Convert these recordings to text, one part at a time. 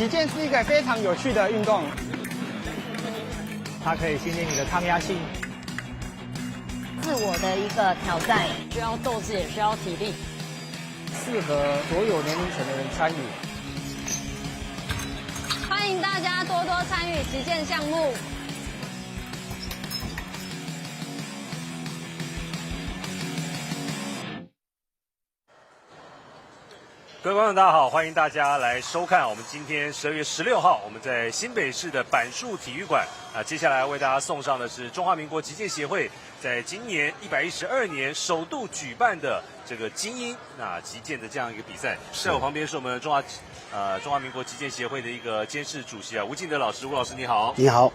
击剑是一个非常有趣的运动，它可以训练你的抗压性，自我的一个挑战，需要斗志，也需要体力，适合所有年龄层的人参与。欢迎大家多多参与击剑项目。各位观众，大家好，欢迎大家来收看我们今天12月16号，我们在新北市的板树体育馆接下来为大家送上的是中华民国击剑协会在今年112年首度举办的这个精英击剑的这样一个比赛。在我旁边是我们中华民国击剑协会的一个监事主席吴敬德老师，吴老师你好。你好。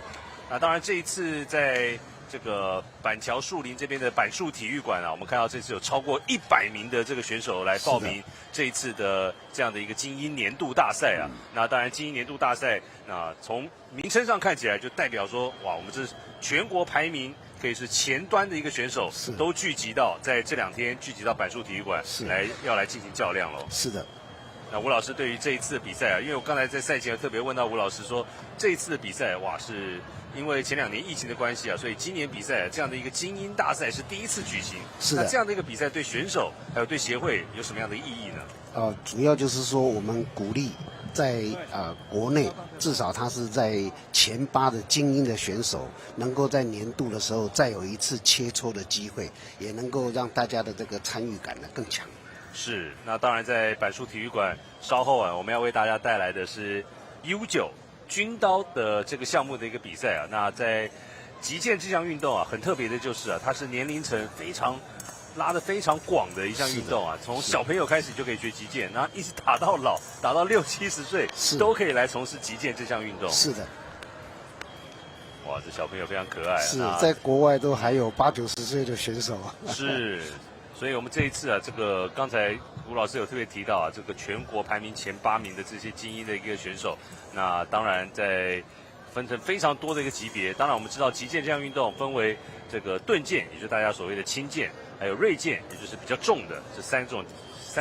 当然这一次在这个板桥树林这边的板树体育馆我们看到这次有超过100名的这个选手来报名这一次的这样的一个精英年度大赛那当然精英年度大赛从名称上看起来就代表说哇，我们这全国排名可以是前端的一个选手都聚集到在这2天聚集到板树体育馆要来进行较量了。是的。那吴老师对于这一次的比赛因为我刚才在赛前特别问到吴老师说，这一次的比赛是因为前2年疫情的关系所以今年比赛这样的一个精英大赛是第一次举行。是的。那这样的一个比赛对选手还有对协会有什么样的意义呢？主要就是说我们鼓励在国内至少他是在前8的精英的选手，能够在年度的时候再有一次切磋的机会，也能够让大家的这个参与感更强。是。那当然在板树体育馆稍后我们要为大家带来的是 U9军刀的这个项目的一个比赛那在击剑这项运动很特别的就是它是年龄层拉得非常广的一项运动从小朋友开始就可以学击剑，然后一直打到老，打到60-70岁都可以来从事击剑这项运动。是的。哇，这小朋友非常可爱是在国外都还有80-90岁的选手是。所以我们这一次这个刚才吴老师有特别提到这个全国排名前8名的这些精英的一个选手，那当然在分成非常多的一个级别。当然我们知道击剑这项运动分为这个钝剑，也就是大家所谓的轻剑，还有锐剑，也就是比较重的这3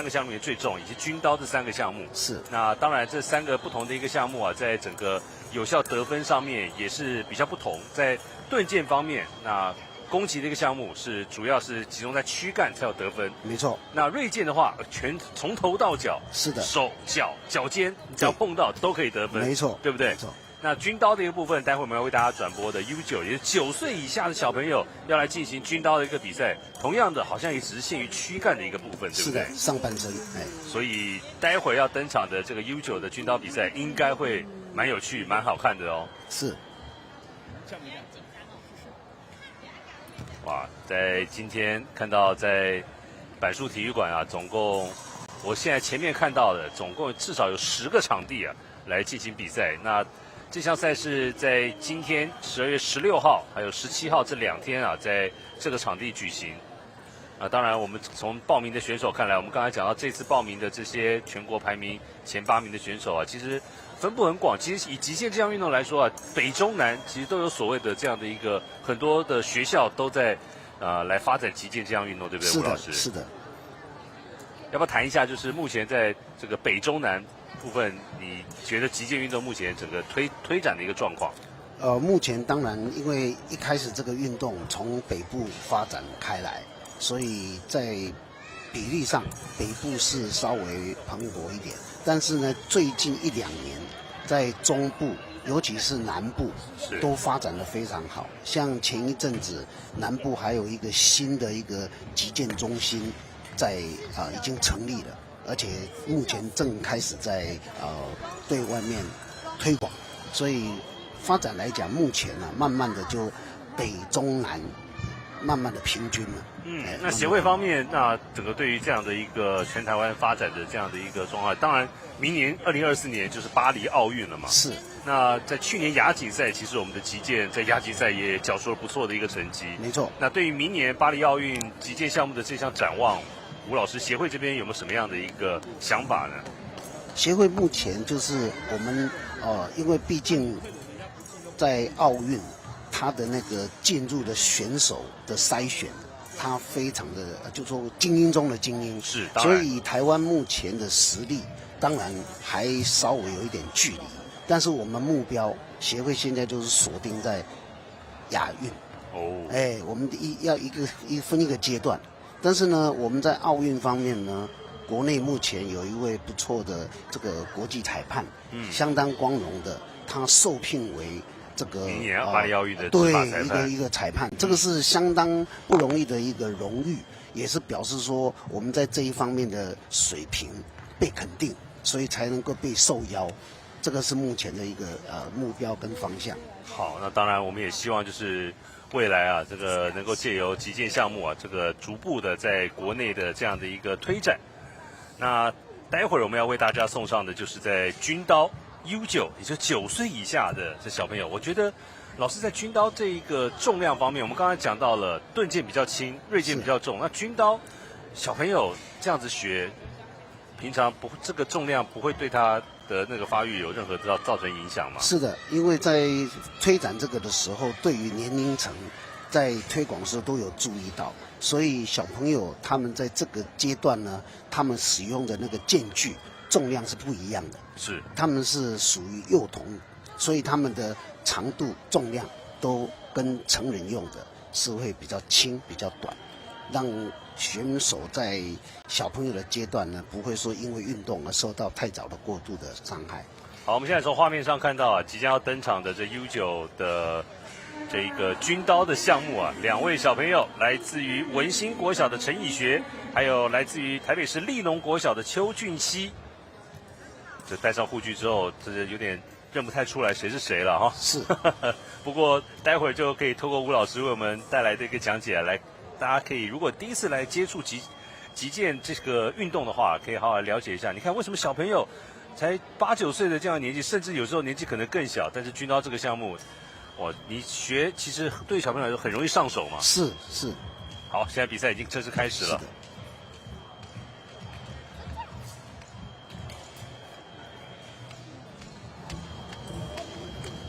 个项目里最重，以及军刀这3个项目。是。那当然这3个不同的一个项目在整个有效得分上面也是比较不同。在钝剑方面，那攻击的一个项目主要是集中在躯干才有得分。没错。那锐剑的话，全从头到脚，是的，手脚尖只要碰到都可以得分。没错，对不对？没错。那军刀的一个部分，待会我们要为大家转播的 U9， 也是9岁以下的小朋友要来进行军刀的一个比赛。同样的，好像也只是限于躯干的一个部分，对不对？是的，上半身。所以待会要登场的这个 U9 的军刀比赛，应该会蛮有趣、蛮好看的哦。是。哇，在今天看到在板树体育馆总共我现在前面看到的总共至少有10个场地来进行比赛。那这项赛事在今天12月16号还有17号这2天在这个场地举行。当然我们从报名的选手看来，我们刚才讲到这次报名的这些全国排名前8名的选手其实分布很广。其实以击剑这项运动来说北中南其实都有所谓的这样的一个很多的学校都在来发展击剑这项运动，对不对？吴老师？是的。要不要谈一下，就是目前在这个北中南部分，你觉得击剑运动目前整个推展的一个状况？目前当然因为一开始这个运动从北部发展开来，所以在比例上北部是稍微蓬勃一点，但是呢最近1-2年在中部尤其是南部都发展得非常好。像前一阵子南部还有一个新的一个击剑中心已经成立了，而且目前正开始在对外面推广，所以发展来讲目前慢慢的就北中南慢慢的平均了。那协会方面，那整个对于这样的一个全台湾发展的这样的一个状况，当然明年2024年就是巴黎奥运了嘛。是。那在去年亚锦赛，其实我们的击剑在亚锦赛也缴出了不错的一个成绩。没错。那对于明年巴黎奥运击剑项目的这项展望，吴老师协会这边有没有什么样的一个想法呢？协会目前就是我们因为毕竟在奥运，他的那个进入的选手的筛选他非常的就说精英中的精英，是，当然所以台湾目前的实力当然还稍微有一点距离，但是我们目标协会现在就是锁定在亚运。哦，哎，我们要分一个阶段，但是呢，我们在奥运方面呢，国内目前有一位不错的这个国际裁判，相当光荣的，他受聘为这个明年巴黎奥运的对执法裁判一个裁判，这个是相当不容易的一个荣誉，也是表示说我们在这一方面的水平被肯定，所以才能够被受邀，这个是目前的一个目标跟方向。好，那当然我们也希望就是未来啊，这个能够借由击剑项目啊，这个逐步的在国内的这样的一个推展。那待会儿我们要为大家送上的就是在军刀 U9，也就9岁以下的这小朋友。我觉得老师在军刀这一个重量方面，我们刚才讲到了盾剑比较轻，锐剑比较重，那军刀小朋友这样子学，平常这个重量不会对他的那个发育有任何造成影响吗？是的，因为在推展这个的时候，对于年龄层在推广的时候都有注意到，所以小朋友他们在这个阶段呢，他们使用的那个剑具重量是不一样的，是，他们是属于幼童，所以他们的长度重量都跟成人用的是会比较轻比较短，让选手在小朋友的阶段呢，不会说因为运动而受到太早的过度的伤害。好，我们现在从画面上看到啊，即将要登场的这 U9的这一个军刀的项目啊，2位小朋友来自于文心国小的陈以学，还有来自于台北市立农国小的邱俊熙。这戴上护具之后，这有点认不太出来谁是谁了哈。是，不过待会儿就可以透过吴老师为我们带来的一个讲解来。大家可以，如果第一次来接触击剑这个运动的话，可以好好了解一下。你看，为什么小朋友才8、9岁的这样的年纪，甚至有时候年纪可能更小，但是军刀这个项目，你学其实对小朋友来说很容易上手嘛。是。好，现在比赛已经正式开始了。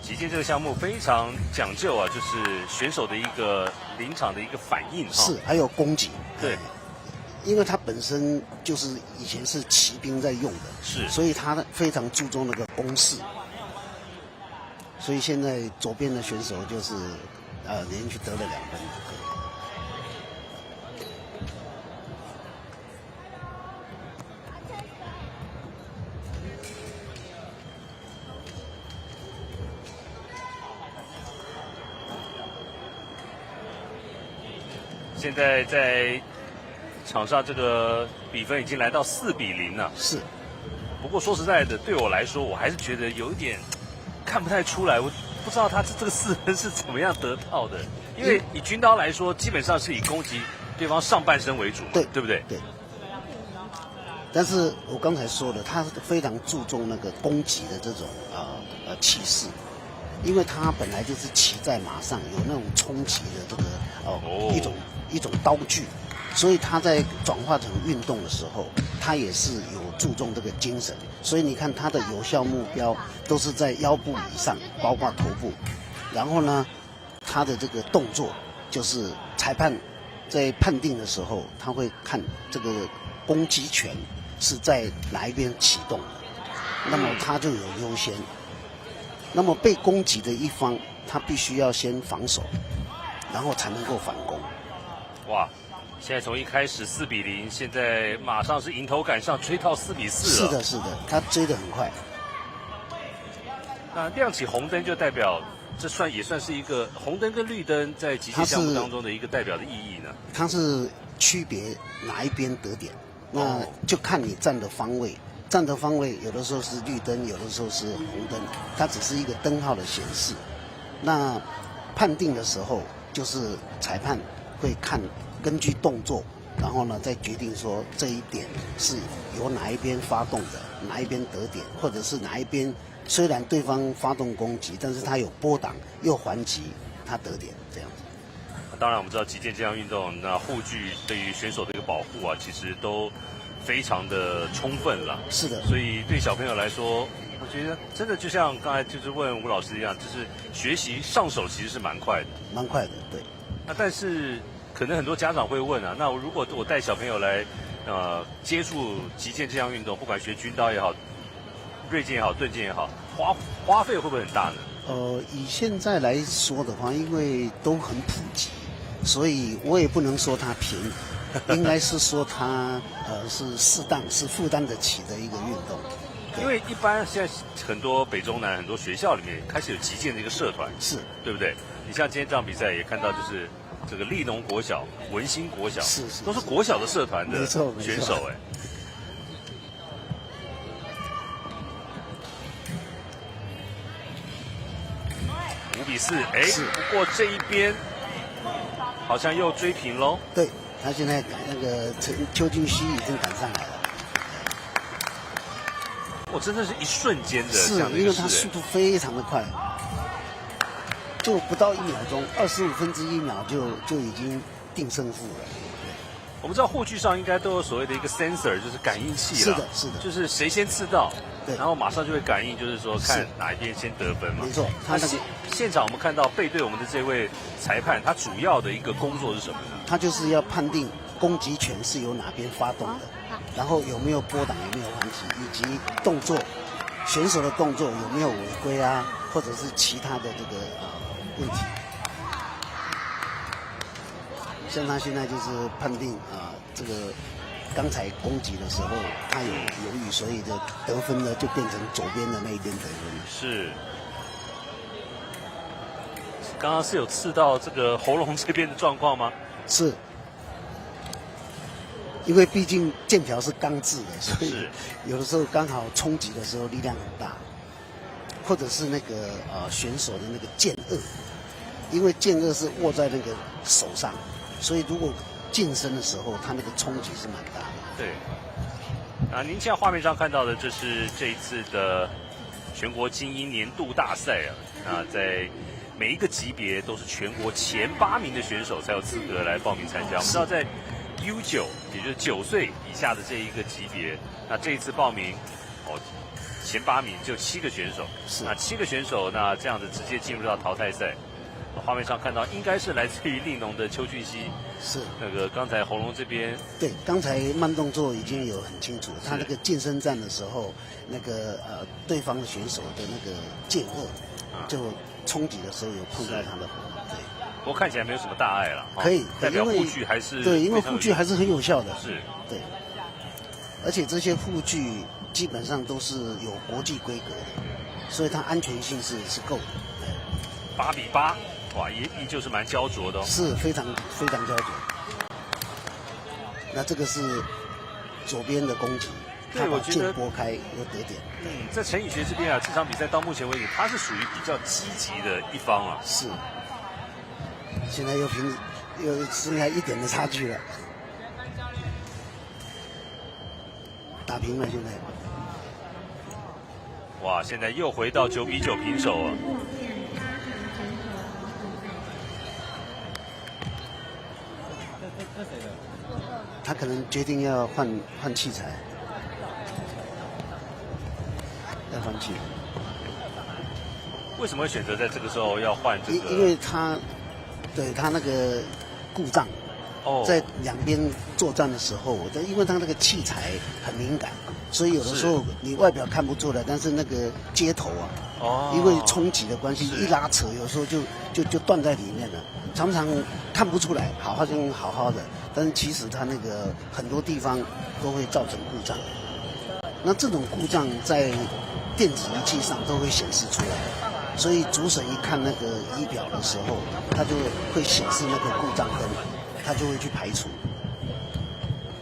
击剑这个项目非常讲究啊，就是选手的一个临场的一个反应是，还有攻击。对，因为它本身就是以前是骑兵在用的，是，所以他非常注重那个攻势。所以现在左边的选手就是连续得了2分。现在在场上这个比分已经来到4比0了。是。不过说实在的，对我来说，我还是觉得有一点看不太出来，我不知道他这个4分是怎么样得到的。因为以军刀来说，基本上是以攻击对方上半身为主嘛，对不对？对。但是我刚才说了，他非常注重那个攻击的这种气势，因为他本来就是骑在马上，有那种冲击的这个一种刀具，所以他在转化成运动的时候，他也是有注重这个精神。所以你看他的有效目标都是在腰部以上，包括头部。然后呢，他的这个动作就是裁判在判定的时候，他会看这个攻击权是在哪一边启动的，那么他就有优先。那么被攻击的一方，他必须要先防守，然后才能够反攻。哇！现在从一开始4比0，现在马上是迎头赶上，追到4比4了。是的，他追得很快。那亮起红灯就代表，这也算是一个红灯跟绿灯在击剑项目当中的一个代表的意义呢？它是区别哪一边得点，那就看你站的方位。站的方位有的时候是绿灯，有的时候是红灯，它只是一个灯号的显示。那判定的时候，就是裁判会根据动作，然后呢再决定说这一点是由哪一边发动的，哪一边得点，或者是哪一边虽然对方发动攻击，但是他有波挡又还击，他得点这样子。当然我们知道击剑这项运动，那护具对于选手的一个保护啊，其实都非常的充分了。是的，所以对小朋友来说，我觉得真的就像刚才就是问吴老师一样，就是学习上手其实是蛮快的。蛮快的，对。那但是可能很多家长会问啊，那如果我带小朋友来接触击剑这项运动，不管学军刀也好，锐剑也好，盾剑也好，花费会不会很大呢？以现在来说的话，因为都很普及，所以我也不能说它便宜，应该是说它是适当，是负担得起的一个运动。因为一般现在很多北中南很多学校里面开始有击剑的一个社团，是对不对？你像今天这场比赛也看到，就是这个立农国小、文心国小，是都是国小的社团的选手哎。5比4，哎，不过这一边好像又追平喽。对，他现在那个邱俊熙已经赶上来了。我真的是一瞬间的，是因为他速度非常的快，就不到1秒钟，25分之1秒就已经定胜负了。我们知道护具上应该都有所谓的一个 sensor， 就是感应器了。是的，是的，就是谁先刺到，对，然后马上就会感应，就是说看哪一边先得分嘛。没错，他那个现场我们看到背对我们的这位裁判，他主要的一个工作是什么呢？他就是要判定攻击权是由哪边发动的。然后有没有拨挡，有没有还击，以及动作选手的动作有没有违规啊，或者是其他的这个问题。像他现在就是判定这个刚才攻击的时候他有犹豫，所以的得分呢就变成左边的那一边得分了。是，刚刚是有刺到这个喉咙这边的状况吗？是。因为毕竟剑条是钢制的，所以有的时候刚好冲击的时候力量很大，或者是那个选手的那个剑颚，因为剑颚是握在那个手上，所以如果近身的时候，它那个冲击是蛮大的。对。您现在画面上看到的，这是这一次的全国精英年度大赛啊。那在每一个级别都是全国前8名的选手才有资格来报名参加。我们知道在U9，也就是9岁以下的这一个级别，那这一次报名，前8名就7个选手，那7个选手，那这样子直接进入到淘汰赛。画面上看到应该是来自于立农的邱俊熙，是那个刚才喉咙这边，对，刚才慢动作已经有很清楚，他那个近身战的时候，那个对方的选手的那个剑颚，就冲击的时候有碰到他的喉咙，对。不过看起来没有什么大碍了，可以，代表护具还是对，因为护具还是很有效的，是，对，而且这些护具基本上都是有国际规格的，所以它安全性是够的。8比8，哇，依旧是蛮焦灼的哦，是非常非常焦灼。那这个是左边的攻击，他把剑拨开又得点。在陈以学这边啊，这场比赛到目前为止，他是属于比较积极的一方啊。是。现在又剩下1点的差距了，打平了现在。哇，现在又回到9比9平手啊！他可能决定要换器材，要换器。为什么会选择在这个时候要换这个？因为他那个故障，在两边作战的时候，因为他那个器材很敏感，所以有的时候你外表看不出来，但是那个接头啊，因为冲击的关系一拉扯，有时候就断在里面了，常常看不出来，好像好好的，但是其实它那个很多地方都会造成故障。那这种故障在电子仪器上都会显示出来。所以主审一看那个仪表的时候，他就会显示那个故障灯，他就会去排除。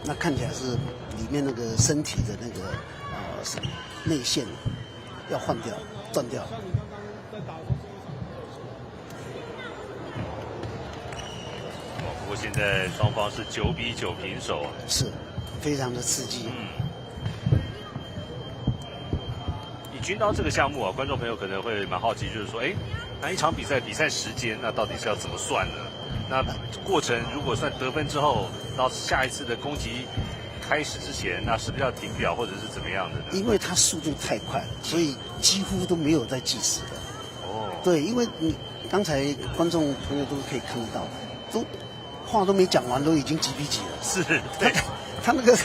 那看起来是里面那个身体的那个内线要换掉、断掉。不过现在双方是9比9平手啊，是非常的刺激。军刀这个项目啊，观众朋友可能会蛮好奇，就是说，那一场比赛时间，那到底是要怎么算呢？那过程如果算得分之后，到下一次的攻击开始之前，那是不是要停表或者是怎么样的呢？因为它速度太快了，所以几乎都没有在计时的。对，因为你刚才观众朋友都可以看得到，都话都没讲完，都已经几比几了。是，对，他那个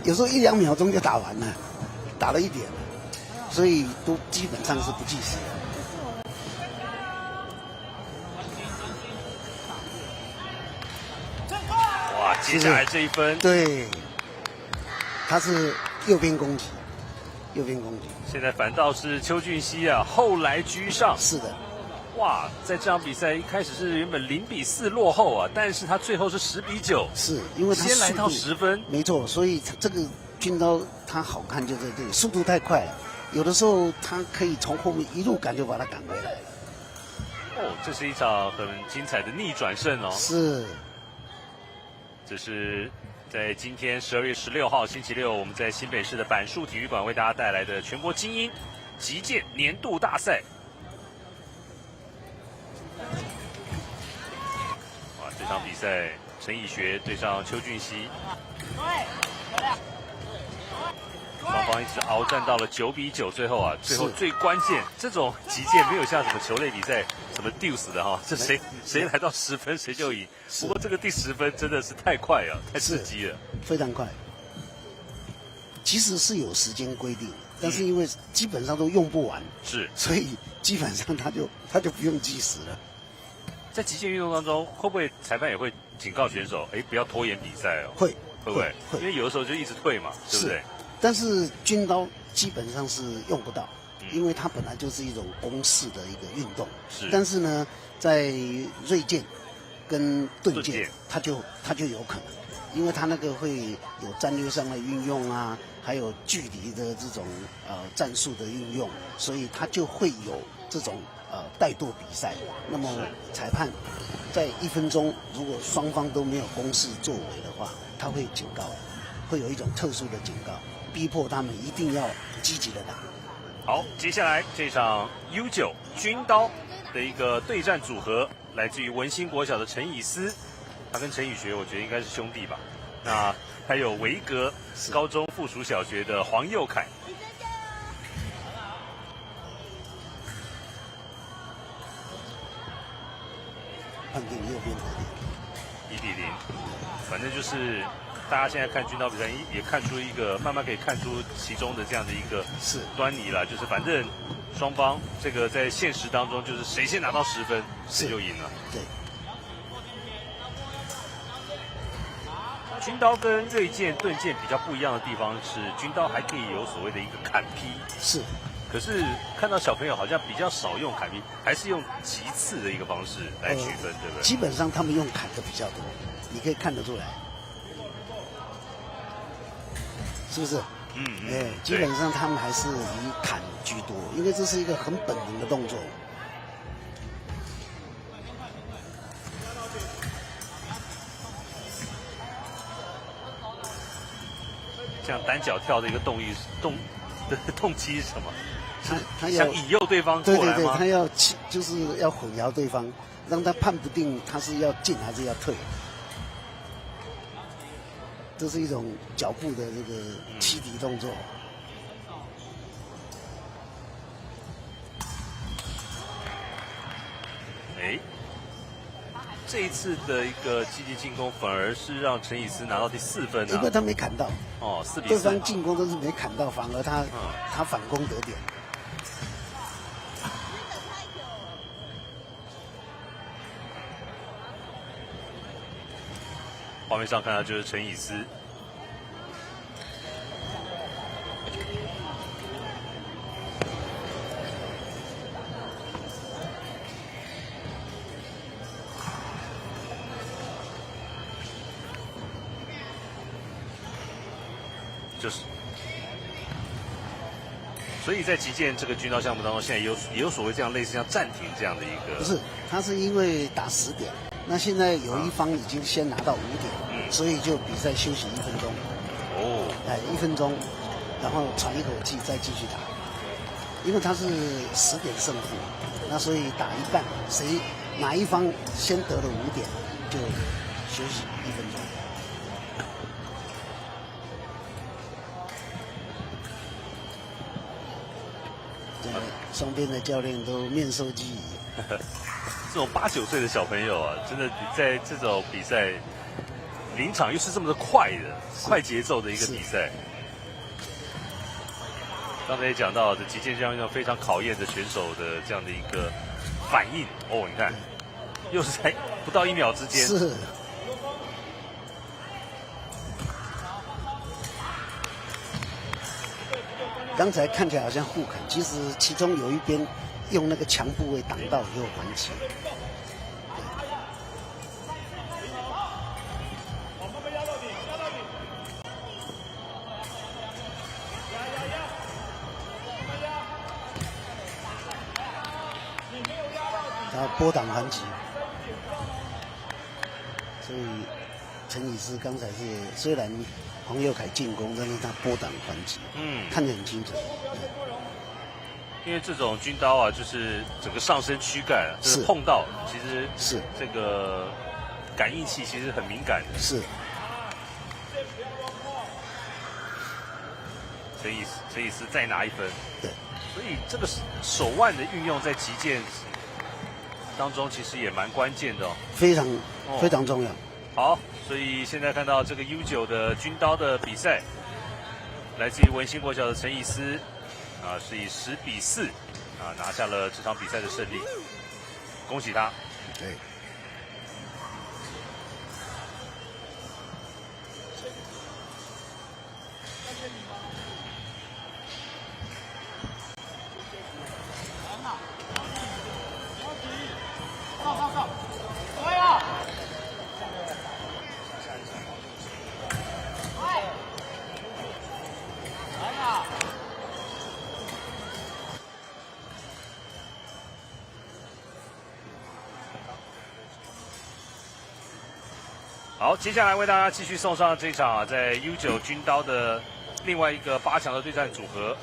有时候1、2秒钟就打完了，打了1点了，所以都基本上是不计时的。哇，接下来这一分，对，他是右边攻击，现在反倒是邱俊熙啊，后来居上。是的。哇，在这场比赛一开始是原本0比4落后啊，但是他最后是10比9，是因为他先来到10分，没错，所以这个军刀他好看就在这里，速度太快了，有的时候他可以从后面一路赶就把他赶回来。哦，这是一场很精彩的逆转胜哦。是，这是在今天12月16号星期六，我们在新北市的板树体育馆为大家带来的全国精英击剑年度大赛。哇，这场比赛陈以学对上邱俊熙，双方一直鏖战到了9比9，最后最关键，这种击剑没有像什么球类比赛什么 deuce 的哈，这谁来到10分谁就赢。不过这个第10分真的是太快了，太刺激了，非常快。其实是有时间规定，但是因为基本上都用不完，是，所以基本上他就不用计时了。在极限运动当中，会不会裁判也会警告选手，不要拖延比赛哦？会不会？因为有的时候就一直退嘛，对不对？但是军刀基本上是用不到，因为它本来就是一种攻势的一个运动。是。但是呢，在锐剑跟钝剑，它就有可能，因为它那个会有战略上的运用啊，还有距离的这种战术的运用，所以它就会有这种带舵比赛。那么裁判在1分钟，如果双方都没有攻势作为的话，他会警告，会有一种特殊的警告，逼迫他们一定要积极的打。好，接下来这场 U9 军刀的一个对战组合，来自于文心国小的陈以思，他跟陈以学我觉得应该是兄弟吧。那还有维格高中附属小学的黄佑凯。判定右边得1比0，反正就是大家现在看军刀比赛也看出一个，慢慢可以看出其中的这样的一个端倪了，就是反正双方这个在现实当中就是谁先拿到10分，谁就赢了。对。军刀跟锐剑、钝剑比较不一样的地方是，军刀还可以有所谓的一个砍劈。是。可是看到小朋友好像比较少用砍劈，还是用击刺的一个方式来区分，对不对？基本上他们用砍的比较多，你可以看得出来，是不是？基本上他们还是以砍居多，因为这是一个很本能的动作。这样单脚跳的一个动机是什么？他要想引诱对方过来吗？对，他要就是要混淆对方，让他判不定他是要进还是要退。这是一种脚步的这个欺敌动作。这一次的一个积极进攻，反而是让陈以思拿到第4分因为他没砍到。4比4。对方进攻都是没砍到，反而他反攻得点。画面上看到就是陈以思。就是，所以在击剑这个军刀项目当中，现在也有所谓这样类似像暂停这样的一个。不是，他是因为打10点，那现在有一方已经先拿到5点，所以就比赛休息1分钟。1分钟，然后喘一口气再继续打，因为他是10点胜负，那所以打一半，哪一方先得了5点，就休息1分钟。双边的教练都面授机宜。这种8、9岁的小朋友啊，真的在这种比赛临场又是这么的快节奏的一个比赛。刚才也讲到，这击剑这项运动非常考验着选手的这样的一个反应。哦，你看，又是才不到1秒之间。是。刚才看起来好像互啃，其实其中有一边用那个强部位挡到以后还击。他拨挡还击，所以陈医师刚才是虽然黄佑凯进攻，但是他拨挡还击，看得很清楚。因为这种军刀啊，就是整个上身躯干啊，就是碰到，其实是这个感应器其实很敏感的。是。陈医师再拿1分。对。所以这个手腕的运用在击剑当中其实也蛮关键的哦，非常重要。好，所以现在看到这个 U9 的军刀的比赛，来自于文心国小的陈以思，是以10比4拿下了这场比赛的胜利，恭喜他。对。好，接下来为大家继续送上这场在 U9 军刀的另外一个8强的对战组合，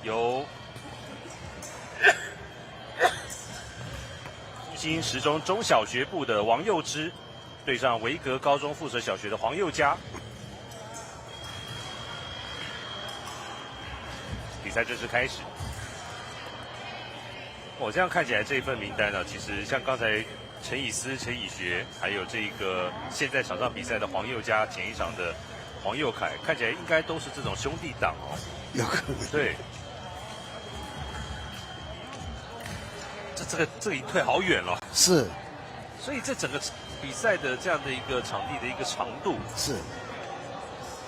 由新时中中小学部的王佑之对上维格高中附设小学的黄佑嘉。比赛正式开始。我这样看起来这一份名单呢，其实像刚才陈以思、陈以学，还有这个现在场上比赛的黄佑嘉，前一场的黄佑凯，看起来应该都是这种兄弟档哦。有可能。对。这一退好远了。是。所以这整个比赛的这样的一个场地的一个长度是。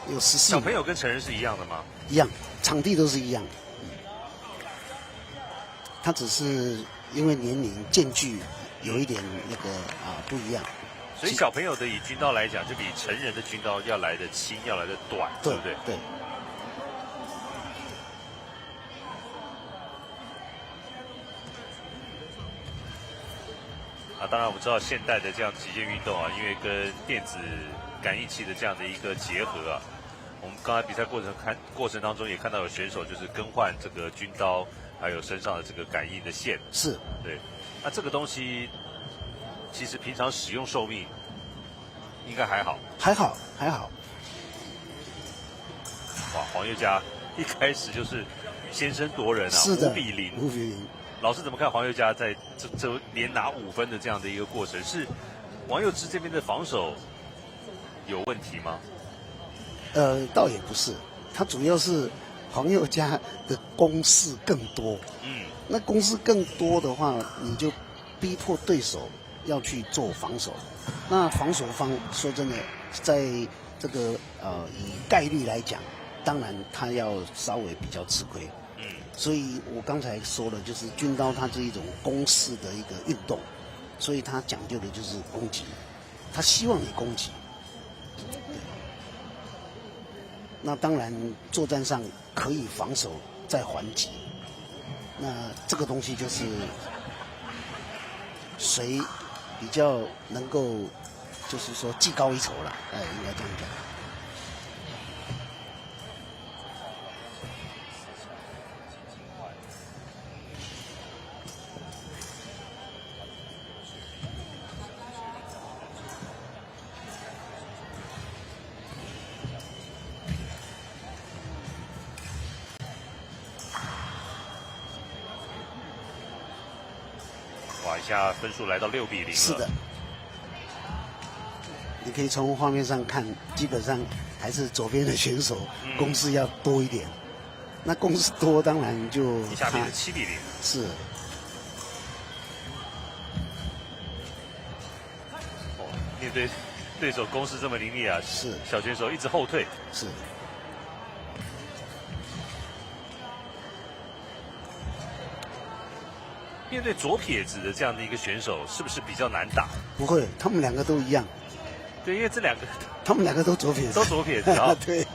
有14。小朋友跟成人是一样的吗？一样，场地都是一样。他只是因为年龄间距有一点那个不一样，所以小朋友的以军刀来讲，就比成人的军刀要来的轻，要来的短，对不对？对。当然我们知道现代的这样击剑运动啊，因为跟电子感应器的这样的一个结合啊，我们刚才比赛过程当中也看到有选手就是更换这个军刀。还有身上的这个感应的线，是对。那这个东西其实平常使用寿命应该还好，还好。哇，黄佑嘉一开始就是先声夺人啊，5比0。5比0。老师怎么看黄佑嘉在这连拿5分的这样的一个过程？是王佑之这边的防守有问题吗？倒也不是，他主要是。黄佑嘉的攻势更多，那攻势更多的话，你就逼迫对手要去做防守。那防守方说真的，在这个以概率来讲，当然他要稍微比较吃亏。所以我刚才说了，就是军刀它是一种攻势的一个运动，所以它讲究的就是攻击，他希望你攻击。那当然，作战上可以防守再还击。那这个东西就是谁比较能够，就是说技高一筹了，应该这样讲。一下分数来到6比0了。是的6你可以从画面上看，基本上还是左边的选手攻势要多一点。那攻势多，当然就一下变成7比0。是。面对对手攻势这么凌厉啊，是小选手一直后退。是。面对左撇子的这样的一个选手，是不是比较难打？不会，他们两个都一样。对，因为这两个，他们两个都左撇子，都左撇子啊。对。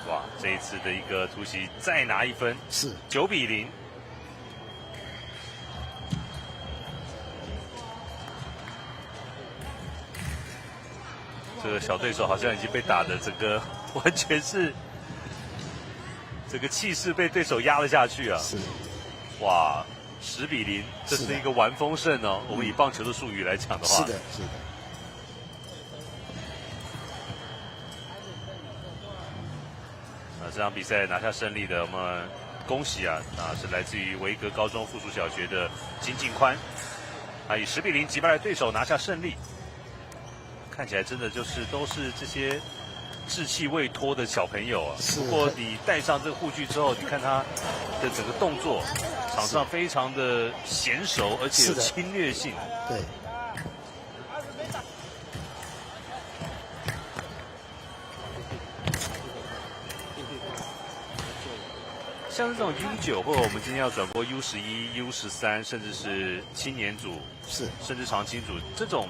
哇，这一次的一个突袭再拿1分，是9比0。这个小对手好像已经被打的整个完全是整个气势被对手压了下去啊！是，哇，10比0，这是一个完封胜哦。我们以棒球的术语来讲的话，是的，是的。这场比赛拿下胜利的，我们恭喜啊！是来自于维格高中附属小学的金敬宽，以10比0击败了对手，拿下胜利。看起来真的就是都是这些志气未脱的小朋友啊。不过你戴上这个护具之后，你看他的整个动作，场上非常的娴熟，而且有侵略性。对。像是这种 U9 或者我们今天要转播 U11、U13，甚至是青年组，甚至长青组这种。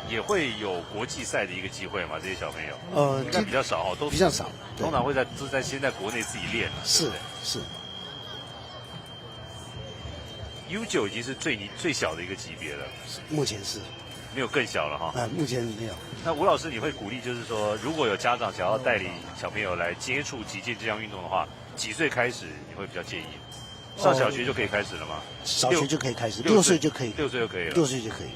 也会有国际赛的一个机会嘛？这些小朋友，应该比较少哦，都比较少，通常会在先在国内自己练了。是。U9 已经是最小的一个级别了，目前是，没有更小了哈。目前没有。那吴老师，你会鼓励就是说，如果有家长想要带领小朋友来接触击剑这项运动的话，几岁开始你会比较建议？上小学就可以开始了吗？小学就可以开始，6岁就可以。6岁就可以了。6岁就可以。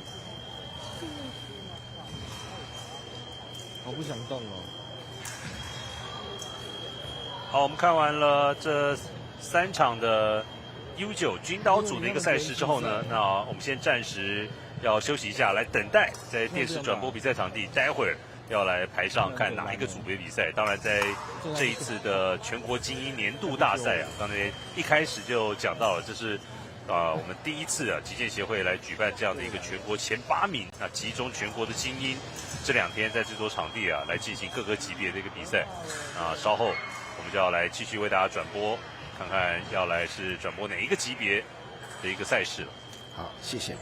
我不想动哦。好，我们看完了这3场的 U9 军刀组的一个赛事之后呢，那我们先暂时要休息一下，来等待在电视转播比赛场地，待会儿要来排上看哪一个组别比赛。当然，在这一次的全国精英年度大赛啊，刚才一开始就讲到了，这是我们第一次击剑协会来举办这样的一个全国前8名，集中全国的精英，这2天在这座场地来进行各个级别的一个比赛。稍后我们就要来继续为大家转播，看看要来是转播哪一个级别的一个赛事了。好，谢谢。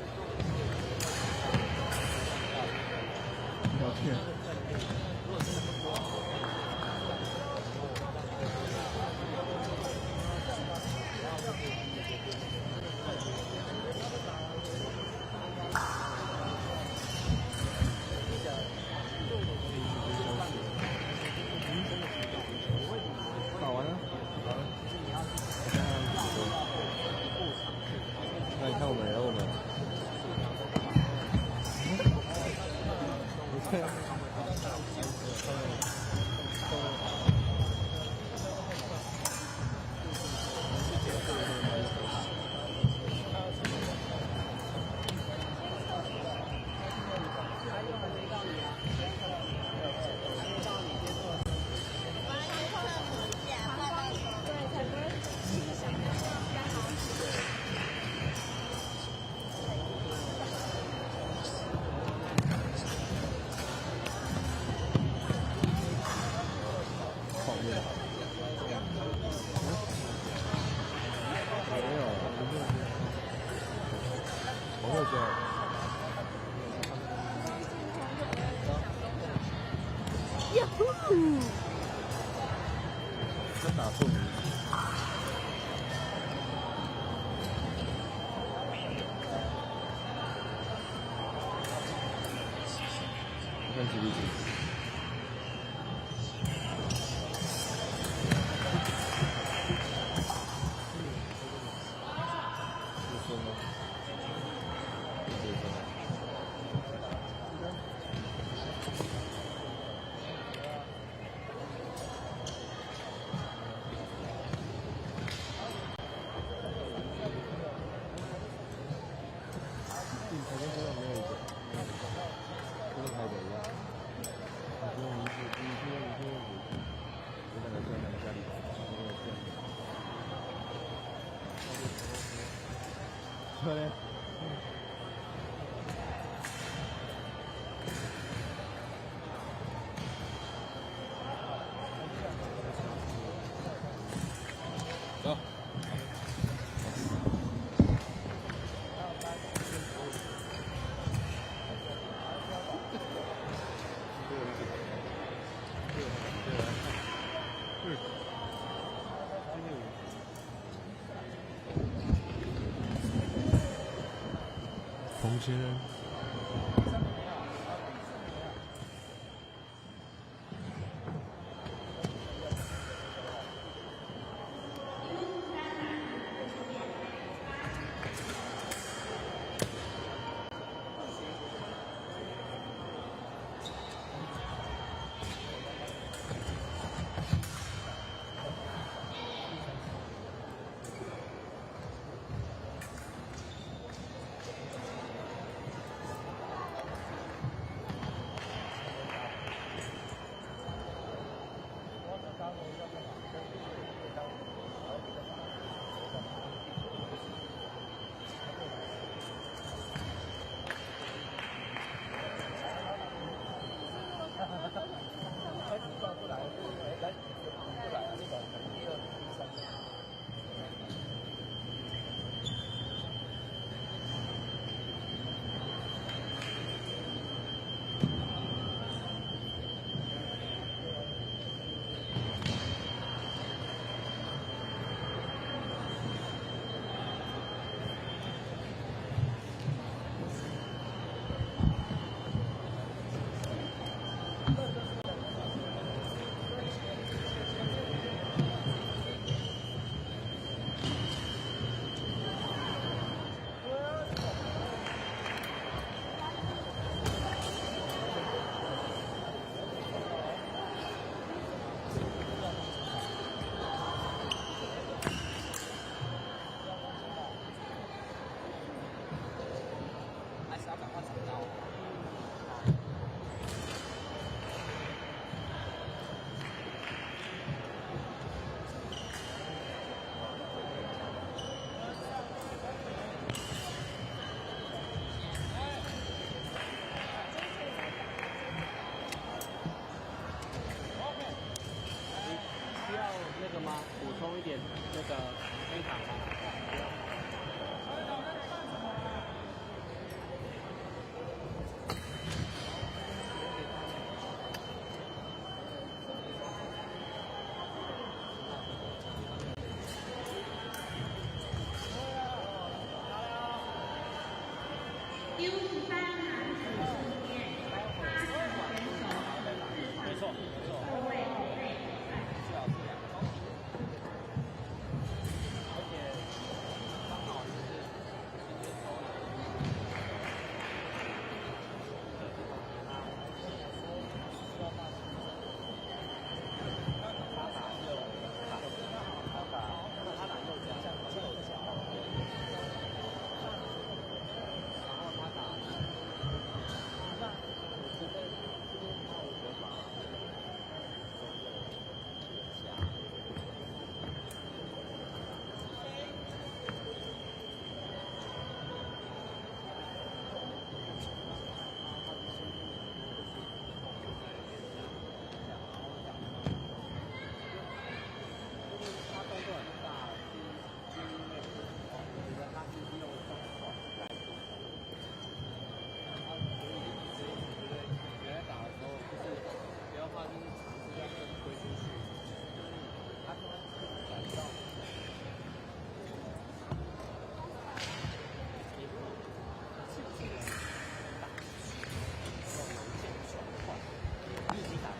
跟香港没有一个，跟台北一样。我说你是第一天，我两个家里，这样。走。冯先生。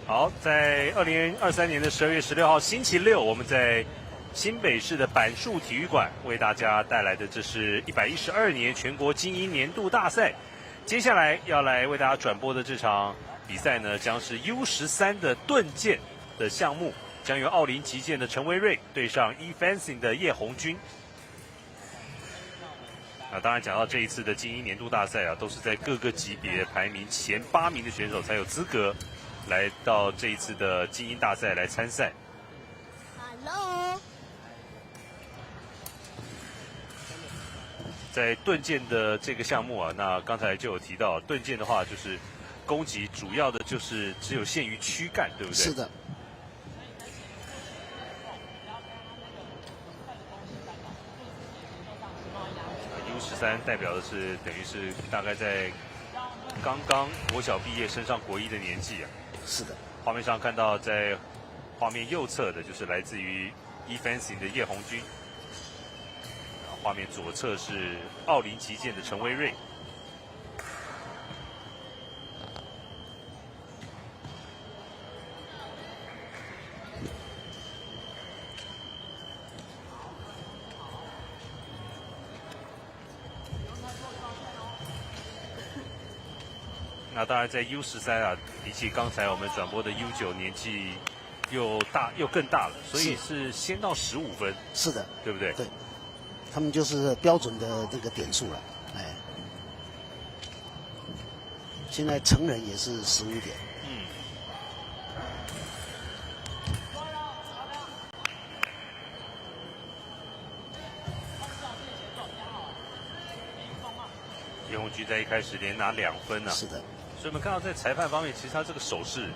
好，在2023年的12月16号星期六，我们在新北市的板树体育馆为大家带来的，这是112年全国精英年度大赛。接下来要来为大家转播的这场比赛呢，将是 U13的盾剑的项目，将由奥林击剑的陈威瑞对上 E-Fencing 的叶红军。当然讲到这一次的精英年度大赛啊，都是在各个级别排名前8名的选手才有资格来到这一次的精英大赛来参赛。Hello。在盾剑的这个项目啊，那刚才就有提到，盾剑的话就是攻击主要的就是只有限于躯干，对不对？是的。U13代表的是等于是大概在刚刚国小毕业升上国一的年纪啊。是的。画面上看到在画面右侧的就是来自于E-Fencing 的叶红军。画面左侧是奥林击剑的陈威瑞。那当然，在 U13啊，比起刚才我们转播的 U9，年纪又更大了，所以是先到15分。是的，对不对？对。他们就是标准的这个点数了，哎。现在成人也是15点。嗯。叶红军在一开始连拿2分啊。是的。所以我们看到在裁判方面，其实他这个手势，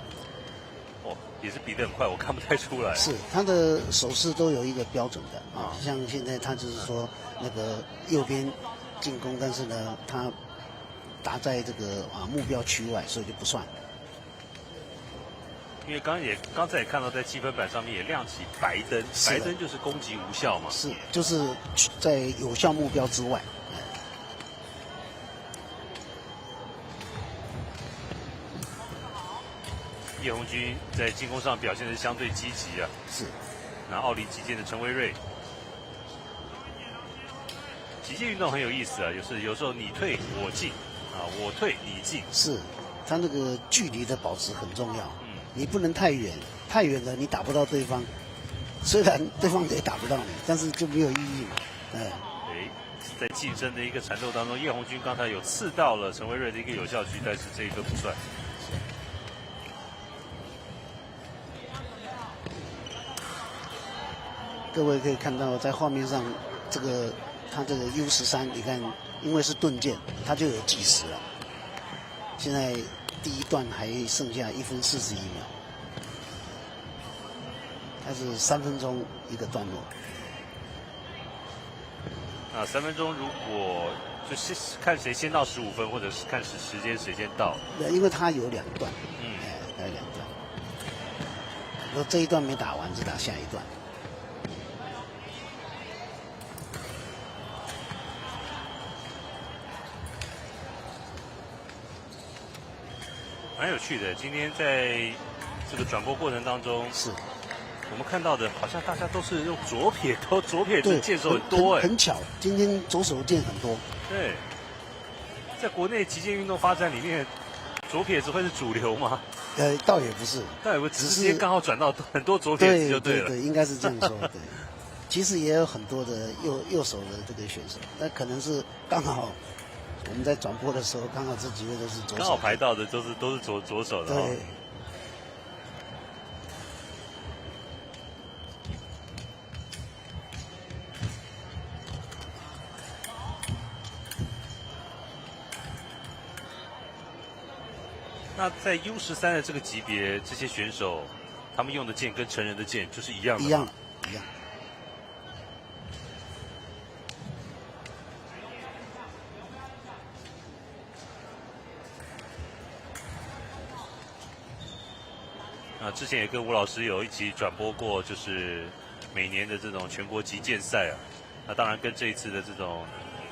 也是比得很快，我看不太出来。是，他的手势都有一个标准的啊，像现在他就是说那个右边进攻，但是呢，他打在这个目标区外，所以就不算。因为刚才也看到在积分板上面也亮起白灯，白灯就是攻击无效嘛。是，就是在有效目标之外。叶红军在进攻上表现的相对积极啊。是。那奥林击剑的陈威瑞，击剑运动很有意思啊，有时候你退我进啊，我退你进。是，他那个距离的保持很重要。嗯。你不能太远，太远了你打不到对方，虽然对方也打不到你，但是就没有意义嘛。哎。在近身的一个缠斗当中，叶红军刚才有刺到了陈威瑞的一个有效区，但是这一个不算。各位可以看到，在画面上，他这个 U13，你看，因为是盾剑，它就有计时了。现在第一段还剩下1分41秒，它是3分钟一个段落。那3分钟如果就是看谁先到15分，或者是看时间谁先到。因为它有2段，它有2段。如果这一段没打完，就打下一段。蛮有趣的，今天在这个转播过程当中，是我们看到的，好像大家都是用左撇子剑手很多很巧，今天左手剑很多。对，在国内击剑运动发展里面，左撇子会是主流吗？倒也不是，只是今天刚好转到很多左撇子就对了。对，应该是这样说。对，其实也有很多的右手的这个选手，那可能是刚好。我们在转播的时候，刚好这几位都是左手，刚好排到的都是左手的。对。那在 U13的这个级别，这些选手他们用的剑跟成人的剑就是一样的。一样。之前也跟吴老师有一起转播过，就是每年的这种全国击剑赛啊。那当然跟这一次的这种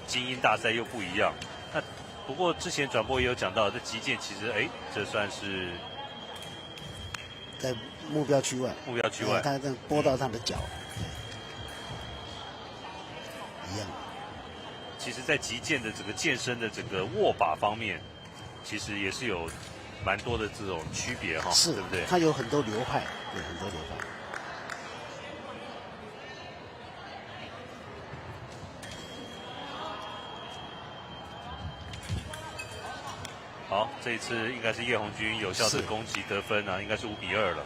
精英大赛又不一样。那不过之前转播也有讲到，这击剑其实这算是在目标区外。他在拨到他的脚，一样。其实，在击剑的这个剑身的这个握把方面，其实也是有蛮多的这种区别哈，是，对不对？它有很多流派，对，很多流派。好，这一次应该是叶红军有效的攻击得分啊，应该是5比2了。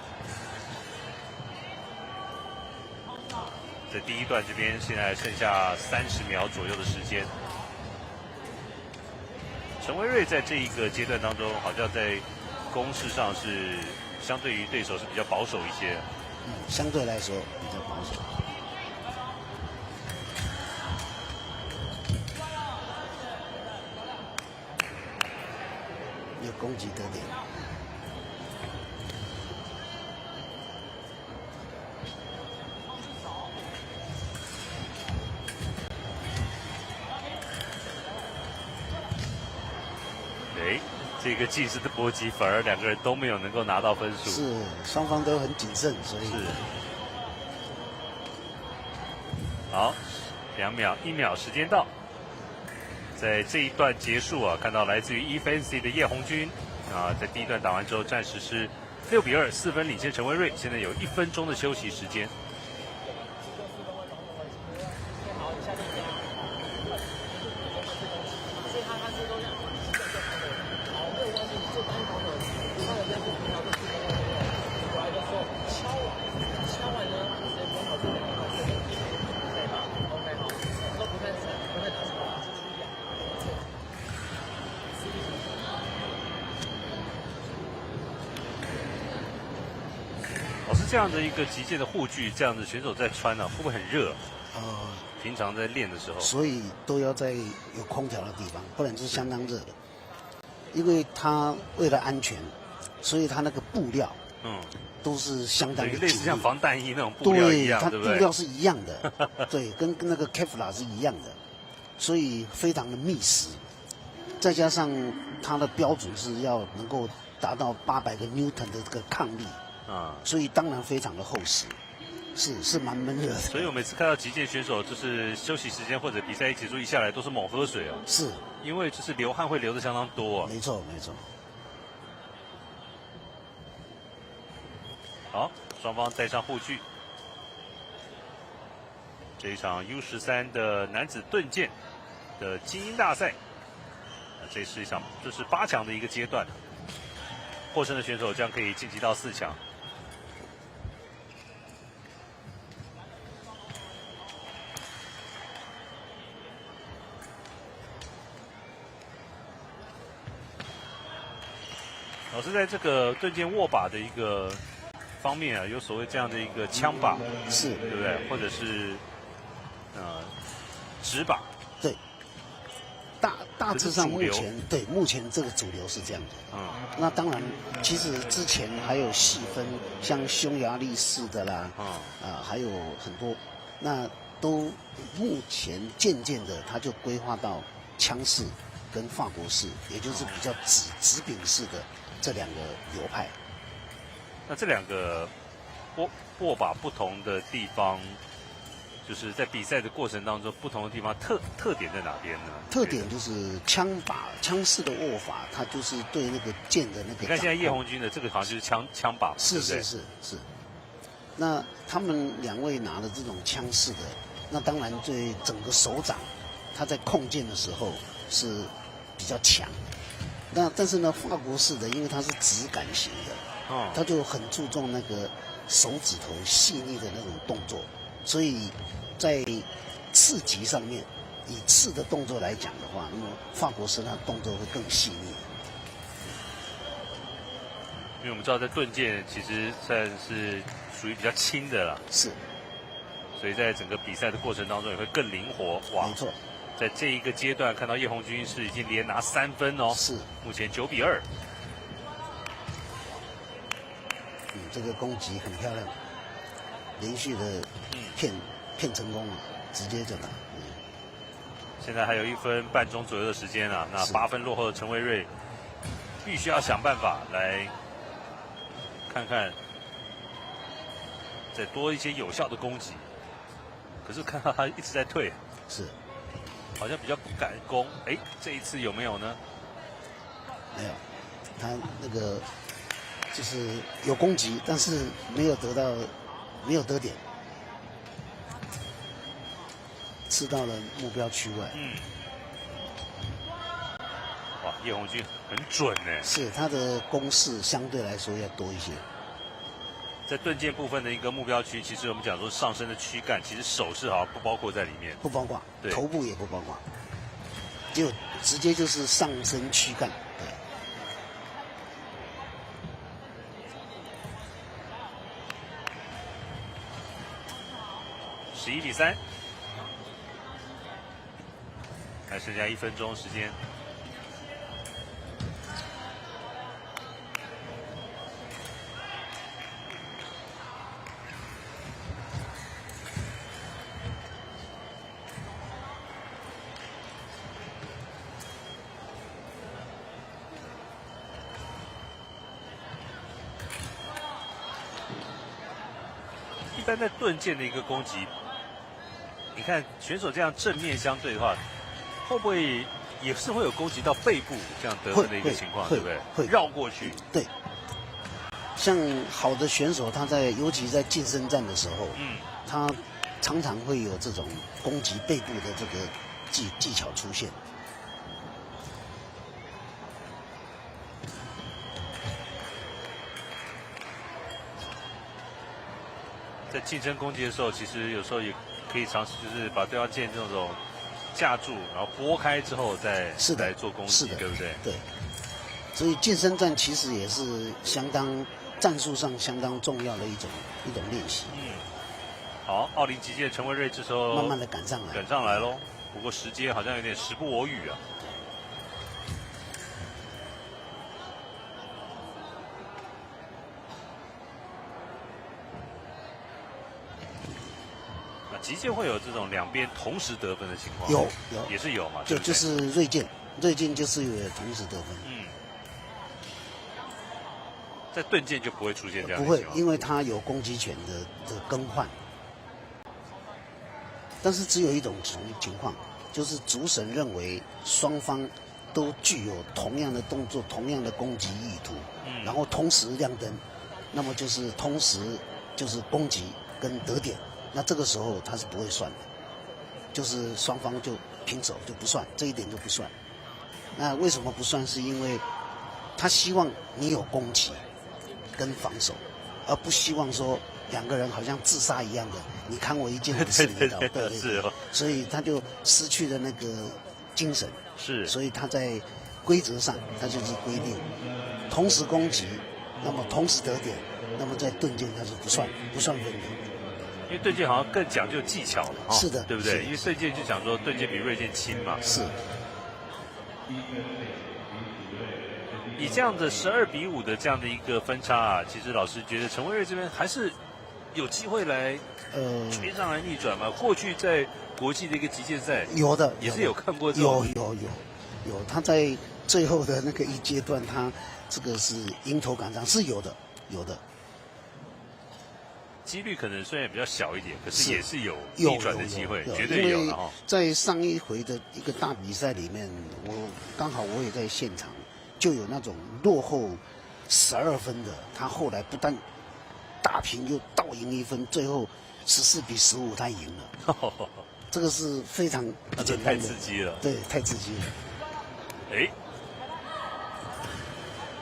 在第一段这边现在剩下30秒左右的时间。陈威瑞在这一个阶段当中，好像在攻势上是相对于对手是比较保守一些。相对来说比较保守。有攻击得点。这个计时的搏击，反而两个人都没有能够拿到分数。是，双方都很谨慎，所以是。好，2秒、1秒，时间到。在这一段结束啊，看到来自于eFancy的叶红军啊，在第一段打完之后，暂时是6比2，4分领先陈威瑞。现在有1分钟的休息时间。这样的一个击剑的护具，这样的选手在穿呢、会不会很热？平常在练的时候，所以都要在有空调的地方，不然是相当热的。因为他为了安全，所以他那个布料，都是相当的类似像防弹衣那种布料一样，对不对？它布料是一样的，对，跟那个 Kevlar 是一样的，所以非常的密实。再加上它的标准是要能够达到800个 Newton 的这个抗力。所以当然非常的厚实，是蛮闷热的。所以我每次看到击剑选手，就是休息时间或者比赛一结束一下来，都是猛喝水啊。是，因为就是流汗会流的相当多、啊。没错，没错。好，双方带上护具。这一场 U13的男子盾剑的精英大赛，这是8强的一个阶段。获胜的选手将可以晋级到4强。老师在这个盾剑握把的一个方面啊，有所谓这样的一个枪把，是，对不对？或者是直把。对。大致上目前这个主流是这样的。那当然，其实之前还有细分，像匈牙利式的啦，还有很多，那都目前渐渐的，它就规划到枪式跟法国式，也就是比较直柄式的这2个流派。那这2个握把不同的地方，就是在比赛的过程当中，不同的地方特点在哪边呢？特点就是枪式的握法，它就是对那个剑的那个。你看现在叶红军的这个好像就是枪把，是。那他们2位拿的这种枪式的，那当然对整个手掌，他在控剑的时候是比较强。但是呢，法国式的，因为它是直感型的，他就很注重那个手指头细腻的那种动作。所以，在刺击上面，以刺的动作来讲的话，那么法国式它动作会更细腻。因为我们知道，在盾剑其实算是属于比较轻的了，是。所以在整个比赛的过程当中也会更灵活。哇，没错。在这一个阶段，看到叶红军是已经连拿3分哦，是。目前9比2。这个攻击很漂亮。连续的骗成功了，直接就拿。现在还有1分半钟左右的时间啊，那8分落后的陈威瑞必须要想办法来看看再多一些有效的攻击。可是看到他一直在退，是，好像比较不敢攻。这一次有没有呢？没有，他那个就是有攻击，但是没有得点，刺到了目标区外。哇，叶红军很准呢，是他的攻势相对来说要多一些。在盾剑部分的一个目标区，其实我们讲说上身的躯干，其实手势好像不包括在里面，不包括，对头部也不包括，就直接就是上身躯干。对， 11-3，还剩下1分钟时间。一般在盾剑的一个攻击，你看选手这样正面相对的话，会不会也是会有攻击到背部这样得分的一个情况，对不对？会绕过去。对，像好的选手，他在尤其在近身战的时候，他常常会有这种攻击背部的这个技巧出现。 在近身攻击的时候，其实有时候也可以尝试，就是把对方剑这种架住，然后拨开之后再来做攻击，对不对？对。所以近身战其实也是相当战术上相当重要的一种练习。好，奥林击剑陈文睿这时候慢慢的赶上来喽。不过时间好像有点时不我与啊。 击剑会有这种两边同时得分的情况，有也是有嘛，就是锐剑就是有同时得分。在盾剑就不会出现这样的情况，不会，因为它有攻击权的更换。但是只有一种情况，就是主审认为双方都具有同样的动作、同样的攻击意图，然后同时亮灯，那么就是同时就是攻击跟得点。 那这个时候他是不会算的，就是双方就平手就不算，这一点就不算。那为什么不算？是因为他希望你有攻击跟防守，而不希望说两个人好像自杀一样的，你砍我一剑，我刺你一刀，对，是哦。所以他就失去了那个精神。是。所以他在规则上，他就是规定同时攻击，那么同时得点，那么在盾剑他是不算分的。 因为盾剑好像更讲究技巧了，是的，对不对？因为盾剑就讲说盾剑比锐剑轻嘛。是。以这样的12-5的这样的一个分差啊，其实老师觉得陈文睿这边还是有机会来追上来逆转嘛。过去在国际的一个击剑赛，有的也是有看过这种。有，他在最后的那个一阶段，他这个是迎头赶上，是有的。 几率可能虽然比较小一点，可是也是有逆转的机会，绝对有的哈。在上一回的一个大比赛里面，刚好我也在现场，就有那种落后12分的，他后来不但打平，又倒赢1分，最后14-15他赢了。这个是非常不简单的，太刺激了。对，太刺激了。哎。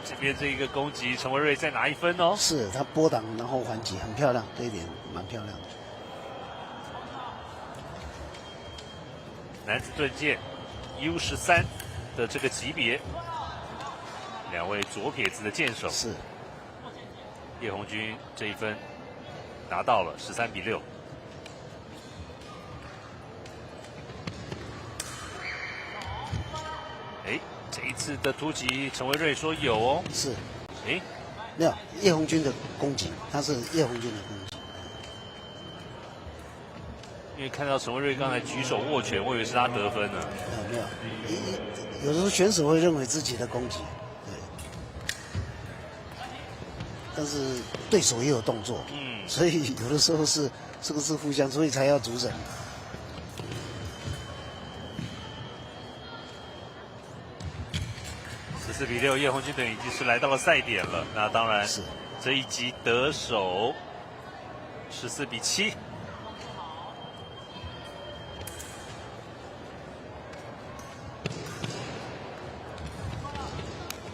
这边这一个攻击，陈文睿再拿1分哦。是他波挡然后还击，很漂亮，这一点蛮漂亮的。男子盾剑 U13的这个级别，两位左撇子的剑手是叶红军这1分拿到了13-6。哎。 这一次的突击，陈文睿说有哦，是，哎，没有叶红军的攻击，他是叶红军的攻击。因为看到陈文睿刚才举手握拳，我以为是他得分呢。没有，有时候选手会认为自己的攻击，对，但是对手也有动作，所以有的时候是这个是互相，所以才要主审。 14-6，叶红军等于已经是来到了赛点了。那当然，是这一局得手14-7。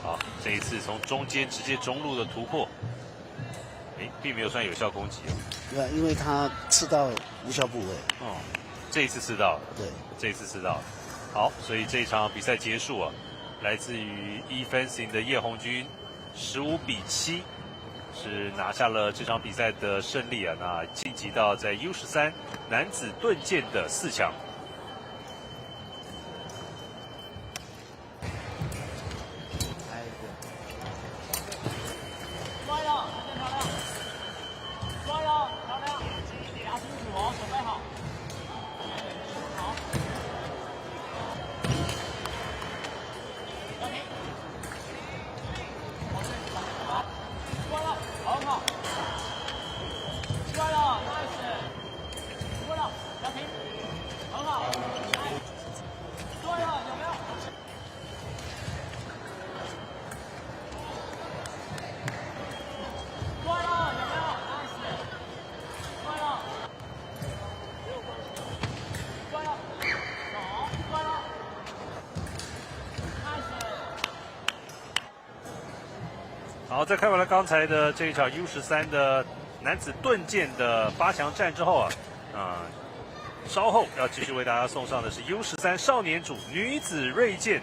好，这一次从中间直接中路的突破，并没有算有效攻击哦。对啊，因为他刺到无效部位。哦，这一次刺到了。对，这一次刺到了。好，所以这一场比赛结束啊，来自于eFencing的叶红军15-7，是拿下了这场比赛的胜利啊，那晋级到在 U13男子盾剑的4强。好，在看完了刚才的这一场 U13的男子盾剑的8强战之后啊，稍后要继续为大家送上的是 U13少年组女子锐剑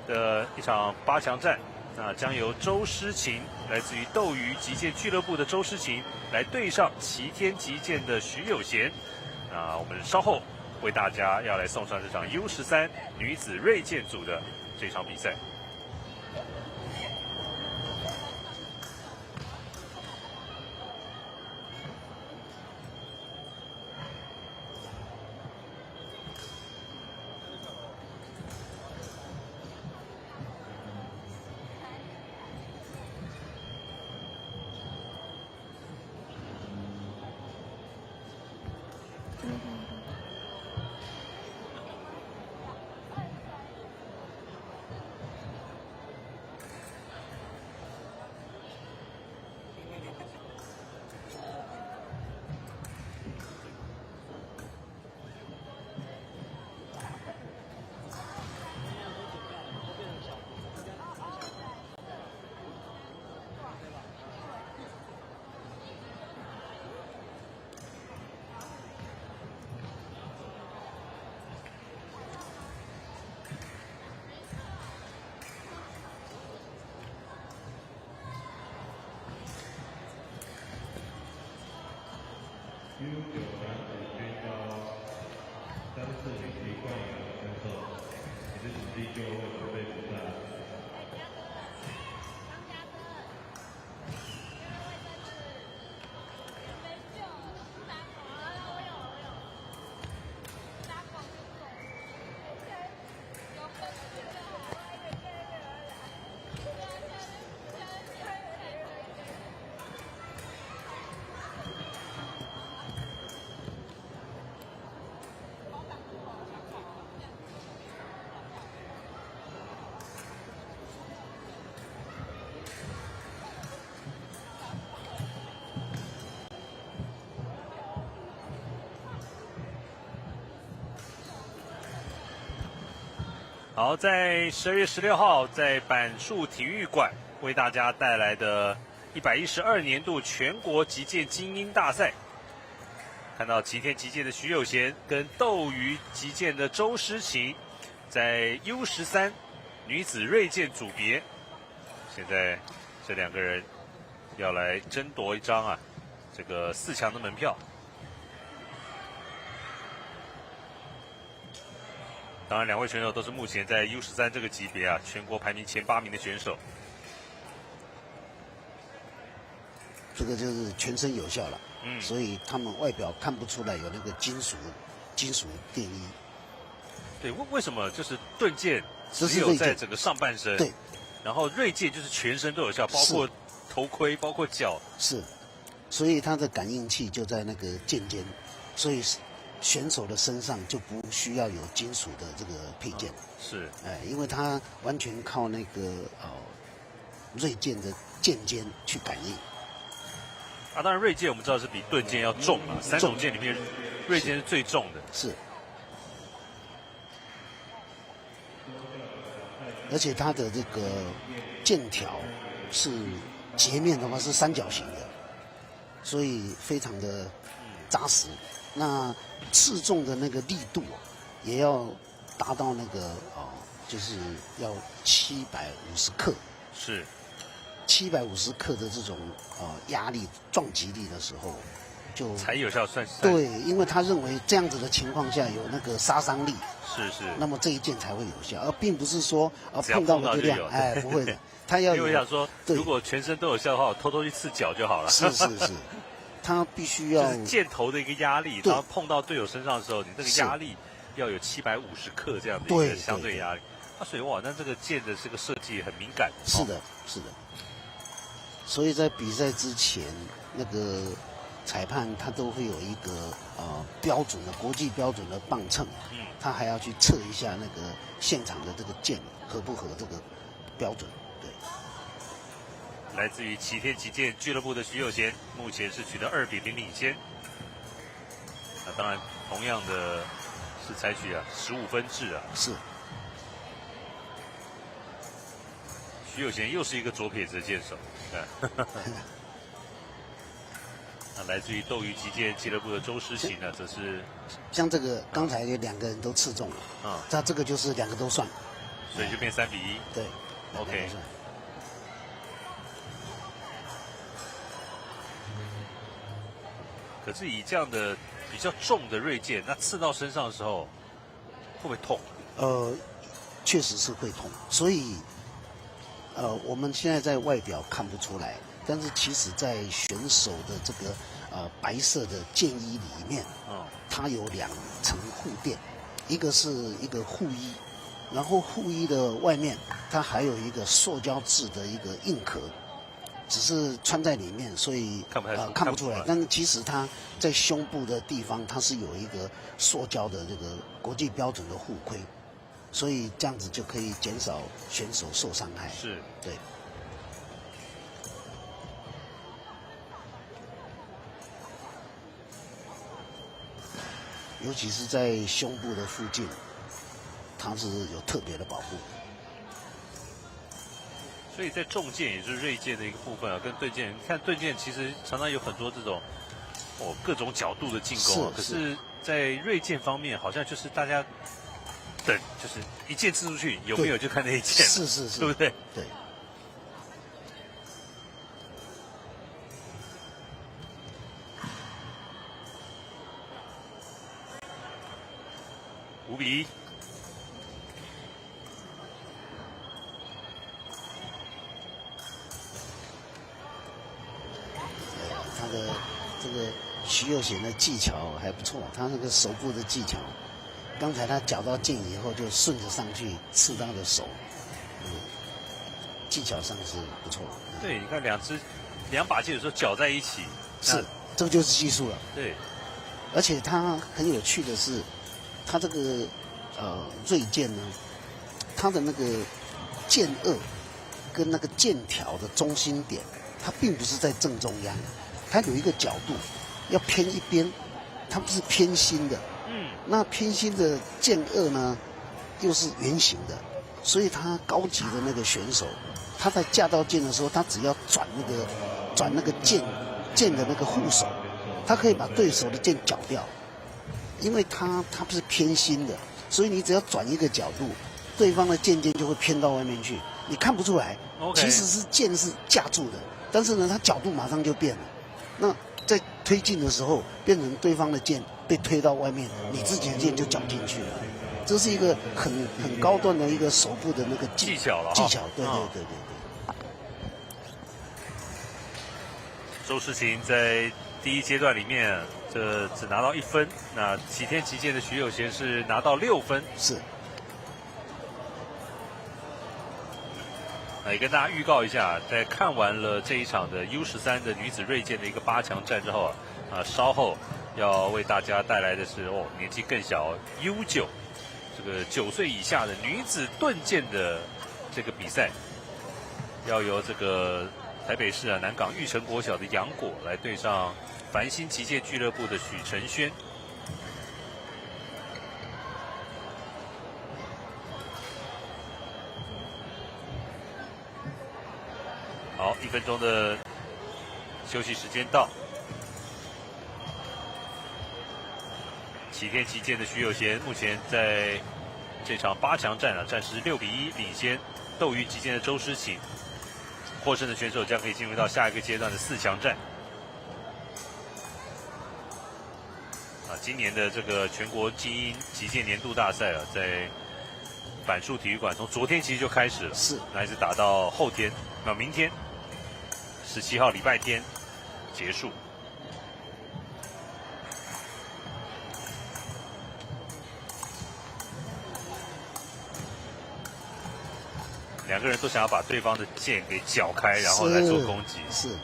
的一场8强战。那将由周诗琴，来自于斗鱼击剑俱乐部的周诗琴，来对上齐天击剑的徐有贤。那我们稍后为大家要来送上这场 U13女子锐剑组的这场比赛。U9男子军高340级冠亚选手，也是第9位准备比赛。好，在12月16号，在板树体育馆为大家带来的112年度全国击剑精英大赛，看到齐天击剑的徐有贤跟斗鱼击剑的周诗琴，在 U13女子锐剑组别，现在这2个人要来争夺一张这个4强的门票。当然，2位选手都是目前在 U13这个级别全国排名前8名的选手。这个就是全身有效了，所以他们外表看不出来有那个金属定义。对，为什么就是盾剑只有在整个上半身，对，然后锐剑就是全身都有效，包括头盔，包括脚，是，所以它的感应器就在那个剑尖，所以选手的身上就不需要有金属的这个配件，是，因为它完全靠那个锐剑的剑尖去感应。当然锐剑我们知道是比盾剑要重嘛，3种剑里面锐剑是最重的。是。而且它的这个剑条是截面的话是三角形的，所以非常的扎实。那刺中的那个力度也要达到那个就是要750克，是750克的这种压力撞击力的时候，就才有效算。对，因为他认为这样子的情况下有那个杀伤力，是，那么这一剑才会有效，而并不是说只要碰到碰到就有，了就亮，哎，不会的，他要有。因为我想说，对如果全身都有效的话，我偷偷去刺脚就好了。是，他必须要就是箭头的一个压力，对然后碰到队友身上的时候，你这个压力要有750克这样的一对个相对压力。所以哇，那这个剑的这个设计很敏感。是的。所以在比赛之前，那个裁判他都会有一个标准的国际标准的磅秤，他还要去测一下那个现场的这个剑合不合这个标准。对，来自于齐天旗舰俱乐部的徐友贤，目前是取得2-0领先。那当然，同样的是采取15分制啊。是。徐友贤又是一个左撇子的剑手，那来自于斗鱼击剑俱乐部的周诗晴呢，则是像这个刚才有2个人都刺中了，那这个就是2个都算，所以就变3-1。对 ，OK。可是以这样的比较重的锐剑，那刺到身上的时候会不会痛？确实是会痛，所以。我们现在在外表看不出来，但是其实在选手的这个白色的剑衣里面，它有2层护垫，一个是一个护衣，然后护衣的外面它还有一个塑胶制的一个硬壳，只是穿在里面，所以看不出来。但是其实它在胸部的地方，它是有一个塑胶的这个国际标准的护盔。所以这样子就可以减少选手受伤害。是，对。尤其是在胸部的附近，它是有特别的保护。所以在重剑也就是锐剑的一个部分跟对剑，你看对剑其实常常有很多这种各种角度的进攻可是在锐剑方面好像就是大家。等，就是一剑刺出去，有没有就看那一剑，是，对不对？对。5-1。他的这个徐友贤的技巧还不错，他那个手部的技巧。刚才他绞到剑以后，就顺着上去刺他的手，技巧上是不错。对，你看2把剑有时候绞在一起，是这个就是技术了。对，而且他很有趣的是，他这个锐剑呢，它的那个剑颚跟那个剑条的中心点，它并不是在正中央，它有一个角度要偏一边，它不是偏心的。那偏心的剑颚呢，又是圆形的，所以他高级的那个选手，他在架到剑的时候，他只要转那个剑的那个护手，他可以把对手的剑绞掉，因为他不是偏心的，所以你只要转一个角度，对方的剑就会偏到外面去，你看不出来，其实是剑是架住的，但是呢，它角度马上就变了，那在推进的时候，变成对方的剑被推到外面，你自己的剑就绞进去了。这是一个很高段的一个手部的那个技巧了。技巧，对。周诗晴在第一阶段里面，这只拿到1分。那齐天旗舰的徐友贤是拿到6分。是。也跟大家预告一下，在看完了这一场的 U13的女子锐剑的一个8强战之后稍后要为大家带来的是年纪更小 U9 这个9岁以下的女子盾剑的这个比赛，要由这个台北市南港玉成国小的杨果来对上繁星旗舰俱乐部的许承轩。好，1分钟的休息时间到。启天旗舰的徐有贤目前在这场8强战啊，暂时6比1领先斗鱼击剑的周诗晴。获胜的选手将可以进入到下一个阶段的4强战。今年的这个全国精英击剑年度大赛啊，在板树体育馆从昨天其实就开始了，是，那一直打到后天，明天17号礼拜天结束。两个人都想要把对方的剑给绞开，然后来做攻击。是。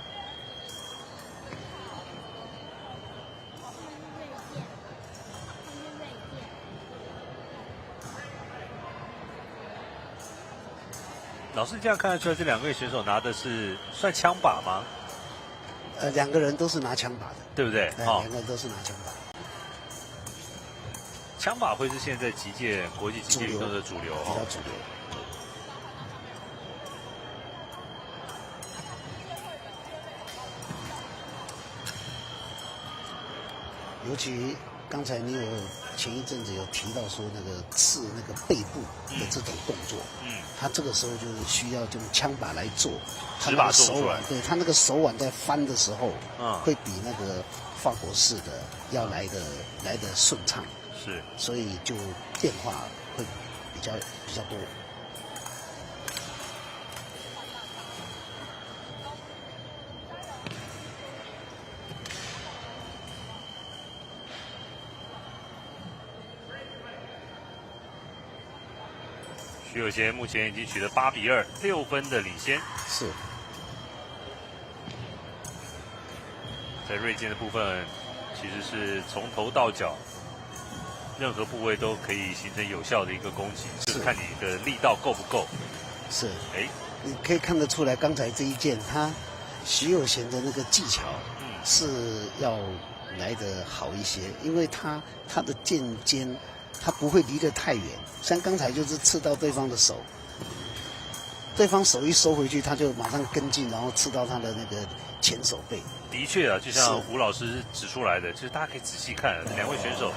老师，这样看得出来，这2位选手拿的是算枪把吗？两个人都是拿枪把的，对不对？两个人都是拿枪把。枪把会是现在击剑国际击剑运动的主流，比较主流。尤其刚才你有前一阵子有提到说那个刺那个背部的这种动作，他这个时候就是需要用枪把来做，他那个手腕，对他那个手腕在翻的时候，会比那个法国式的要来的顺畅，是，所以就变化会比较多。徐有贤目前已经取得8比2 6分的领先。是。在锐剑的部分，其实是从头到脚，任何部位都可以形成有效的一个攻击，就是看你的力道够不够。是。你可以看得出来，刚才这一剑，他徐有贤的那个技巧，是要来得好一些，因为他的剑尖。他不会离得太远，像刚才就是刺到对方的手，对方手一收回去，他就马上跟进，然后刺到他的那个前手背。的确啊，就像吴老师指出来的，就是大家可以仔细看2位选手，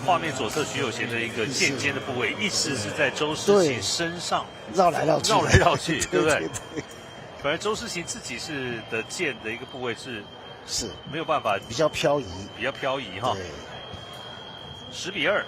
画面左侧徐有贤的一个剑尖的部位，一直是在周诗晴身上绕来绕去，对不对？反正周诗晴自己的剑的一个部位是没有办法，比较漂移哈。10比2。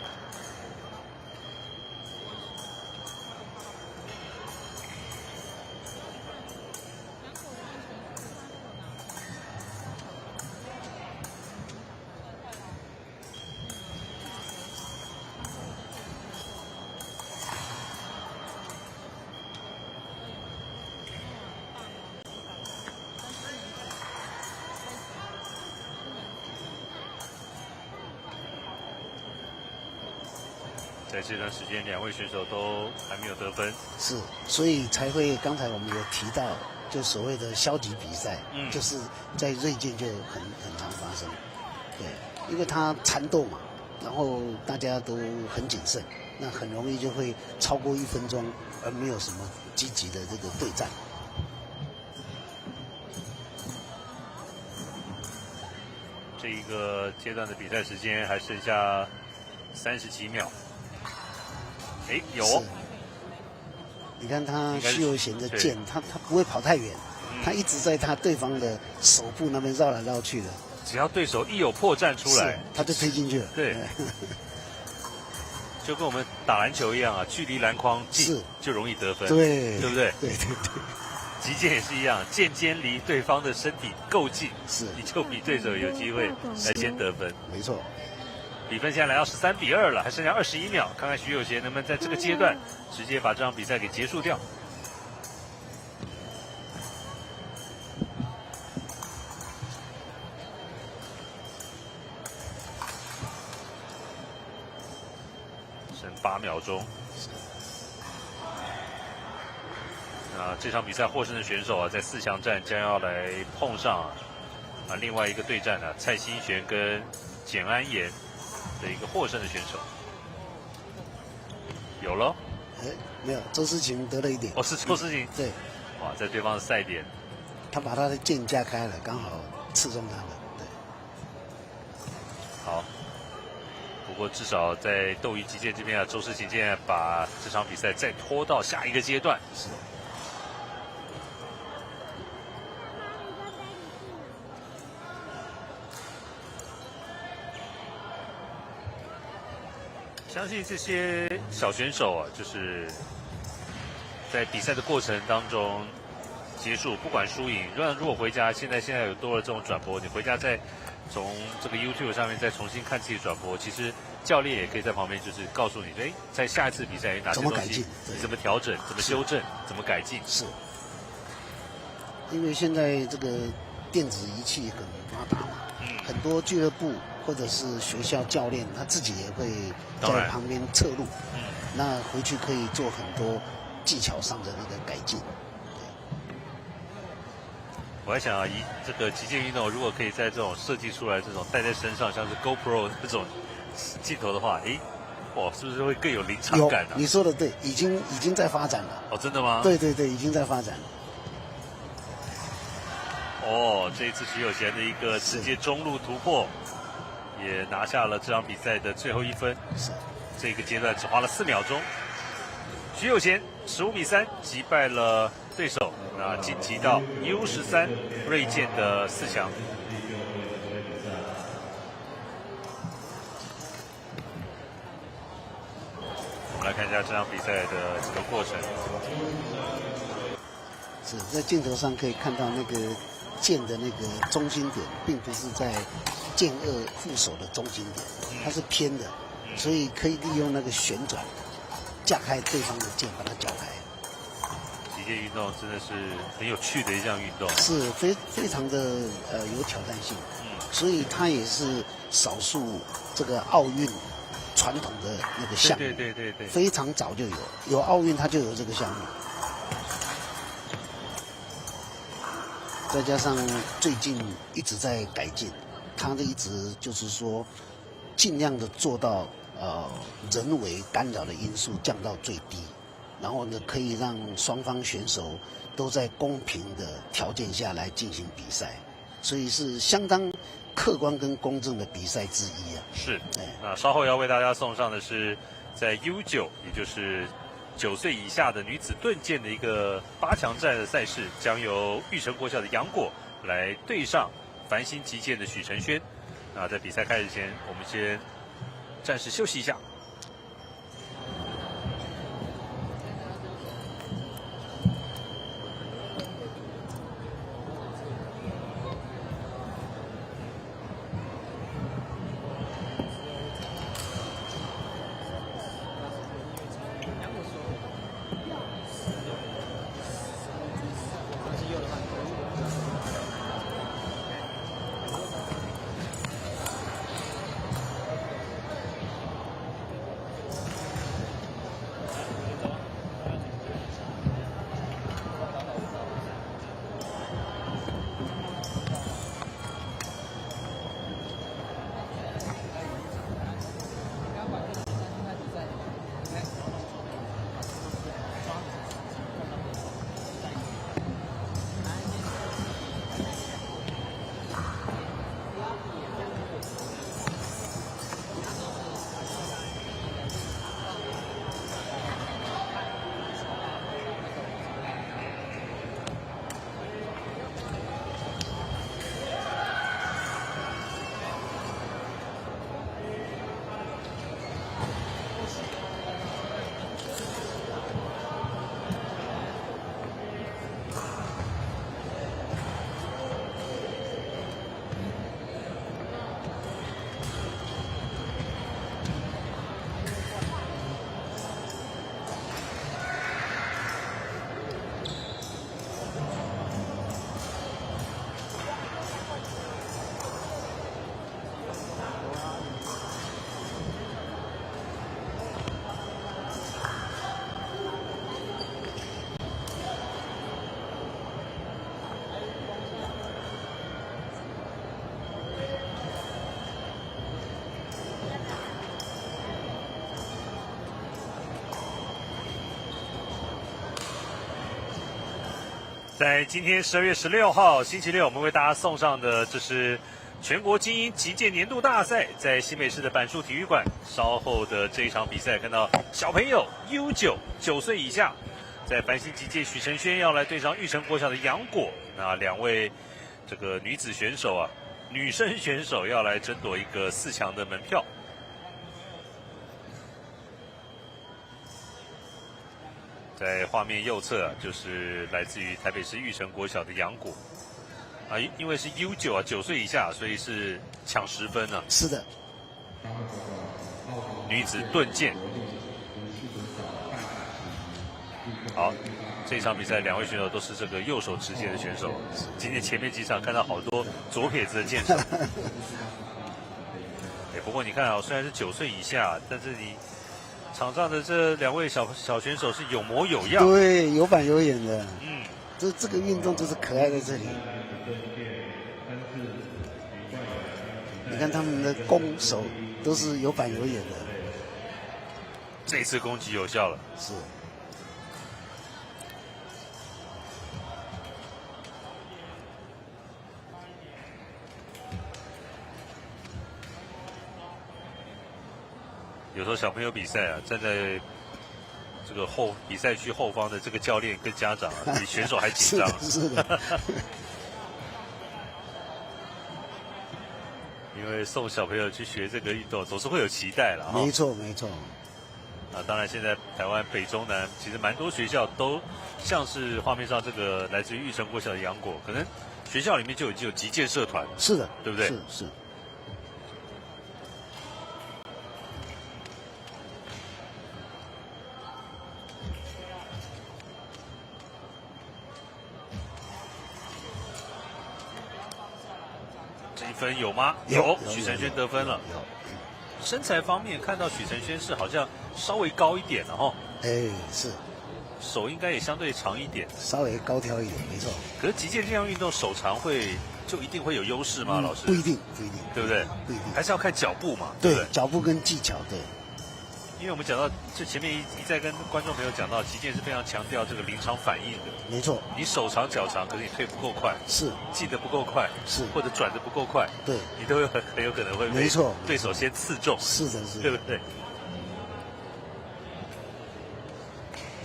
在这段时间，2位选手都还没有得分，是，所以才会刚才我们有提到，就所谓的消极比赛，就是在锐剑就很常发生，对，因为它缠斗嘛，然后大家都很谨慎，那很容易就会超过1分钟，而没有什么积极的这个对战。这一个阶段的比赛时间还剩下30几秒。有哦。你看他徐有贤的剑，他不会跑太远，他一直在他对方的手部那边绕来绕去的。只要对手一有破绽出来，他就推进去了。对，就跟我们打篮球一样啊，距离篮筐近就容易得分，对不对？对。击剑也是一样，剑尖离对方的身体够近，你就比对手有机会来先得分。没错。比分现在来到13比2了，还剩下21秒，看看徐有贤能不能在这个阶段直接把这场比赛给结束掉。剩8秒钟。那这场比赛获胜的选手啊，在4强战将要来碰上另外一个对战呢，蔡新璇跟简安妍的一个获胜的选手。有了？没有，周诗晴得了1点。是周诗晴。对。哇，在对方的赛点他把他的剑架开了，刚好刺中他的。对，好。不过至少在斗鱼击剑这边啊，周世勤剑把这场比赛再拖到下一个阶段。是。相信这些小选手啊，就是在比赛的过程当中结束，不管输赢，如果回家，现在有多了这种转播，你回家再从这个 YouTube 上面再重新看自己转播，其实教练也可以在旁边就是告诉你，哎，在下一次比赛有哪些东西，你怎么调整，怎么修正，怎么改进。是，因为现在这个电子仪器很发达嘛，很多俱乐部或者是学校教练他自己也会在旁边侧录，那回去可以做很多技巧上的那个改进。我还想啊，以这个击剑运动，如果可以在这种设计出来这种戴在身上，像是 GoPro 这种镜头的话，诶，哇，是不是会更有临场感呢？你说的对，已经在发展了。哦，真的吗？对对对，已经在发展了。哦，这一次徐有贤的一个直接中路突破，也拿下了这场比赛的最后1分。是，这个阶段只花了4秒钟。徐有贤15-3击败了对手，那晋级到 U13锐剑的4强。我们来看一下这场比赛的整个过程。是在镜头上可以看到那个剑的那个中心点，并不是在剑颚副手的中心点，它是偏的，所以可以利用那个旋转架开对方的剑，把它搅开。击剑运动真的是很有趣的一项运动，是非常的有挑战性，所以它也是少数这个奥运传统的那个项目，对，非常早就有奥运它就有这个项目，再加上最近一直在改进，它的一直就是说尽量的做到人为干扰的因素降到最低。然后呢，可以让双方选手都在公平的条件下来进行比赛，所以是相当客观跟公正的比赛之一啊。是，那稍后要为大家送上的是在 U9，也就是9岁以下的女子盾剑的一个8强战的赛事，将由玉成国小的杨果来对上繁星击剑的许承轩。那在比赛开始前，我们先暂时休息一下。在今天12月16号星期六，我们为大家送上的这是全国精英击剑年度大赛，在新北市的板树体育馆。稍后的这一场比赛，看到小朋友 U9 9岁以下，在繁星击剑许承轩要来对上玉成国小的杨果，那2位这个女子选手啊，女生选手要来争夺一个4强的门票。在画面右侧啊，就是来自于台北市玉成国小的杨果啊，因为是 U9 啊，9岁以下，所以是抢10分啊。是的。女子盾剑。好，这场比赛2位选手都是这个右手持剑的选手。今天前面几场看到好多左撇子的剑手。不过你看啊，虽然是9岁以下，但是你场上的这2位小选手是有模有样，对，有板有眼的。这个运动就是可爱在这里。你看他们的攻手都是有板有眼的。这次攻击有效了。是。有时候小朋友比赛啊，站在这个比赛区后方的这个教练跟家长啊，比选手还紧张。是的。因为送小朋友去学这个运动，总是会有期待了。没错，没错。当然现在台湾北中南其实蛮多学校都像是画面上这个来自于玉成国小的杨果，可能学校里面就已经有击剑社团。是的，对不对？是。这一分有吗？有，许承轩得分了。身材方面看到许承轩是好像稍微高一点的哈。是。手应该也相对长一点，稍微高挑一点，没错。可是击剑这项运动手长就一定会有优势吗？老师？不一定，对不对？不一定，还是要看脚步嘛。对，脚步跟技巧，对。因为我们讲到这前面一再跟观众朋友讲到，击剑是非常强调这个临场反应的。没错。你手长脚长，可是你退不够快，是进得不够快，是或者转得不够快，对，你都很有可能会被对手先刺中。是的，对不对？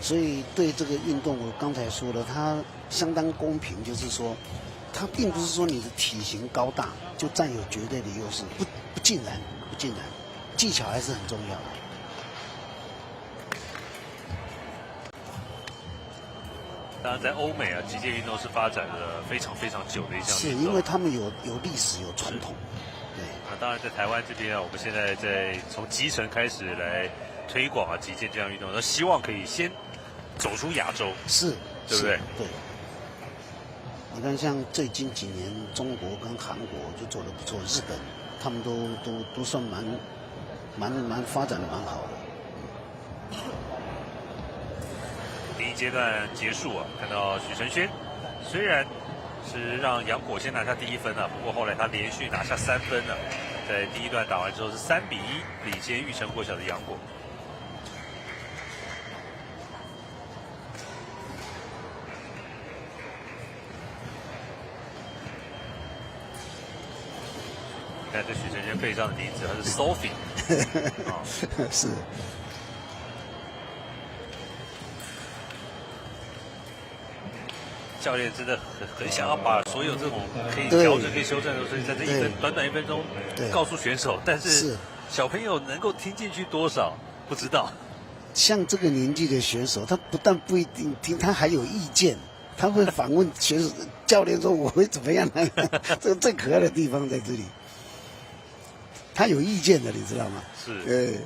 所以对这个运动，我刚才说了，它相当公平，就是说，它并不是说你的体型高大就占有绝对的优势，不尽然，技巧还是很重要的。当然，在欧美啊，击剑运动是发展了非常非常久的一项运动，是因为他们有历史有传统。对。当然在台湾这边啊，我们现在从基层开始来推广啊击剑这项运动，那希望可以先走出亚洲，是，对不对？对。你看，像最近几年，中国跟韩国就做得不错，日本他们都算蛮发展的蛮好的。第一阶段结束啊，看到许承轩虽然是让杨果先拿下第1分啊，不过后来他连续拿下3分了，在第一段打完之后是3-1领先玉成国小的杨果。看这许承轩背上的名字，他是 Sophie 是。教练真的很想要把所有这种可以调整、可以修正的东西，在这短1分钟告诉选手，但是小朋友能够听进去多少不知道。像这个年纪的选手，他不但不一定听，他还有意见，他会反问选手教练说我会怎么样呢？这个最可爱的地方在这里，他有意见的，你知道吗？是。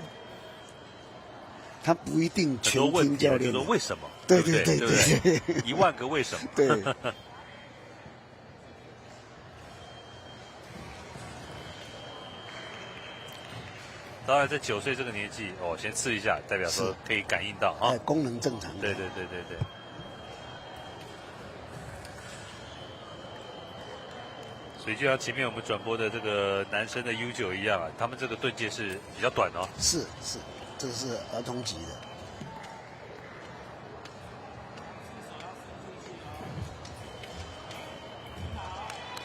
他不一定全听教练的。为什么？对，1万个为什么？对。当然，在9岁这个年纪，先刺一下，代表说可以感应到啊，功能正常。对。所以就像前面我们转播的这个男生的 U9 一样啊，他们这个盾戒是比较短哦。是，这是儿童级的。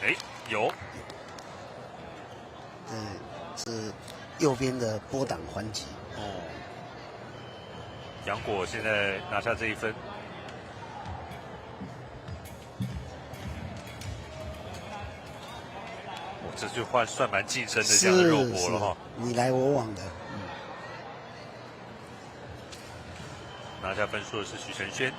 哎，有，是右边的波挡还击。哦，杨果现在拿下这一分。这就算蛮近身的这样的肉搏了哈，你来我往的。拿下分数的是许承轩。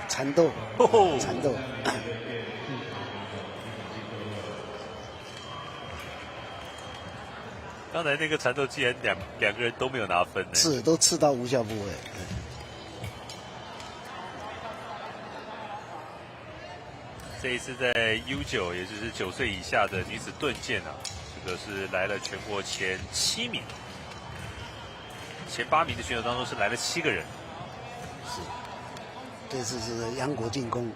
缠斗，缠斗。刚才那个缠斗竟然两个人都没有拿分呢，是都刺到无效部位。这一次在 U9，也就是9岁以下的女子盾剑啊，这个是来了全国前7名，前8名的选手当中是来了7个人。是，这次是杨国进攻。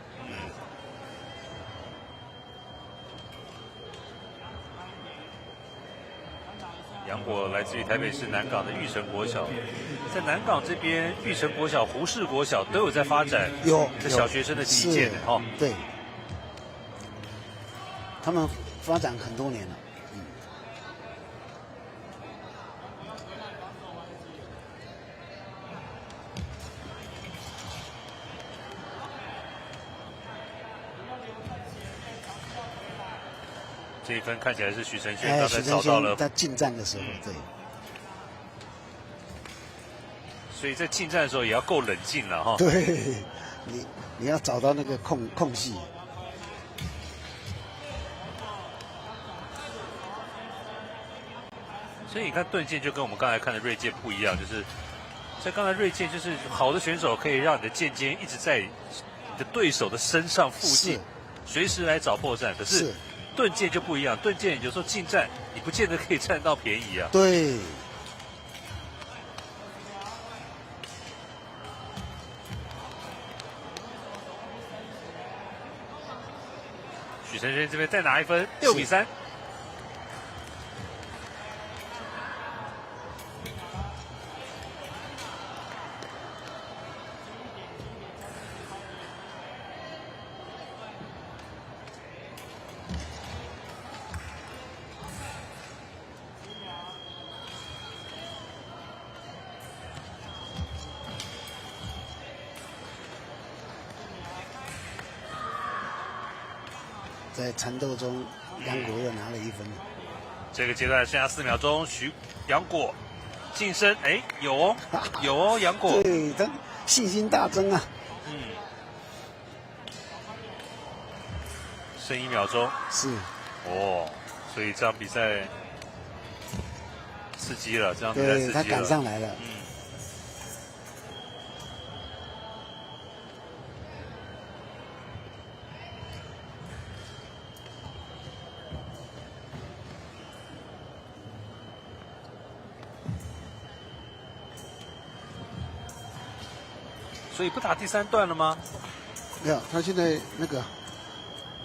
杨果来自于台北市南港的玉成国小，在南港这边，玉成国小、胡适国小都有在发展这小学生的击剑哦。对，他们发展很多年了。这一分看起来是许承轩刚才找到了，在近战的时候，对。所以在近战的时候也要够冷静了哈。对，你要找到那个空隙。所以你看盾剑就跟我们刚才看的锐剑不一样，就是在刚才锐剑就是好的选手可以让你的剑尖一直在你的对手的身上附近，随时来找破绽。可是盾剑就不一样，盾剑有时候近战你不见得可以占到便宜啊。对。许承轩这边再拿一分，6比3。在缠斗中，杨果又拿了1分。这个阶段剩下4秒钟，杨果近身，哎，有哦，有哦，杨果，对，他信心大增啊。剩1秒钟。是。哦，所以这场比赛刺激了，这场比赛刺激了。对，他赶上来了。所以不打第3段了吗？没有，他现在那个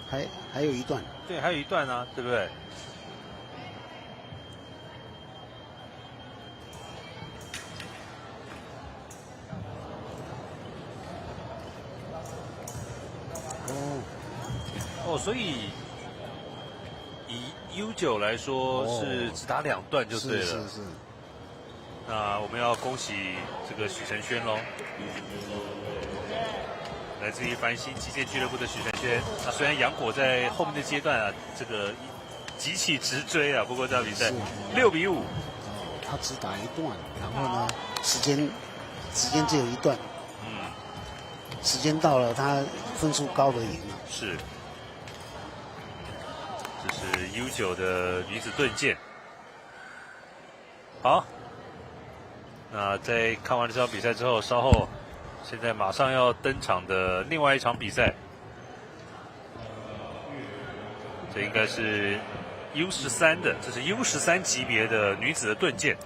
还有1段。对，还有1段啊，对不对？哦，所以以 U9来说是只打2段就对了。是。那我们要恭喜这个许承轩喽，来自于繁星击剑俱乐部的许承轩。那虽然杨果在后面的阶段啊，这个急起直追啊，不过这场比赛6比5。他只打1段，然后呢，时间只有1段。时间到了，他分数高的赢了。是，这是 U9 的女子盾剑。好。那在看完这场比赛之后，稍后现在马上要登场的另外一场比赛，这应该是 U13的，这是 U13级别的女子的盾剑。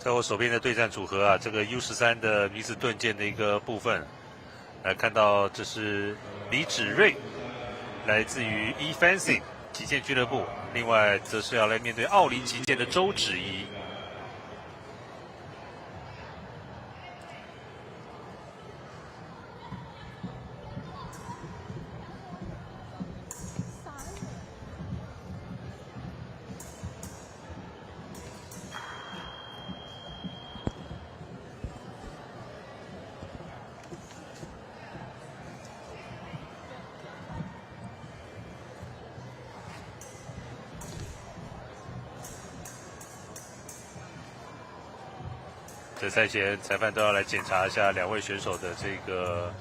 在我手边的对战组合啊，这个 U13的女子盾剑的一个部分，来看到这是李芷睿，来自于 eFencing 击剑俱乐部，另外则是要来面对奥林击剑的周芷怡。在赛前，裁判都要来检查一下两位选手的这个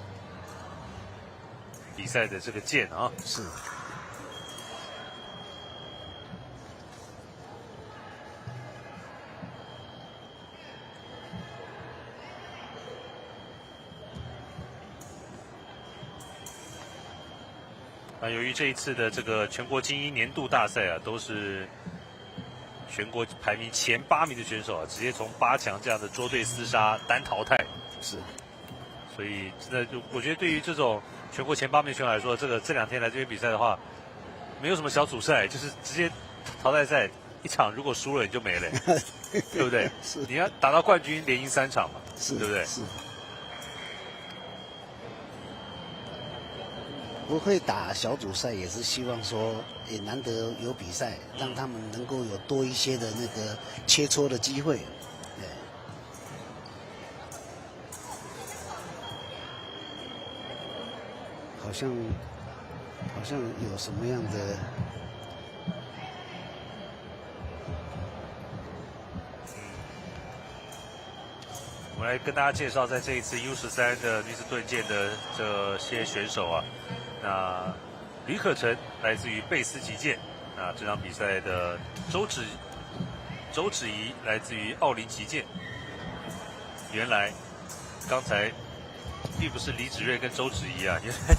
比赛的这个剑啊。是。那由于这一次的这个全国精英年度大赛啊，都是全国排名前8名的选手啊，直接从8强这样的捉对厮杀单淘汰，是，所以真的就我觉得对于这种全国前8名选手来说，这2天来这边比赛的话，没有什么小组赛，就是直接淘汰赛一场，如果输了你就没了，对不对？是，你要打到冠军，连赢3场嘛，是，对不对？是。不会打小组赛也是希望说，也难得有比赛，让他们能够有多一些的那个切磋的机会。对。好像有什么样的。我们来跟大家介绍，在这一次 U13的女子盾剑的这些选手啊。那吕可成来自于贝斯击剑，那这场比赛的周芷怡来自于奥林击剑。原来刚才并不是李芷睿跟周芷怡啊，原来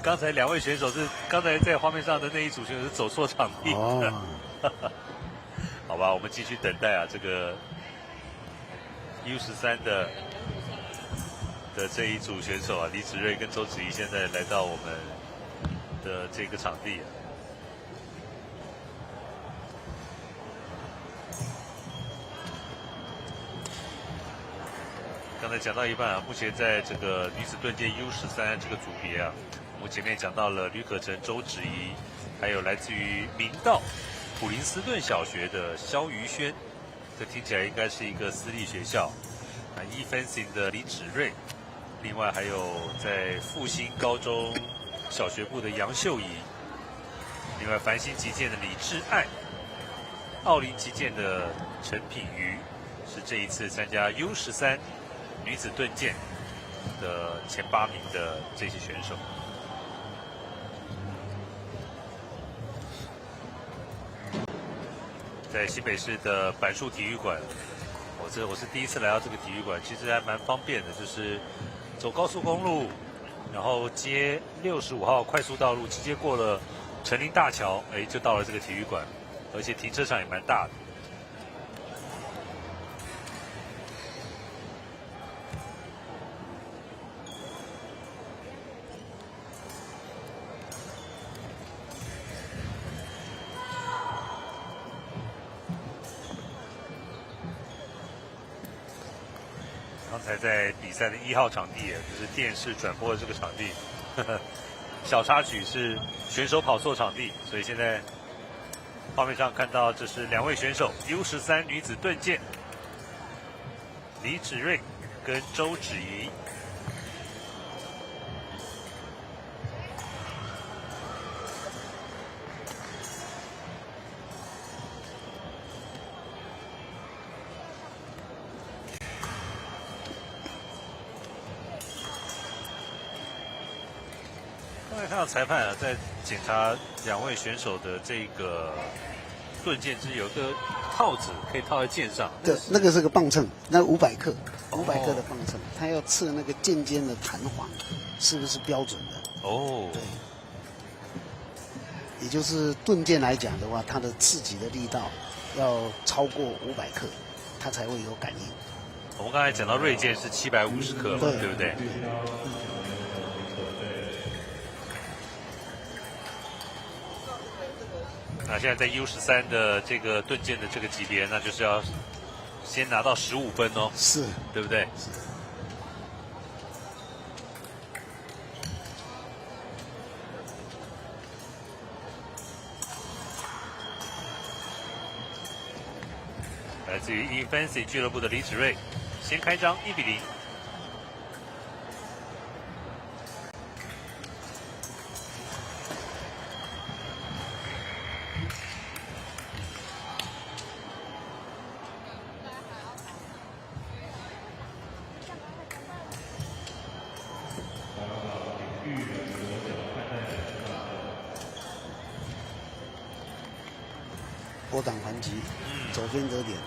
刚才2位选手是刚才在画面上的那一组选手是走错场地。哦，好吧，我们继续等待啊，这个 U13的这一组选手啊，李芷睿跟周芷怡现在来到我们的这个场地啊。刚才讲到一半啊，目前在这个女子盾剑 U13这个组别啊，我们前面讲到了吕可成、周芷怡，还有来自于明道普林斯顿小学的肖于轩，这听起来应该是一个私立学校。啊，eFencing的李芷睿。另外还有在复兴高中小学部的杨秀仪，另外繁星击剑的李智爱，奥林击剑的陈品瑜，是这一次参加 U13女子盾剑的前8名的这些选手。在新北市的板树体育馆，我是第一次来到这个体育馆，其实还蛮方便的，就是走高速公路，然后接65号快速道路，直接过了成林大桥，哎，就到了这个体育馆，而且停车场也蛮大的。刚才在比赛的1号场地，就是电视转播的这个场地，小插曲是选手跑错场地，所以现在画面上看到这是2位选手 U13女子盾剑，李芷睿跟周芷怡。刚才看到裁判啊，在检查2位选手的这个盾剑之有个套子可以套在剑上。对，那个是个磅秤，那500克，500克的磅秤，它要测那个剑尖的弹簧是不是标准的。哦，对，也就是盾剑来讲的话，它的刺激的力道要超过500克，它才会有感应。我们刚才讲到锐剑是750克嘛，对不对？那现在在 U13的这个盾剑的这个级别，那就是要先拿到15分哦，是，对不对？是。来自于 Infancy 俱乐部的李子睿，先开张1比0。波挡还击，左边得点。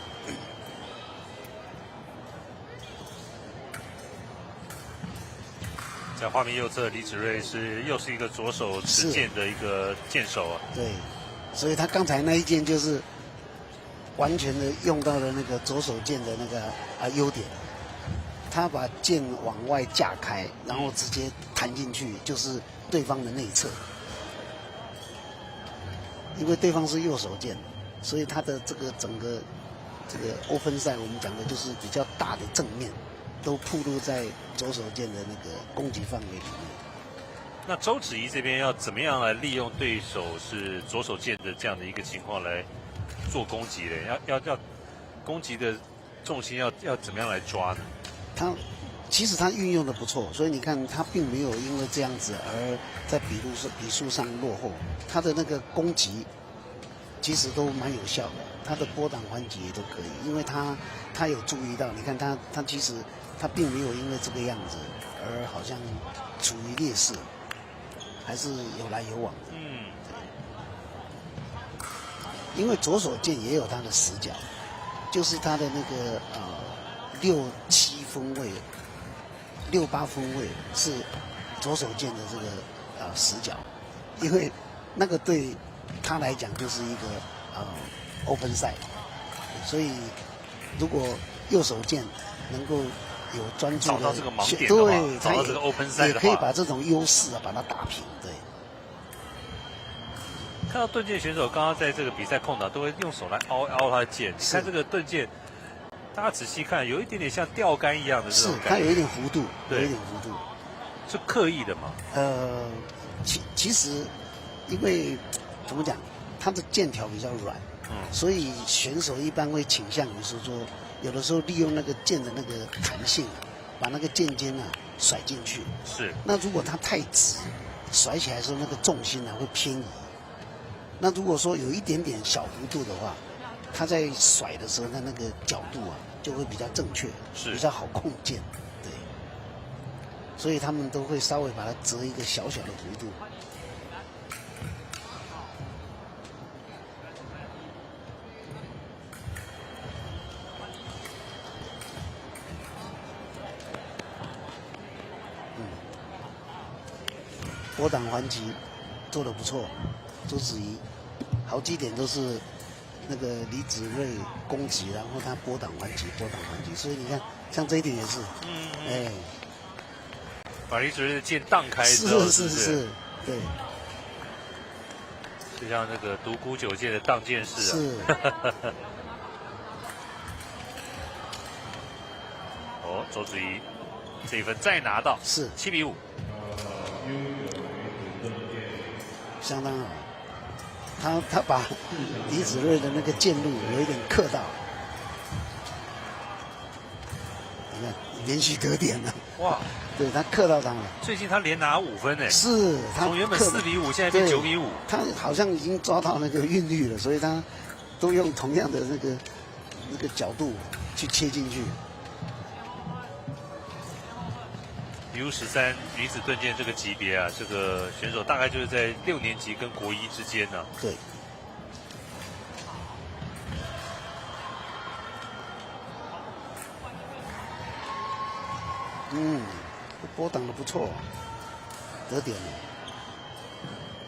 在画面右侧，李子睿又是一个左手持剑的一个剑手啊。对，所以他刚才那一剑就是完全的用到了那个左手剑的那个优点。他把剑往外架开，然后直接弹进去，就是对方的内侧。因为对方是右手剑，所以他的这个整个这个open side我们讲的就是比较大的正面，都暴露在左手剑的那个攻击范围里面。那周子怡这边要怎么样来利用对手是左手剑的这样的一个情况来做攻击呢？要攻击的重心要怎么样来抓呢？其实他运用的不错，所以你看他并没有因为这样子而在比数上落后。他的那个攻击其实都蛮有效的，他的波挡还击也都可以，因为他有注意到，你看他其实他并没有因为这个样子而好像处于劣势，还是有来有往的。因为左手剑也有他的死角，就是他的那个6、7分位、6、8分位是左手剑的这个死角，因为那个对他来讲就是一个open side， 所以如果右手剑能够有专注的找到这个盲点的话，对，找到这个 open side 的话，也可以把这种优势把它打平。对。看到盾剑选手刚刚在这个比赛空档都会用手来凹他的剑，你看这个盾剑，大家仔细看，有一点点像钓竿一样的这种感觉，它有一点弧度，对，有一点弧度，是刻意的吗？其实因为怎么讲，它的剑条比较软，所以选手一般会倾向于说有的时候利用那个剑的那个弹性，把那个剑尖甩进去。是。那如果它太直，甩起来的时候那个重心会偏移。那如果说有一点点小弧度的话，它在甩的时候，那个角度就会比较正确，比较好控剑，对。所以他们都会稍微把它折一个小小的弧度。波挡还击做得不错，周子怡好几点都是那个李子睿攻击，然后他波挡还击，所以你看，像这一点也是，把李子睿的剑荡开之后，是，对，就像那个独孤九剑的荡剑式啊。是。哦，周子怡这一分再拿到，是7比5。相当好，他把李子睿的那个剑路有一点克到，你看连续得点了，哇，对他克到他了。最近他连拿5分哎，是他从原本4比5，现在变9比5，他好像已经抓到那个韵律了，所以他都用同样的那个角度去切进去。U13女子盾剑这个级别啊，这个选手大概就是在6年级跟国1之间呢。对。波挡的不错，得点了。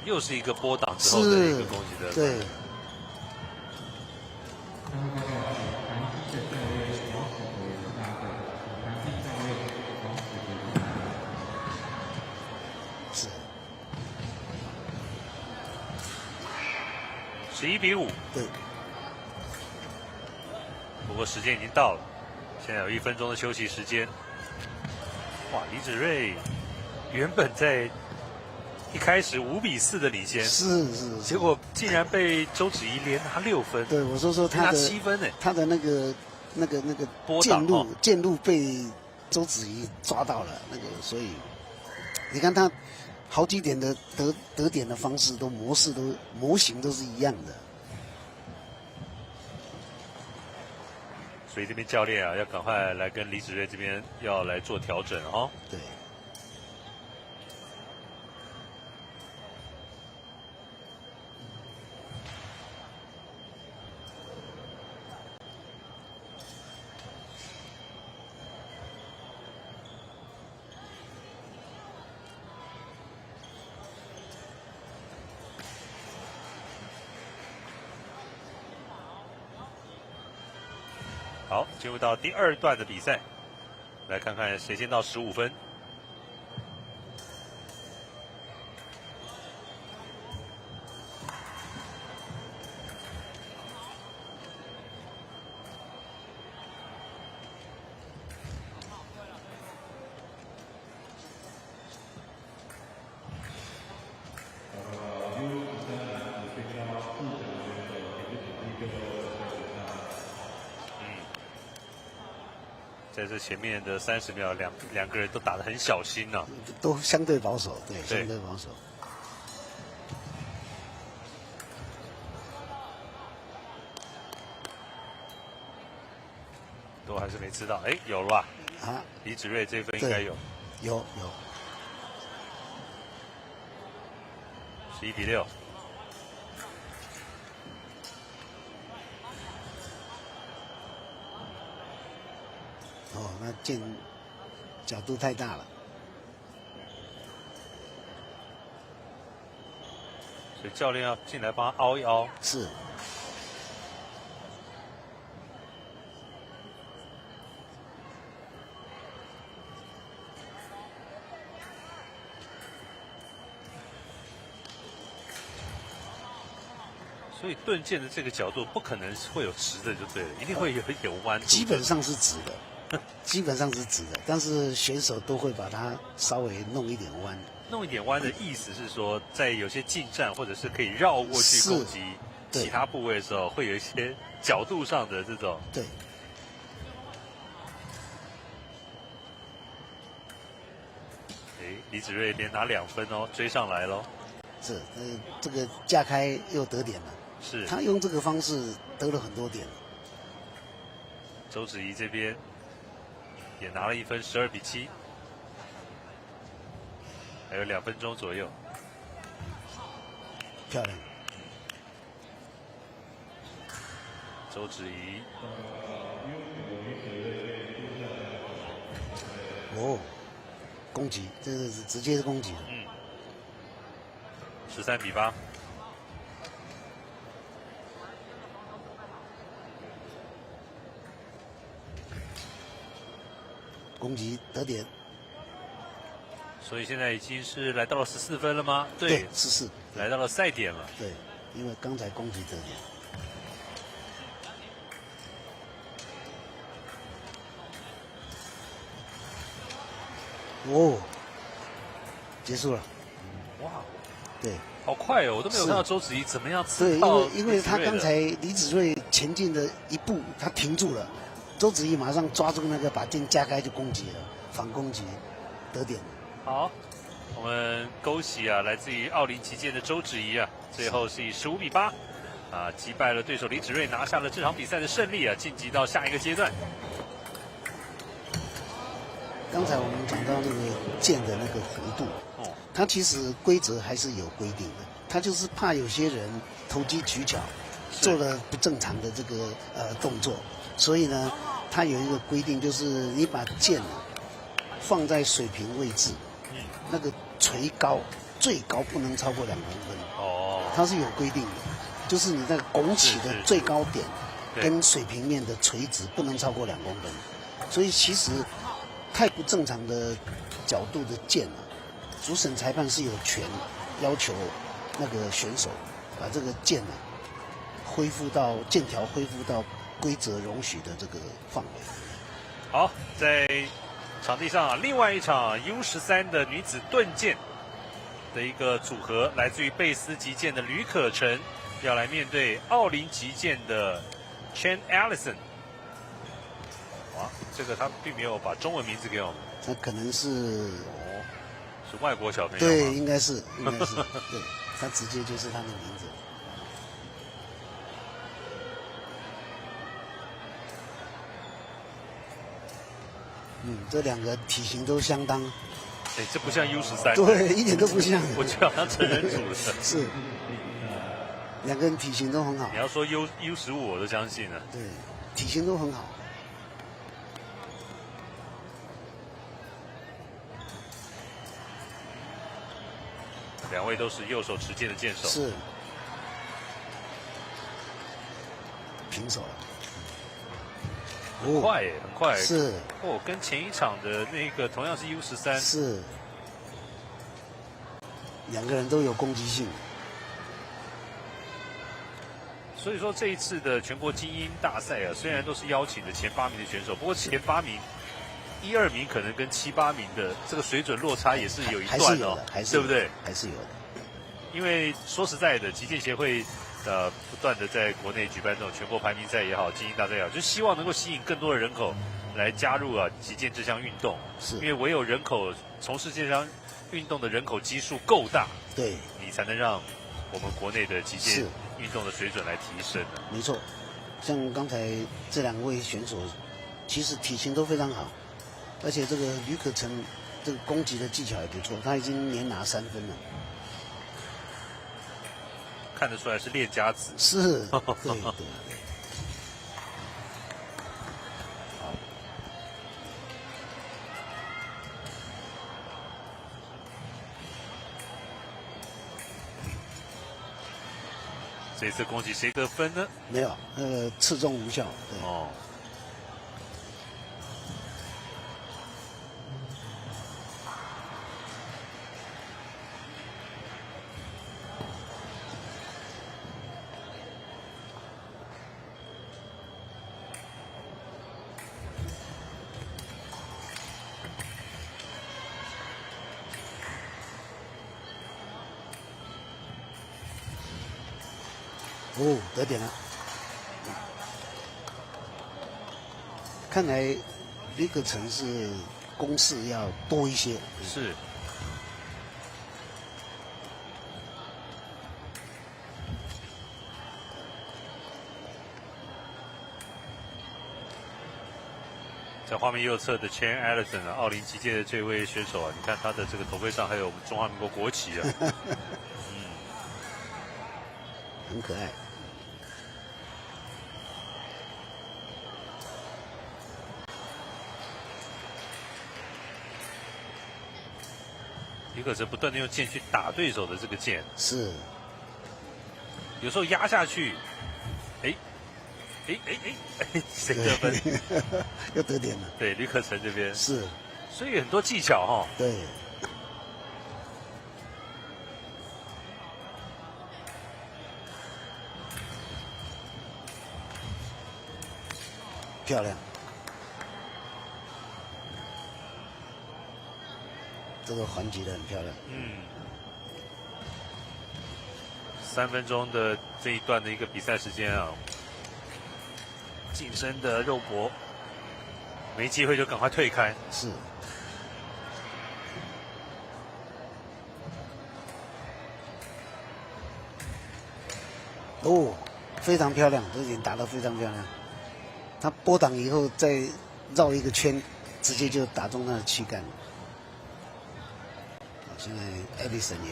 又是一个波挡之后的一个攻击的。对。11-5。对。不过时间已经到了，现在有1分钟的休息时间。哇，李子睿原本在一开始5-4的领先，是，结果竟然被周子怡连拿6分。对，我说他拿的7分呢，他的那个箭路被周子怡抓到了，所以你看他好几点的得点的方式模型都是一样的。所以这边教练啊，要赶快来跟李子睿这边要来做调整哦。对。好，进入到第2段的比赛，来看看谁先到15分。在这前面的30秒，两个人都打得很小心呐、都相对保守，对，相对保守。都还是没吃到，哎，有了吧？啊，李子睿这分应该有，11-6。哦，那箭角度太大了，所以教练要进来帮他凹一凹。是。所以盾箭的这个角度不可能会有直的就对了，一定会有一点弯度。基本上是直的，基本上是直的，但是选手都会把它稍微弄一点弯。弄一点弯的意思是说，在有些近战或者是可以绕过去攻击其他部位的时候，会有一些角度上的这种。对。李子睿连拿2分哦，追上来喽。是，这个架开又得点了。是。他用这个方式得了很多点。周子怡这边也拿了1分，12-7，还有2分钟左右。漂亮。周子怡。哦。攻击，这是直接是攻击的。13-8。攻击得点。所以现在已经是来到了14分了吗？对，14，来到了赛点了。对，因为刚才攻击得点。哦，结束了。哇，对，好快哦！我都没有看到周子怡怎么样吃到。对，因为他刚才李子睿前进的一步，他停住了，周子怡马上抓住那个把剑架开就攻击了，反攻击得点。好，我们恭喜啊，来自于奥林旗舰的周子怡啊，最后是以15-8啊击败了对手李子睿，拿下了这场比赛的胜利啊，晋级到下一个阶段。刚才我们讲到那个剑的那个弧度，它其实规则还是有规定的，它就是怕有些人投机取巧，做了不正常的这个动作，所以呢，它有一个规定，就是你把剑放在水平位置，那个垂高最高不能超过2公分。哦，它是有规定的，就是你那个拱起的最高点跟水平面的垂直不能超过2公分，所以其实。太不正常的角度的剑啊，主审裁判是有权要求那个选手把这个剑恢复到剑条恢复到规则容许的这个范围。好，在场地上另外一场 U13的女子盾剑的一个组合，来自于贝斯击剑的吕可成，要来面对奥林击剑的 Chen Allison。哇，这个他并没有把中文名字给我们，那可能是是外国小朋友吗？对，应该是，对，他直接就是他的名字。这两个体型都相当，哎，这不像 U13，对，一点都不像。我觉得好像成人组的。是，两个人体型都很好。你要说 U15，我都相信了。对，体型都很好。两位都是右手持剑的剑手。是。平手了。很快耶，很快。是。哦，跟前一场的那个同样是 U13。是。两个人都有攻击性。所以说这一次的全国精英大赛啊，虽然都是邀请的前8名的选手，不过前8名、1、2名可能跟7、8名的这个水准落差也是有一段哦，对不对？还是有的。因为说实在的，击剑协会不断的在国内举办这种全国排名赛也好，精英大赛也好，就希望能够吸引更多的人口来加入击剑这项运动。是，因为唯有人口从事这项运动的人口基数够大，对，你才能让我们国内的击剑运动的水准来提升。没错，像刚才这两位选手，其实体型都非常好，而且这个吕可成这个攻击的技巧也不错，他已经连拿3分了。看得出来是练家子。是，对。这次攻击谁得分呢？没有，刺中无效。对。哦。哦，得点了。看来吕可成是攻势要多一些。是。在画面右侧的 Chen Allison 奥林击剑的这位选手啊，你看他的这个头盔上还有我们中华民国国旗啊。很可爱。吕可成不断的用剑去打对手的这个剑，是。有时候压下去，谁得分？又得点了。对，吕可成这边是。所以很多技巧哈。对。漂亮，这个环节的很漂亮。3分钟的这一段的一个比赛时间啊，近身的肉搏，没机会就赶快退开。是。哦，非常漂亮，这点打得非常漂亮。他拨挡以后再绕一个圈，直接就打中他的躯干了。现在艾利森也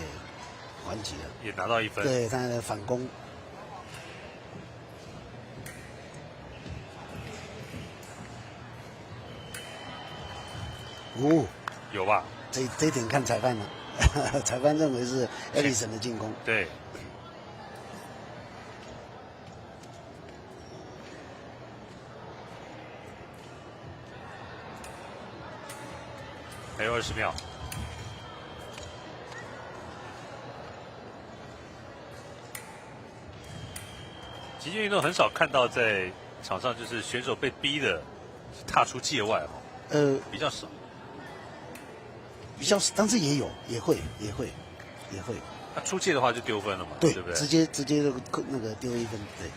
还击了，也拿到1分。对，他的反攻。哦，有吧？这一点看裁判了，裁判认为是艾利森的进攻。对。还有20秒。击剑运动很少看到在场上就是选手被逼的踏出界外比较少。比较，但是也有，也会。他出界的话就丢分了嘛，对，对不对？直接那个丢1分，对。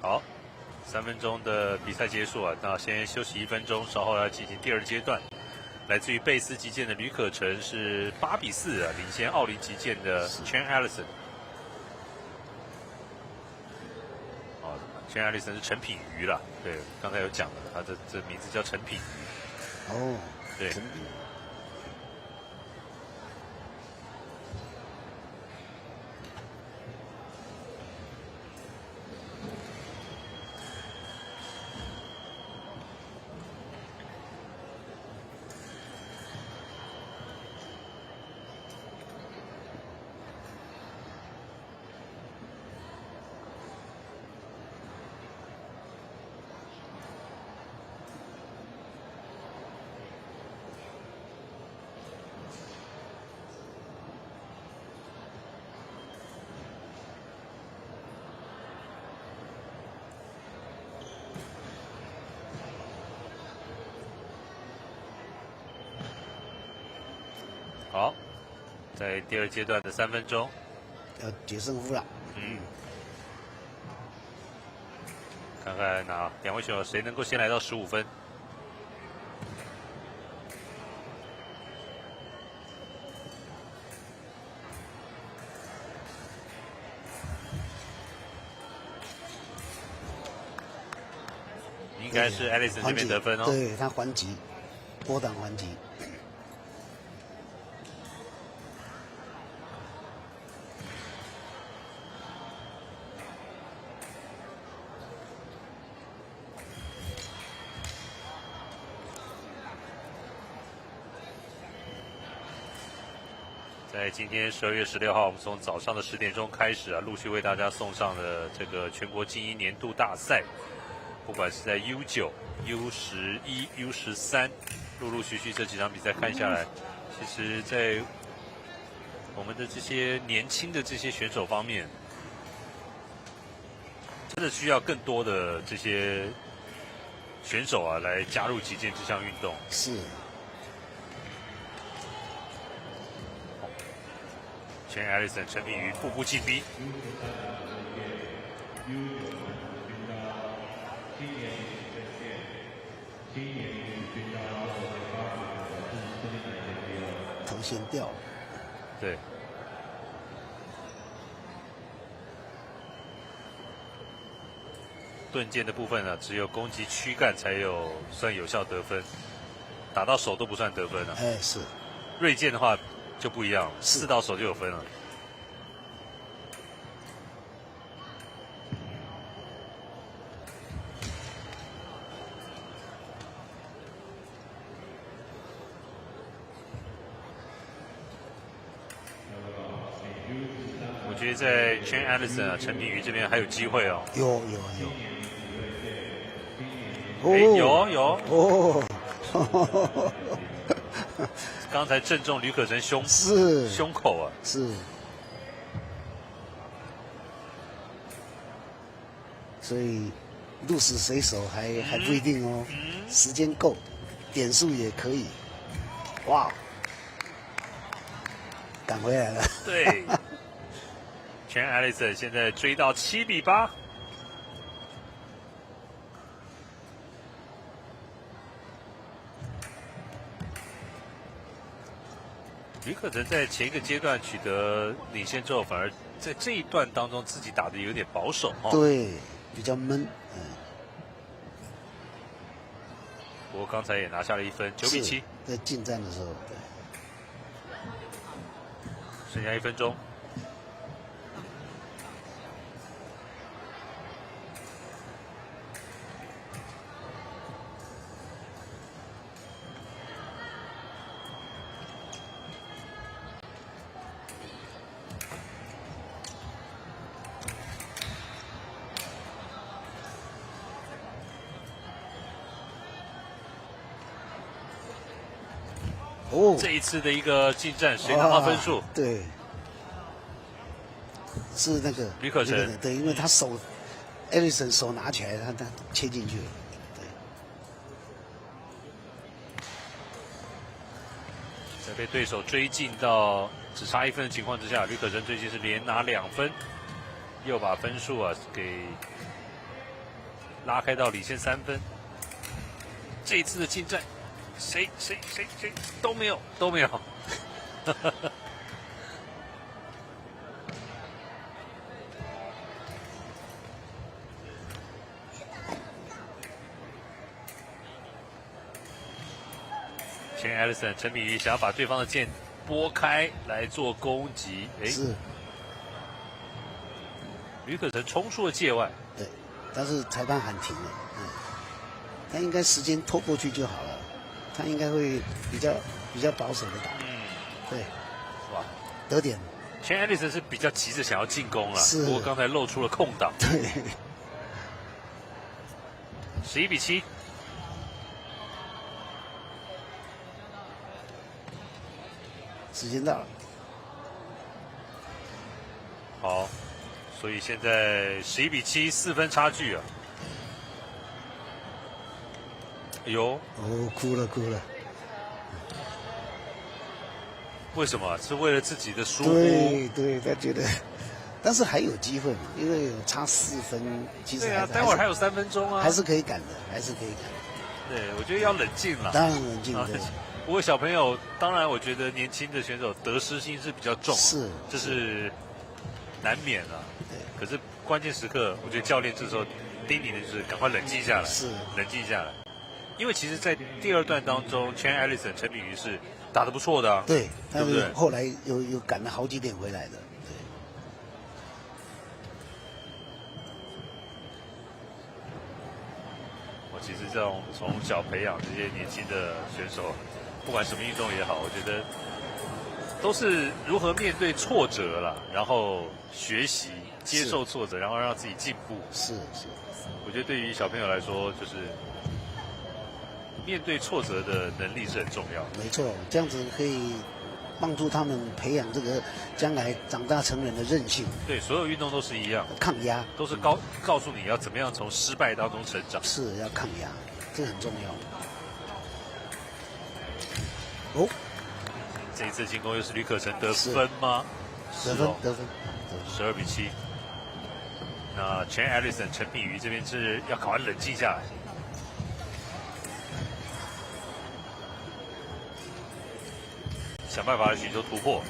好，3分钟的比赛结束啊，那先休息1分钟，稍后要进行第2阶段。来自于贝斯击剑的吕可成是8比4啊，领先奥林击剑的 Chen Allison。Chen Allison 是陈品瑜啦，对，刚才有讲的，他的这名字叫陈品瑜。哦，对。陈品瑜。好，在第2阶段的3分钟，要决胜负了。看看2位选手谁能够先来到15分。应该是 Allison 这边得分哦。对，他还击，波挡还击。在今天12月16号，我们从早上的10点钟开始啊，陆续为大家送上了这个全国精英年度大赛。不管是在 U9、U11、U13，陆续这几场比赛看下来，其实在我们的这些年轻的这些选手方面，真的需要更多的这些选手啊来加入击剑这项运动。是。Chen Allison 陈品瑜步步进逼。头先掉了。对。盾剑的部分呢，只有攻击躯干才有算有效得分，打到手都不算得分了。哎，是。锐剑的话就不一样了，刺到手就有分了。我觉得在 Chen Allison 啊，陈品瑜这边还有机会哦。有。有。哦。刚才正中吕可成胸口啊。是。所以鹿死谁手还不一定哦。时间够，点数也可以。哇！赶回来了。对。Chen Allison 现在追到7比8。吕可成在前一个阶段取得领先之后，反而在这一段当中自己打的有点保守哦。对，比较闷。不过刚才也拿下了1分，9比7。在近战的时候，对。剩下1分钟。哦，这一次的一个近战，谁拿到分数？对，是那个吕可成。对，因为他手，艾瑞森手拿起来，他切进去了。对。在被对手追进到只差1分的情况之下，吕可成最近是连拿2分，又把分数啊给拉开到领先3分。这一次的近战，谁都没有。前 Ellison 陈炳瑜想要把对方的剑拨开来做攻击，是。吕可成冲出了界外，对，但是裁判喊停了，他应该时间拖过去就好了，他应该会比较保守的打，对，哇，得点。前 Ellison 是比较急着想要进攻了，是，不过刚才露出了空档，对，11比7。时间到了，好，所以现在11比7，4分差距啊！哎呦，哦，哭了，为什么？是为了自己的疏忽？对，他觉得，但是还有机会嘛，因为有差4分，其实对啊，待会儿还有3分钟啊，还是可以赶的，对，我觉得要冷静了，当然冷静，对。不过小朋友，当然我觉得年轻的选手得失心是比较重，这是难免啊。对。可是关键时刻，我觉得教练这时候叮咛的就是赶快冷静下来，冷静下来。因为其实，在第2段当中，Chen Ellison 陈炳瑜是打得不错的啊，对不对？后来有赶了好几点回来的，对。我其实这种从小培养这些年轻的选手。不管什么运动也好，我觉得都是如何面对挫折啦，然后学习、接受挫折，然后让自己进步。是。我觉得对于小朋友来说，就是面对挫折的能力是很重要。没错，这样子可以帮助他们培养这个将来长大成人的韧性。对，所有运动都是一样，抗压都是告诉你要怎么样从失败当中成长。是要抗压，这很重要。哦，这一次进攻又是吕可成得分吗？得分，12比7。那Chen Ellison 陈炳瑜这边是要赶快冷静下来，想办法寻求突破。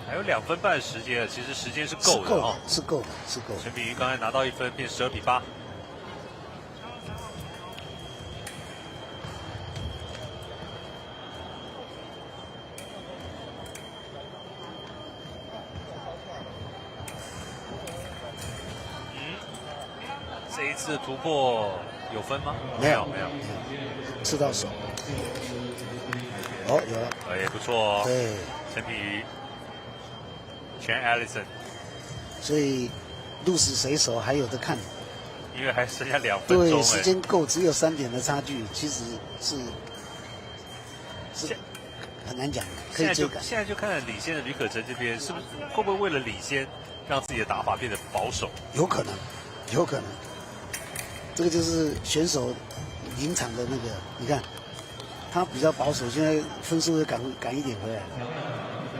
还有2分半时间，其实时间是够的啊，是够的。陈炳瑜刚才拿到1分，变12比8。这一次突破有分吗？没有，吃到手。哦，有了，也不错哦。对，陈炳瑜。Chen Ellison， 所以鹿死谁手还有的看，因为还剩下2分钟，对，时间够，只有3点的差距，其实是很难讲，可以追赶。现在就看领先的吕可成这边是不是会不会为了领先，让自己的打法变得保守？有可能。这个就是选手临场的那个，你看他比较保守，现在分数会赶1点回来了。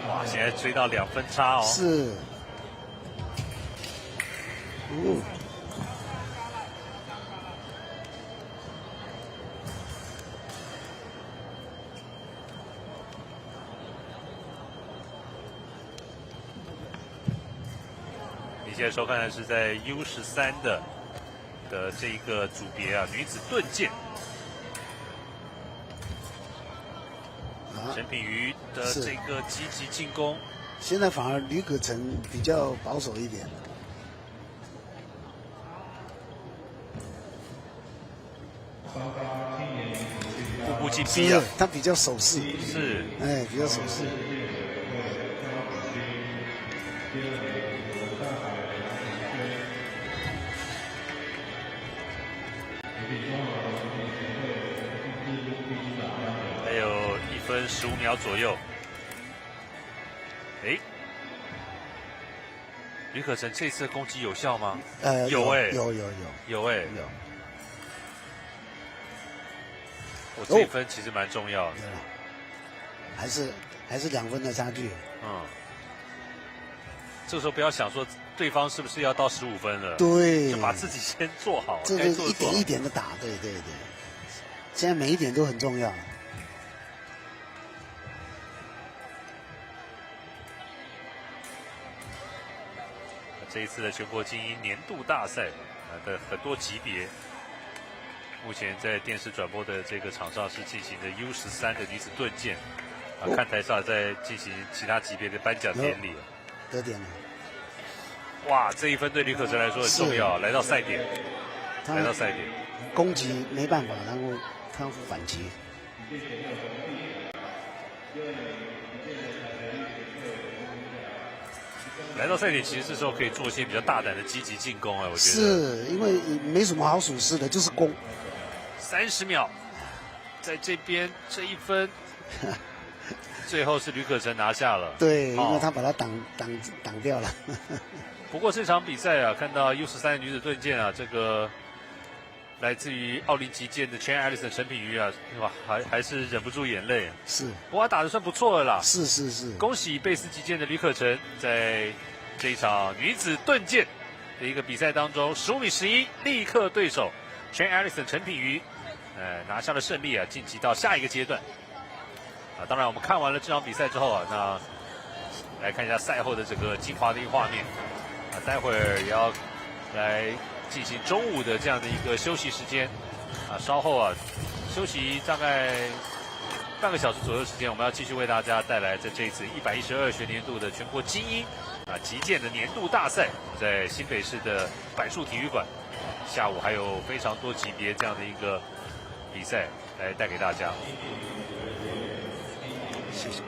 哇，现在追到2分差哦。是。你现在收看的是在 U13的这一个组别啊，女子盾剑。陈炳瑜的这个积极进攻，现在反而吕可成比较保守一点。步步紧逼啊，他比较守势，是，哎，比较守势。还有1分15秒左右。哎，吕可成这次的攻击有效吗？有哎，有哎，有。我这一分其实蛮重要的，还是2分的差距。嗯，这个时候不要想说对方是不是要到15分了，对，就把自己先做好，这个一点一点的打，对。现在每一点都很重要。这一次的全国精英年度大赛的很多级别，目前在电视转播的这个场上是进行的 U13的女子盾剑，看台上在进行其他级别的颁奖典礼。得点了。哇，这一分对吕可成来说很重要，来到赛点，攻击没办法，然后他反击。来到赛点，其实这时候可以做一些比较大胆的积极进攻我觉得是因为没什么好属实的，就是攻。30秒，在这边这一分，最后是吕可成拿下了。对，因为他把他挡掉了。不过这场比赛啊，看到 U13 女子盾剑啊，这个来自于奥林击剑的 Chen Allison 陈品瑜啊，哇，还是忍不住眼泪。是，不过他打得算不错了啦。是。恭喜贝斯击剑的吕可成，在这一场女子盾剑的一个比赛当中，15米11力克对手 Chen Allison 陈品瑜，拿下了胜利啊，晋级到下一个阶段。当然我们看完了这场比赛之后啊，那来看一下赛后的整个精华的一个画面。待会儿也要来进行中午的这样的一个休息时间稍后啊休息大概半个小时左右时间，我们要继续为大家带来在这一次112学年度的全国精英击剑的年度大赛，在新北市的柏树体育馆，下午还有非常多级别这样的一个比赛来带给大家。谢谢。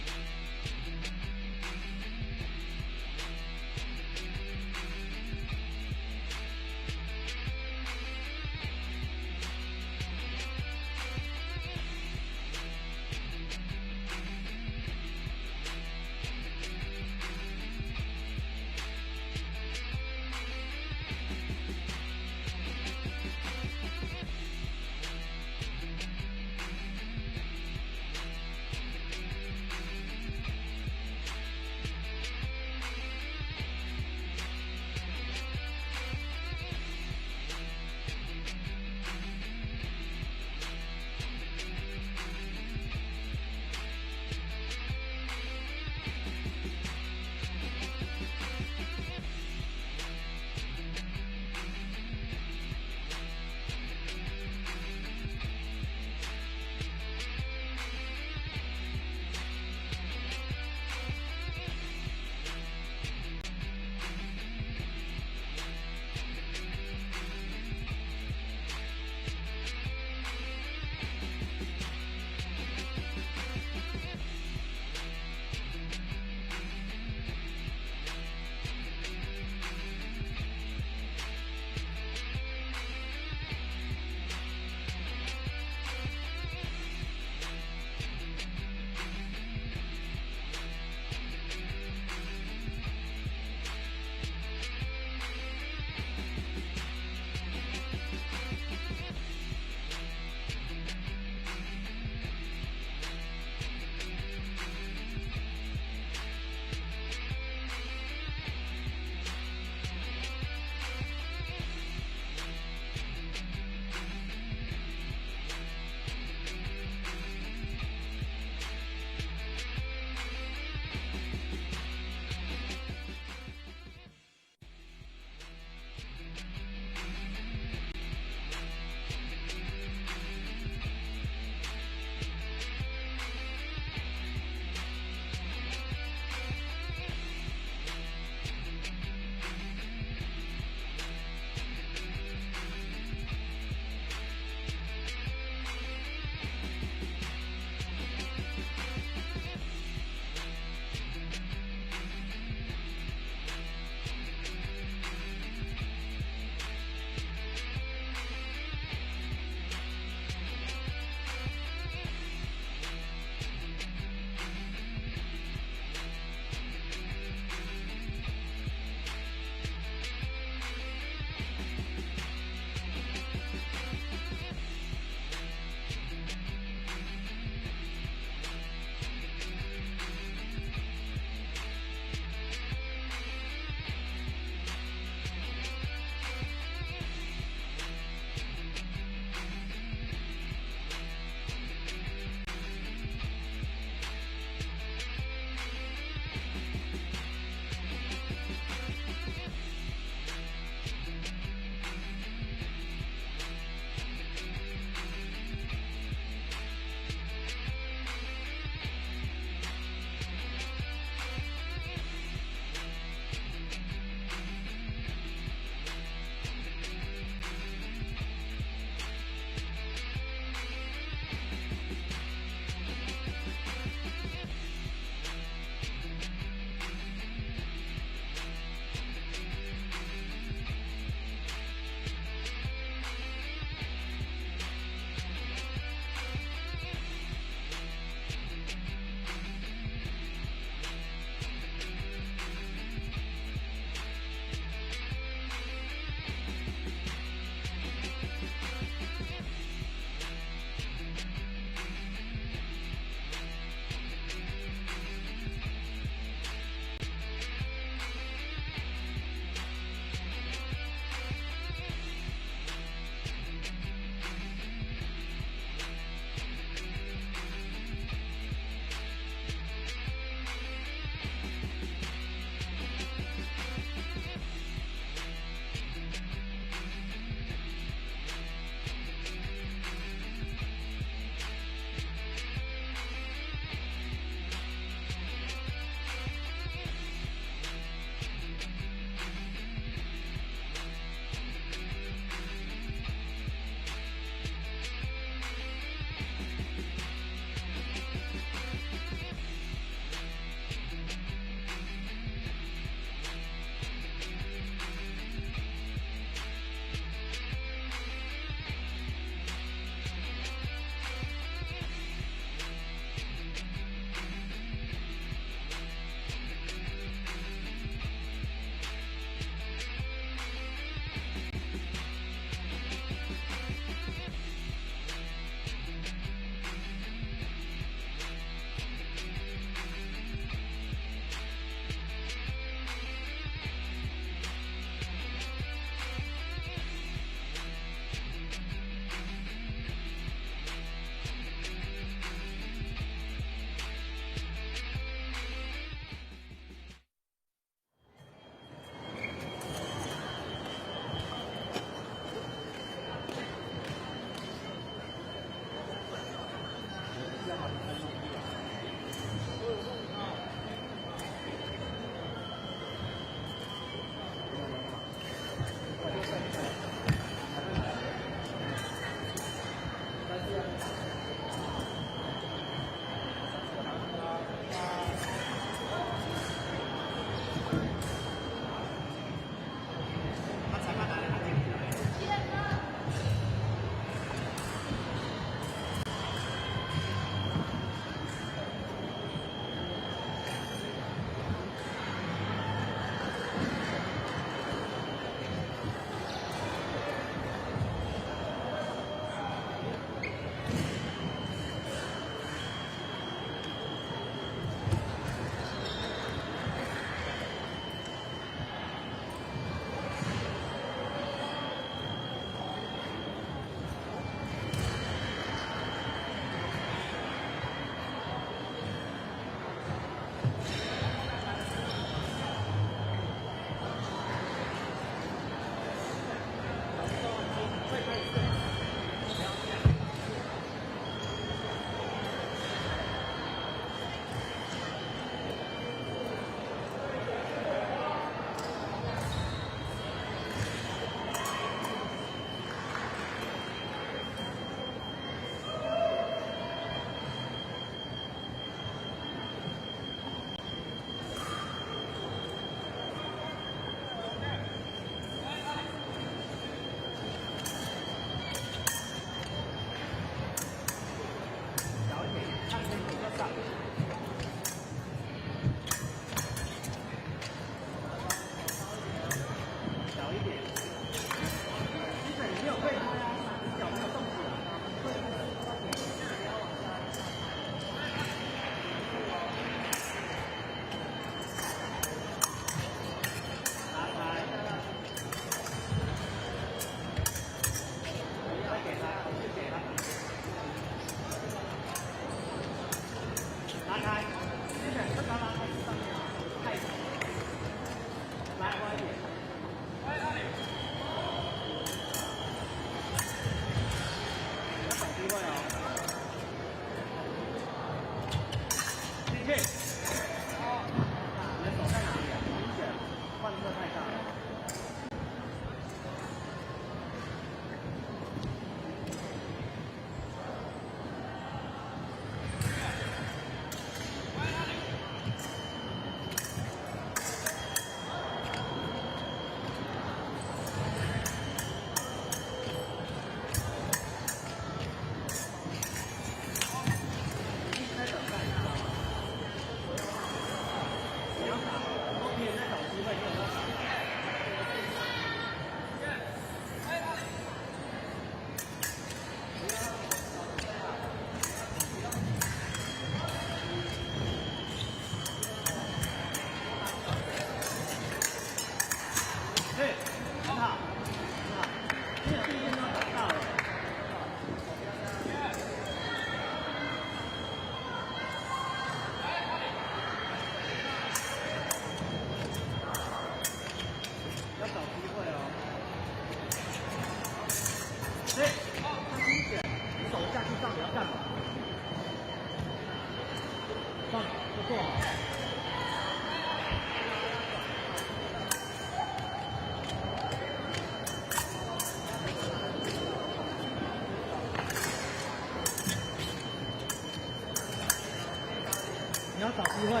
你要找机会吗？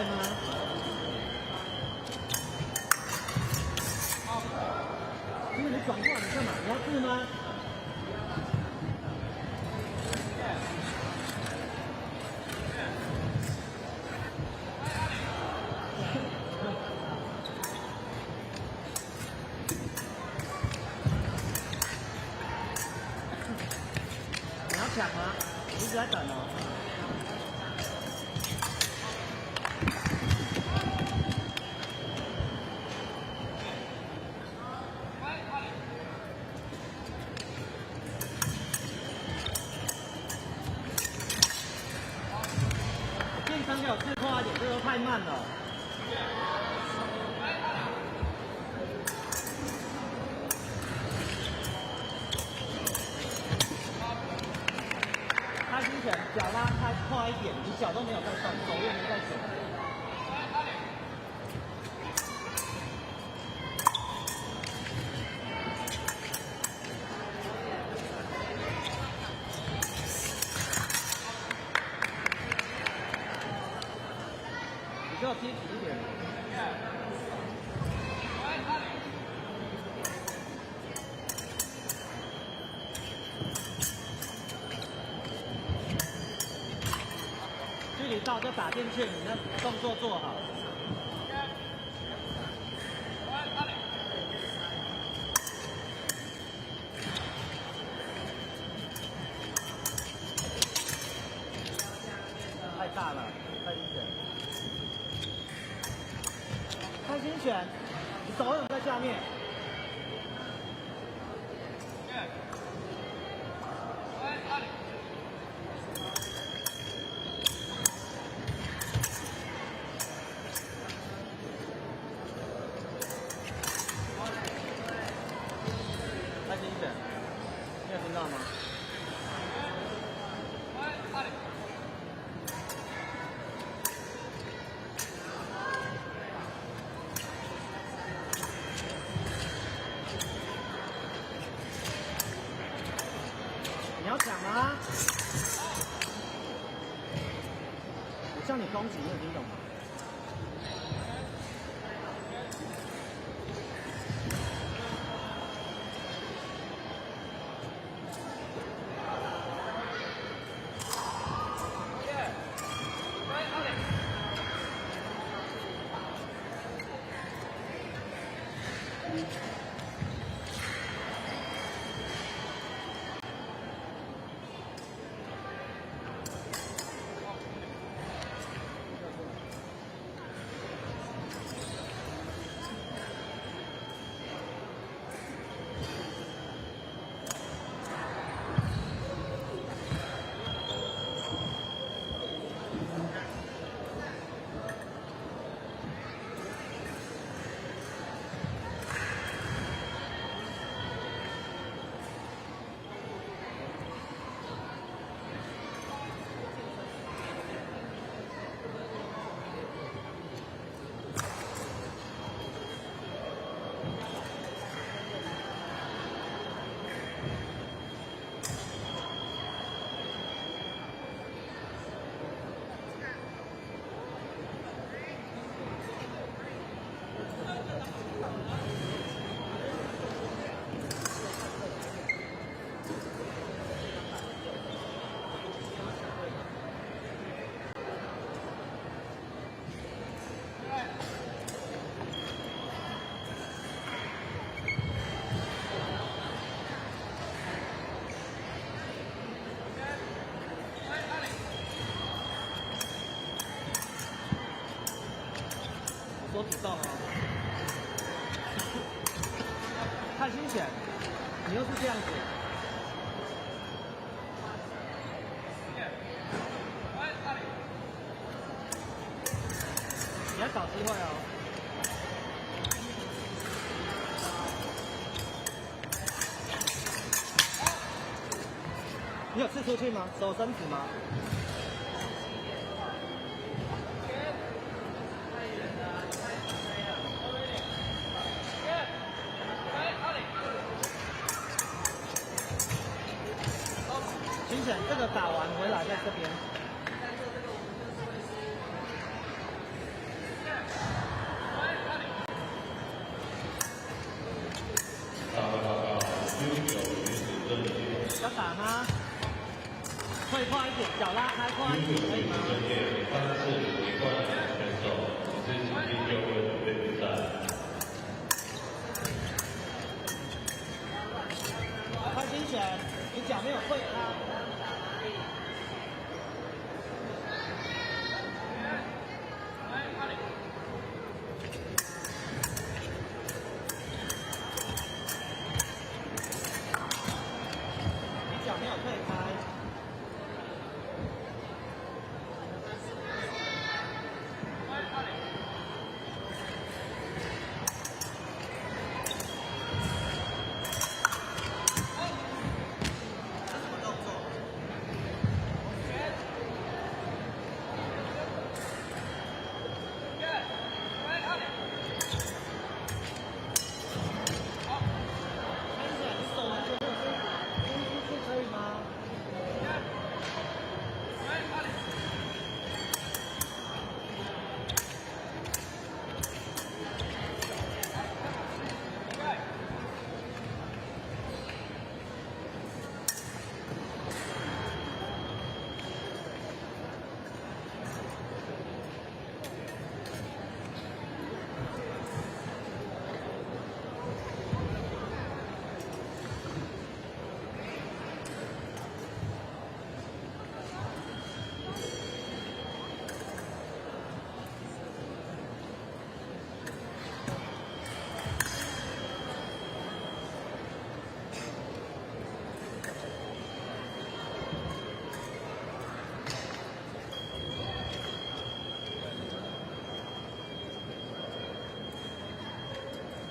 因为你转过来，你干嘛？你要治吗？你要抢吗？你一直在等哦。给我自夸一点，这个太慢了。开心拳，脚拉开快一点，你脚都没有在动，手也没在手。你要贴紧一点。距离到就打进去，你那动作做好。太大了，太明显。开心拳，你手有在下面。开心拳，你有听到吗？你要抢吗？我叫你攻击，你有听懂吗？主动哦。太新鲜，你又是这样子。你要找机会哦。你有刺出去吗？手伸直吗？清晨，这个打完回来在这边。要打吗？退快一点，脚拉开快一点，可以吗？快精选，你脚没有退开。你脚没有退开。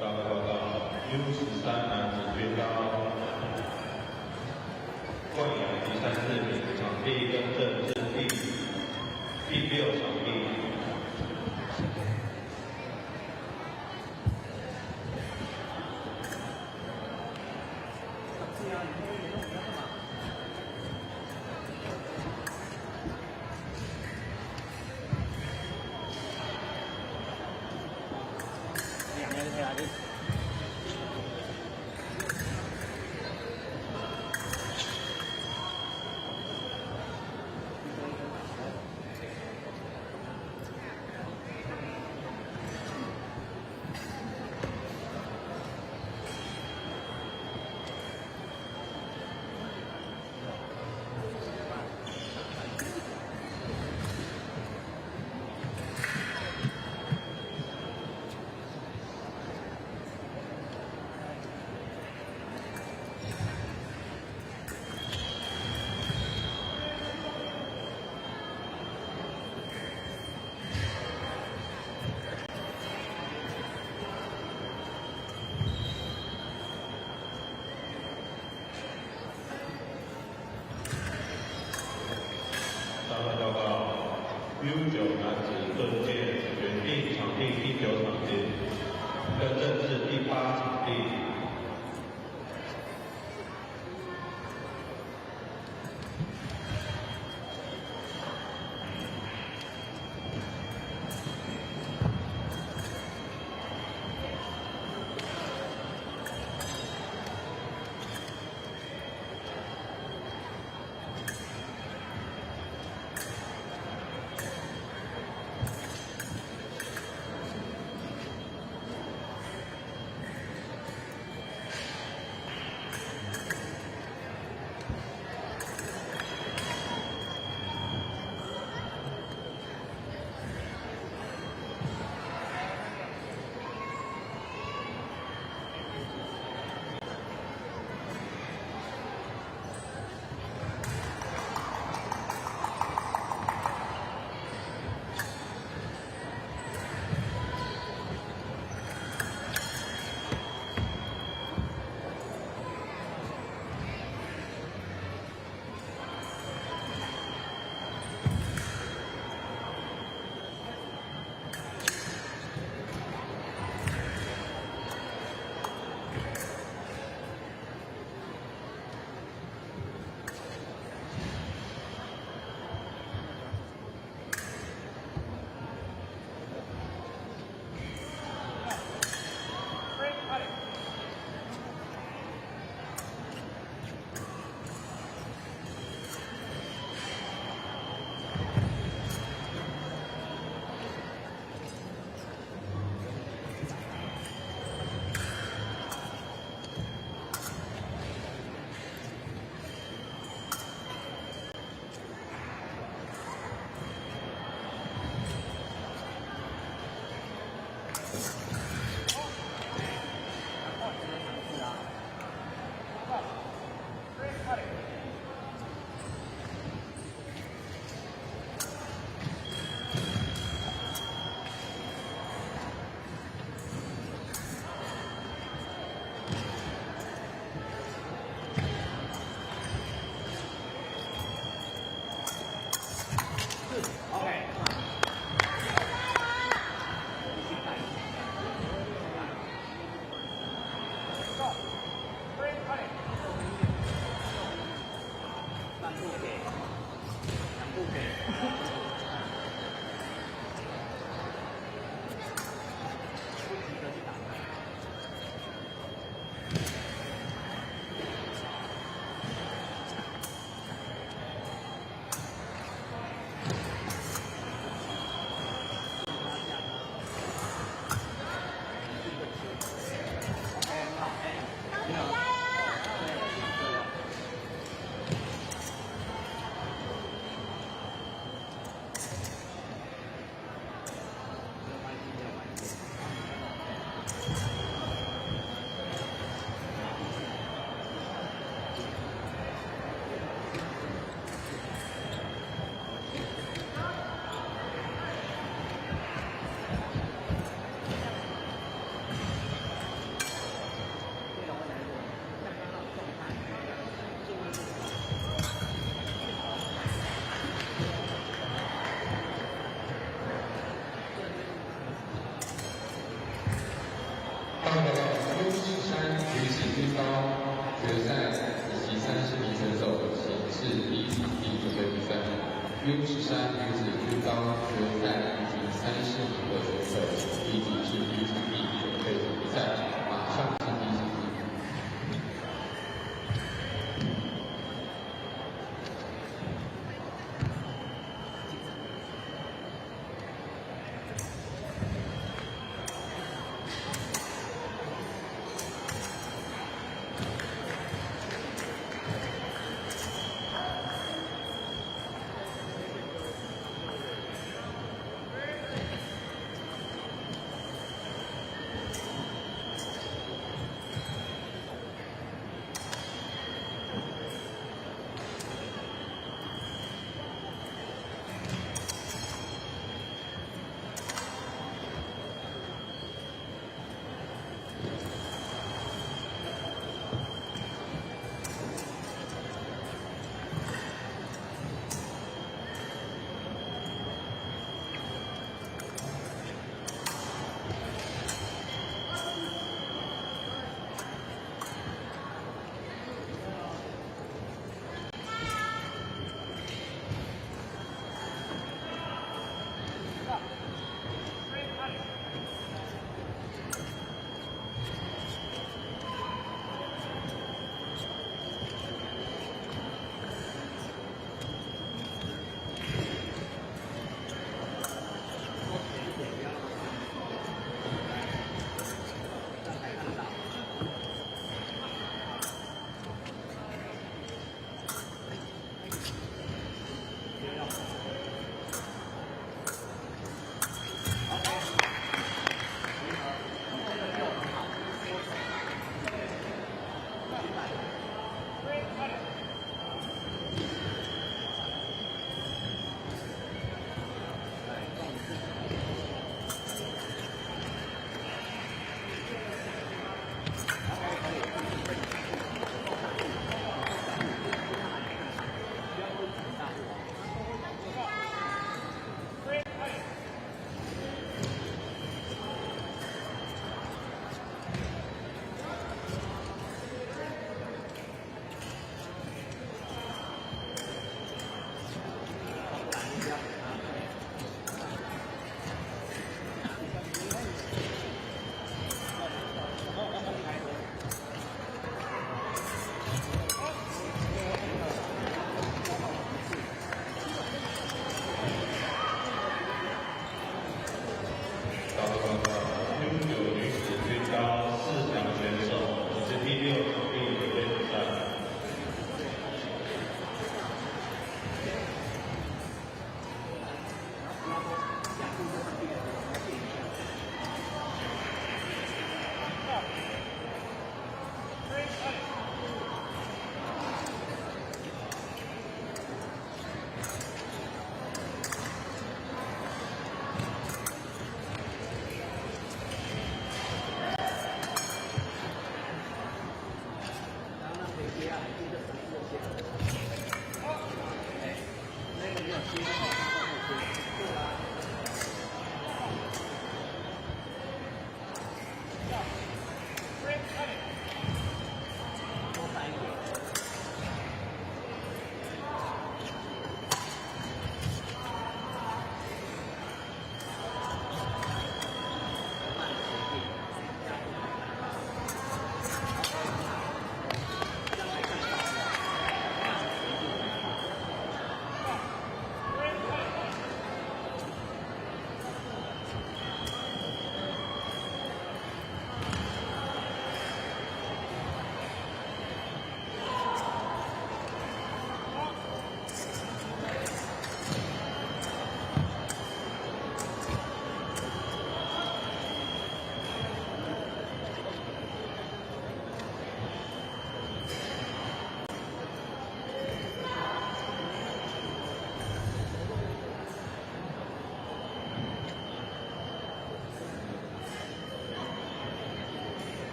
报告 U13男子军刀冠亚第34名，场地更正至第6场地。报告 U9男子盾剑原定场地第9场地，更正至第8场地。到了优势山举起最高决赛以及30名选手形式第一场第一准备比赛。优势山举起最高决赛以及30名的选手已经是第一场第一准备比赛，马上进行行进。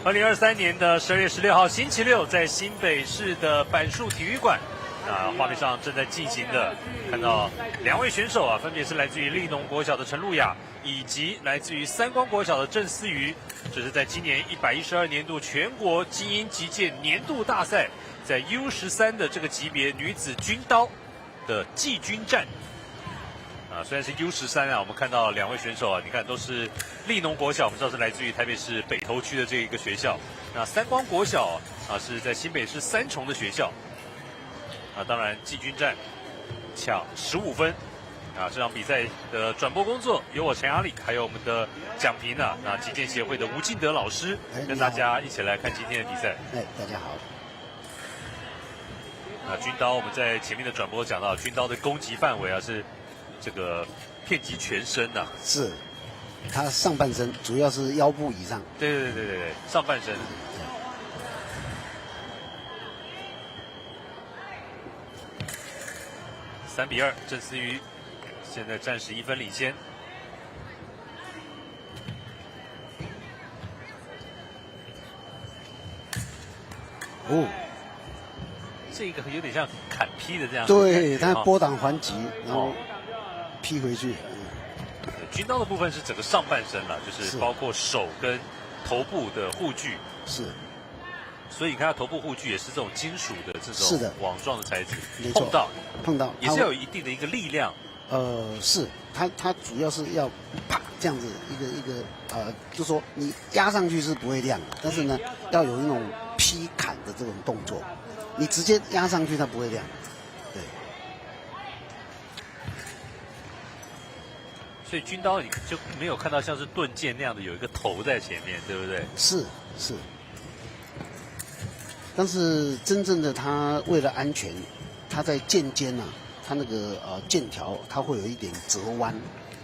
2023年的12月16号星期六，在新北市的板树体育馆，画面上正在进行的，看到2位选手啊，分别是来自于立农国小的陈露雅，以及来自于三光国小的郑思瑜。这是在今年112年度全国精英击剑年度大赛，在 U13的这个级别女子军刀的季军战。虽然是 U13啊，我们看到2位选手啊，你看都是立农国小，我们知道是来自于台北市北投区的这一个学校。那三光国小啊是在新北市三重的学校。当然季军战抢15分。这场比赛的转播工作由我陈雅礼，还有我们的讲评击剑协会的吴敬德老师，跟大家一起来看今天的比赛。大家好。军刀我们在前面的转播讲到，军刀的攻击范围是这个遍及全身是，他上半身主要是腰部以上。对，上半身。3比2，郑思瑜现在暂时1分领先。这个有点像砍劈的这样。对，他拨挡还击，然后劈回去。军刀的部分是整个上半身了，就是包括手跟头部的护具。是。所以你看，它头部护具也是这种金属的这种网状的材质，碰到也是要有一定的一个力量。是，它主要是要啪这样子一个就说你压上去是不会亮的，但是呢要有那种劈砍的这种动作，你直接压上去它不会亮。对。所以军刀你就没有看到像是盾剑那样的有一个头在前面，对不对？是。但是真正的它为了安全，它在剑尖它那个剑条它会有一点折弯，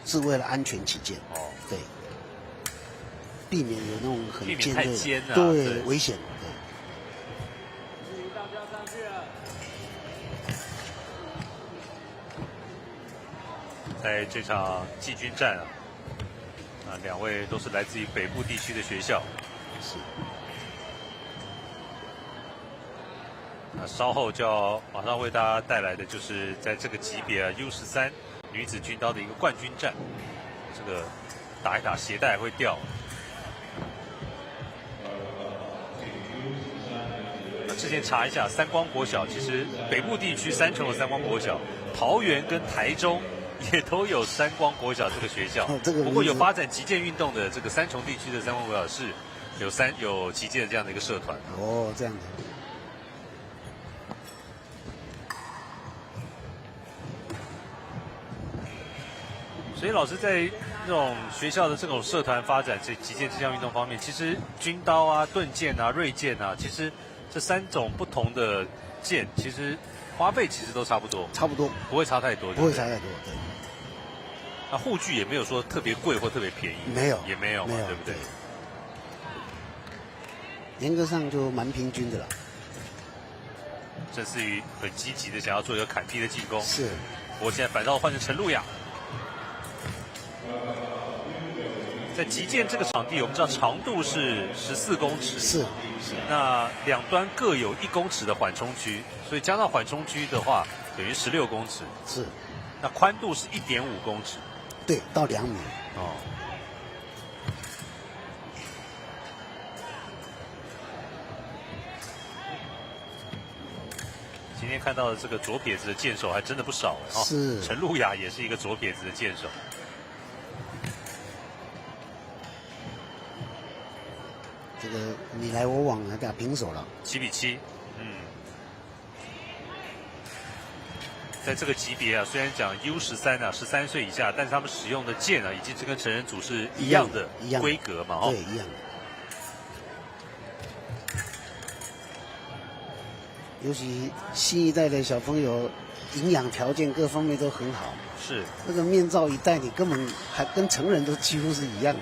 是为了安全起见。对，避免有那种很尖锐，对，危险。在这场季军战2位都是来自于北部地区的学校。是。稍后就要马上为大家带来的就是在这个级别U13女子军刀的一个冠军战。这个打一打鞋带会掉。之前查一下，三光国小其实北部地区三重有三光国小，桃园跟台中也都有三光国小这个学校。不过有发展击剑运动的这个三重地区的三光国小是有击剑的这样的一个社团。这样子。所以老师在这种学校的这种社团发展这击剑这项运动方面，其实军刀盾剑锐剑其实这3种不同的剑，其实花费其实都差不多，不会差太多，不会差太多。对。那护具也没有说特别贵或特别便宜，也没有嘛，对不对？严格上就蛮平均的了。郑思瑜很积极的想要做一个砍劈的进攻，是。不过现在反倒换成陈露雅。在击剑这个场地，我们知道长度是14公尺，是。那两端各有1公尺的缓冲区，所以加上缓冲区的话，等于16公尺。是。那宽度是1.5公尺。对，到2米。今天看到的这个左撇子的剑手还真的不少是。陈露雅也是一个左撇子的剑手。这个你来我往打平手了，7比7。在这个级别虽然讲 U13 13岁以下，但是他们使用的剑已经是跟成人组是一样的规格嘛，对，一样的。尤其新一代的小朋友，营养条件各方面都很好。是。那个面罩一戴，你根本还跟成人都几乎是一样的。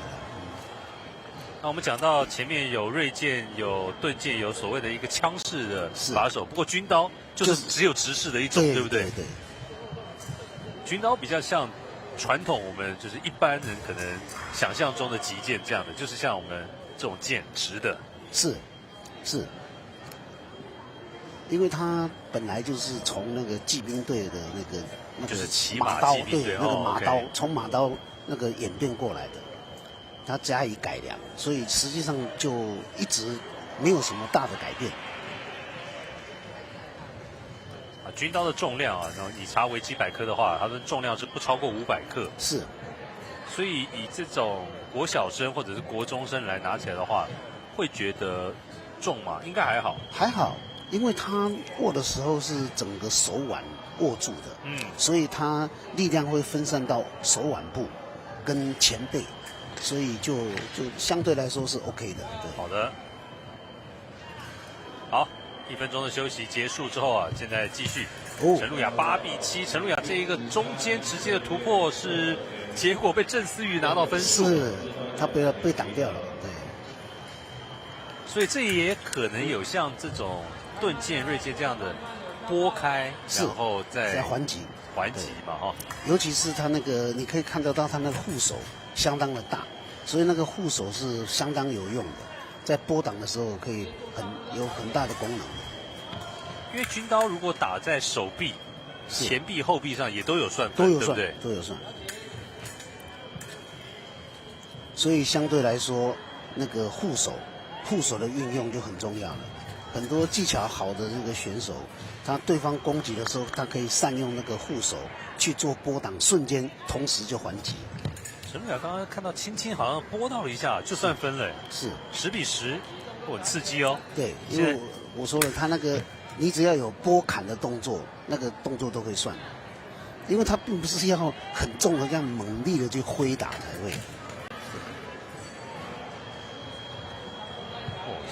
那我们讲到前面有锐剑、有盾剑、有所谓的一个枪式的把手，不过军刀就是只有直式的一种，对不对？对。军刀比较像传统我们就是一般人可能想象中的击剑这样的，就是像我们这种剑直的，是，因为他本来就是从那个骑兵队的那个就是骑马刀，骑兵队对，那个马刀、OK 从马刀那个演变过来的，他加以改良，所以实际上就一直没有什么大的改变。军刀的重量啊，然后你查维基百科的话，它的重量是不超过500克。是，所以以这种国小生或者是国中生来拿起来的话，会觉得重吗？应该还好。还好，因为他握的时候是整个手腕握住的，所以他力量会分散到手腕部跟前背，所以就相对来说是 OK 的。对，好的，好，1分钟的休息结束之后啊，现在继续。陈路雅8比7，陈路雅这一个中间直接的突破是结果被郑思瑜拿到分数，是他被挡掉了，对。所以这也可能有像这种盾剑、锐剑这样的拨开，然后再还击嘛，哈。尤其是他那个，你可以看得到他那个护手相当的大，所以那个护手是相当有用的，在拨挡的时候可以有很大的功能。因为军刀如果打在手臂、前臂、后臂上也都有算分，都有算，对不对？都有算。所以相对来说，那个护手的运用就很重要了。很多技巧好的这个选手，他对方攻击的时候，他可以善用那个护手去做拨挡，瞬间同时就还击。陈路雅刚刚看到轻轻好像拨到了一下，就算分了，是10比10，很刺激哦。对，因为我说了，他那个你只要有拨砍的动作，那个动作都可以算，因为他并不是要很重的这样猛力的去挥打才会。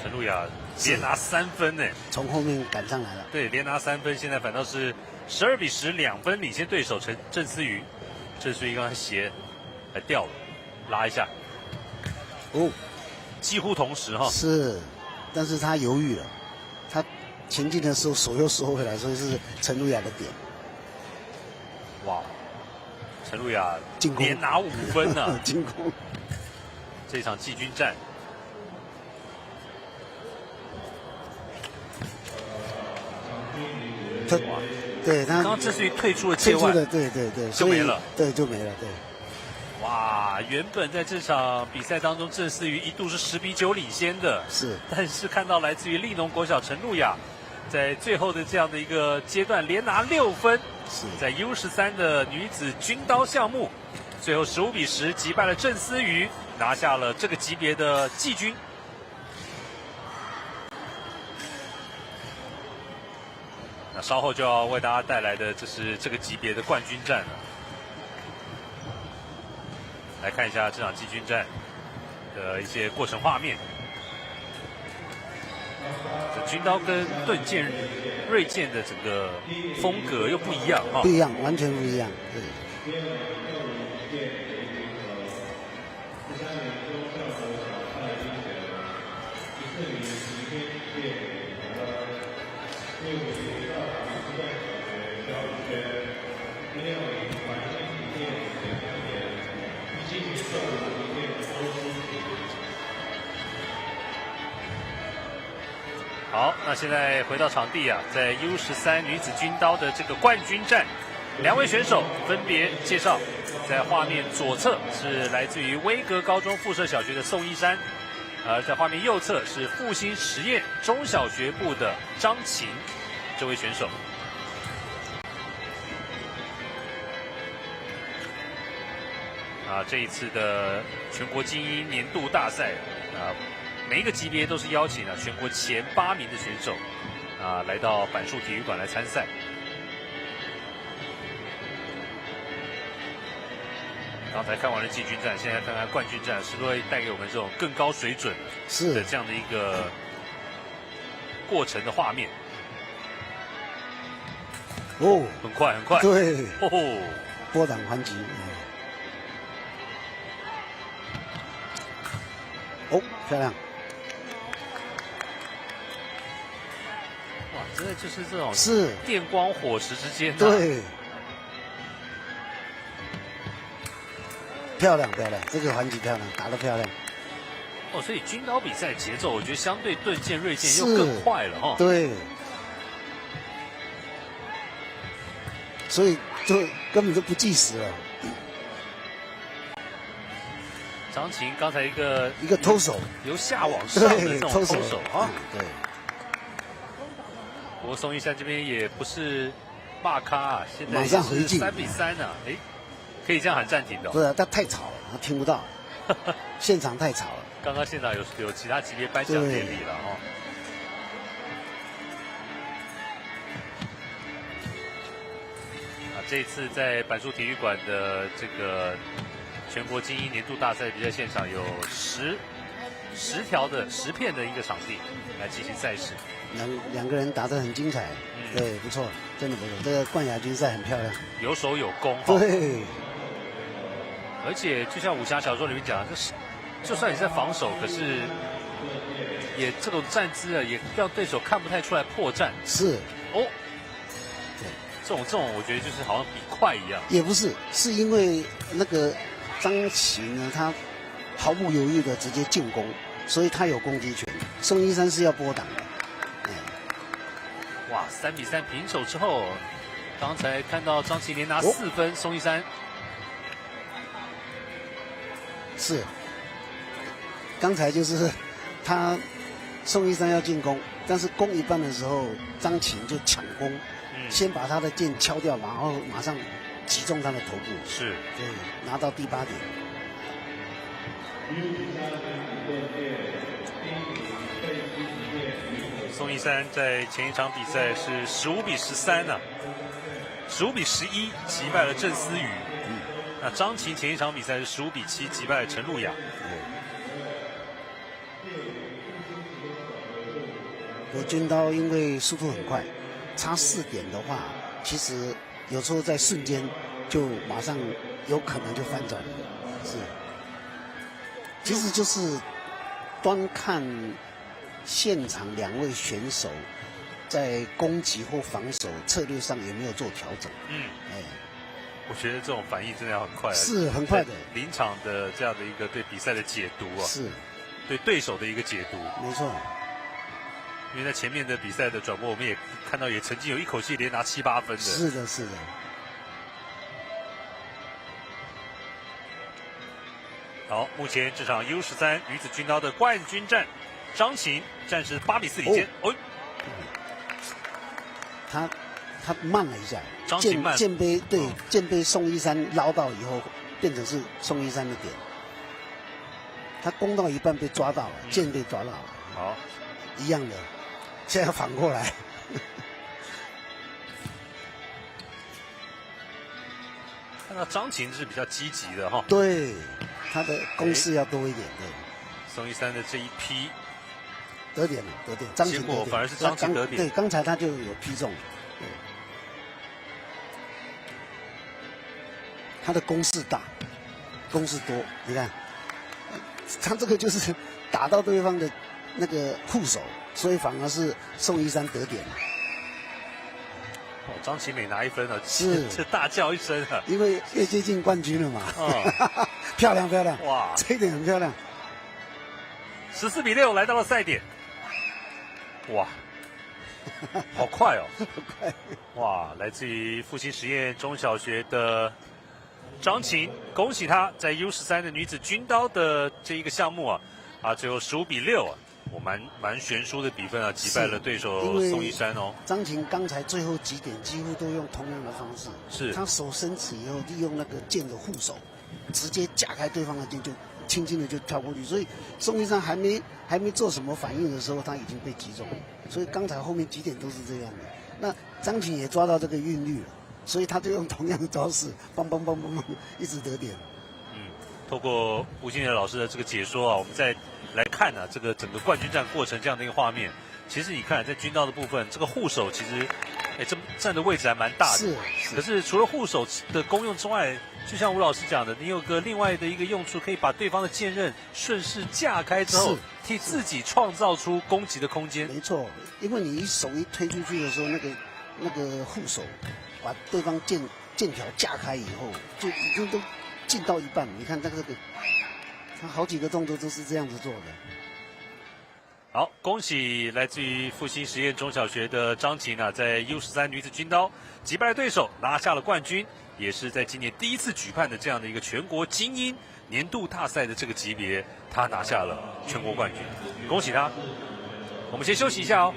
陈路雅连拿3分呢，从后面赶上来了。对，连拿3分，现在反倒是12比10，2分领先对手郑思瑜。郑思瑜刚才鞋还掉了，拉一下，几乎同时哈。是，但是他犹豫了，他前进的时候手又收回来，所以是陈路雅的点。哇，陈路雅进攻连拿5分呢，进攻。这场季军战。他刚刚郑思瑜退出了界外，对，就没了，对，就没了，对。哇，原本在这场比赛当中，郑思瑜一度是10比9领先的，是，但是看到来自于立农国小陈路雅，在最后的这样的一个阶段连拿6分，是在 U13的女子军刀项目，最后15比10击败了郑思瑜，拿下了这个级别的季军。那稍后就要为大家带来的，这是这个级别的冠军战了。来看一下这场季军战的一些过程画面。这军刀跟盾剑、锐剑的整个风格又不一样哈，不一样，完全不一样。对。好，那现在回到场地啊，在 U13女子军刀的这个冠军战，2位选手分别介绍。在画面左侧是来自于威格高中附设小学的宋一山，而在画面右侧是复兴实验中小学部的张琴这位选手。这一次的全国精英年度大赛每一个级别都是邀请全国前8名的选手来到板树体育馆来参赛。刚才看完了季军战，现在看看冠军战，是不是会带给我们这种更高水准的这样的一个过程的画面？很快很快，对，拨挡还击。漂亮！哇，真的就是这种电光火石之间对，漂亮，这个还击漂亮，打得漂亮。哦，所以军刀比赛节奏，我觉得相对盾剑、锐剑又更快了哦。对，所以就根本就不计时了。张琴刚才一个偷手，由下往上的这种偷手啊。对。不过宋一山这边也不是骂咖啊，现在马上回敬3比3啊，哎，可以这样喊暂停的、哦。不是，他太吵了，他听不到，现场太吵了。刚刚现场有其他级别颁奖典礼了哦。啊，这一次在板树体育馆的这个全国精英年度大赛比赛现场有10片的一个场地来进行赛事。两个人打得很精彩，对，不错，真的不错。这个冠亚军赛很漂亮，有手有攻。对。而且就像武侠小说里面讲，就算你在防守，可是也这种站姿啊，也让对手看不太出来破绽。是。哦。对。这种我觉得就是好像比快一样。也不是，是因为那个张琴呢，他毫不犹豫的直接进攻，所以他有攻击权。宋一山是要拨挡的。哇，3比3平手之后，刚才看到张琴连拿4分，宋一山是，刚才就是他宋一山要进攻，但是攻一半的时候，张琴就抢攻，先把他的剑敲掉，然后马上击中他的头部，是，对，拿到第8点。宋一山在前一场比赛是15比13啊，15比11击败了郑思雨。那张琴前一场比赛是15比7击败了陈露雅。军刀因为速度很快，差4点的话，其实有时候在瞬间就马上有可能就翻转了。是，其实就是端看现场2位选手在攻击或防守策略上有没有做调整。我觉得这种反应真的要很快啊，是很快的。临场的这样的一个对比赛的解读啊，是对对手的一个解读，没错。因为在前面的比赛的转播，我们也看到，也曾经有一口气连拿7、8分的。是的，是的。好，目前这场 U13女子军刀的冠军战，张琴暂时8比4领先。他慢了一下，张琴慢，剑杯对剑杯宋一山捞到以后，变成是宋一山的点。他攻到一半被抓到了，剑被抓到了。好，一样的，现在反过来。看到张琴是比较积极的哈。对，他的攻势要多一点。对，宋一山的这一批得点了，得点。张琴结果反而是张琴得点。对，刚才他就有劈中。对，他的攻势大，攻势多。你看，他这个就是打到对方的那个护手，所以反而是宋一山得点。张琴每拿1分啊，是这大叫一声啊，因为越接近冠军了嘛。漂亮漂亮，哇，这一点很漂亮。14比6来到了赛点，哇，好快哦，快，哇，来自于复兴实验中小学的张琴，恭喜她在 U13的女子军刀的这一个项目啊，最后15比6啊。我蛮悬殊的比分啊，击败了对手宋一山哦。张琴刚才最后几点几乎都用同样的方式，是他手伸直以后，利用那个剑的护手，直接夹开对方的剑，就轻轻的就跳过去。所以宋一山还没做什么反应的时候，他已经被击中了。所以刚才后面几点都是这样的。那张琴也抓到这个韵律了，所以他就用同样的招式，梆梆梆梆梆，一直得点。透过吴金莲老师的这个解说啊，我们再来看啊，这个整个冠军战过程这样的一个画面。其实你看，在军刀的部分，这个护手其实，这站的位置还蛮大的。是。可是除了护手的功用之外，就像吴老师讲的，你有个另外的一个用处，可以把对方的剑刃顺势架开之后，替自己创造出攻击的空间。没错，因为你手一推出去的时候，那个护手把对方剑条架开以后，就已经都进到一半。你看这个他好几个动作都是这样子做的。好，恭喜来自于复兴实验中小学的张琴啊，在 U13女子军刀击败了对手，拿下了冠军，也是在今年第一次举办的这样的一个全国精英年度大赛的这个级别，她拿下了全国冠军，恭喜她！我们先休息一下哦。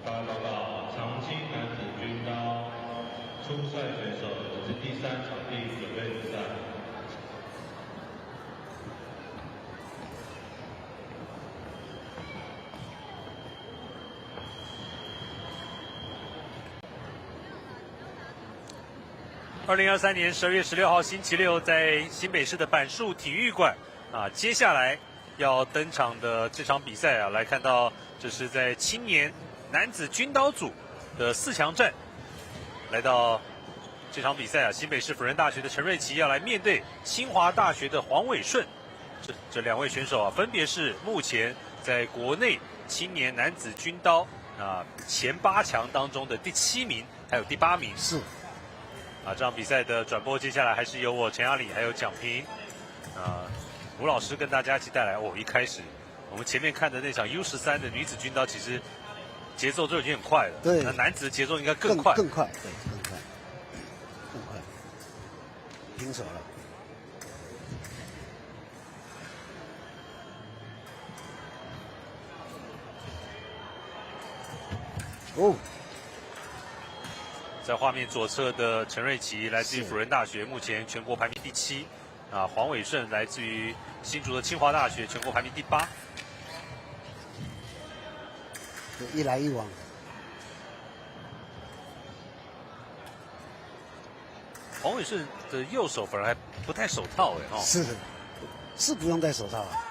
报告长青男子军刀初赛选手是第3场地准备比赛。2023年12月16号星期六，在新北市的板树体育馆啊，接下来要登场的这场比赛啊，来看到这是在青年男子军刀组的4强战，来到这场比赛啊，新北市辅仁大学的陈瑞琪要来面对清华大学的黄伟顺，这2位选手啊，分别是目前在国内青年男子军刀啊前8强当中的第7名，还有第8名。是。啊，这场比赛的转播接下来还是由我陈雅礼还有蒋平，吴老师跟大家一起带来。一开始我们前面看的那场 U13的女子军刀，其实节奏就已经很快了。对。那男子的节奏应该更快。更快，对，更快，更快。平手了。哦。在画面左侧的陈瑞琪来自于辅仁大学，目前全国排名第7。啊，黄伟顺来自于新竹的清华大学，全国排名第8。一来一往。黄伟顺的右手反而还不戴手套哎，是不用戴手套啊。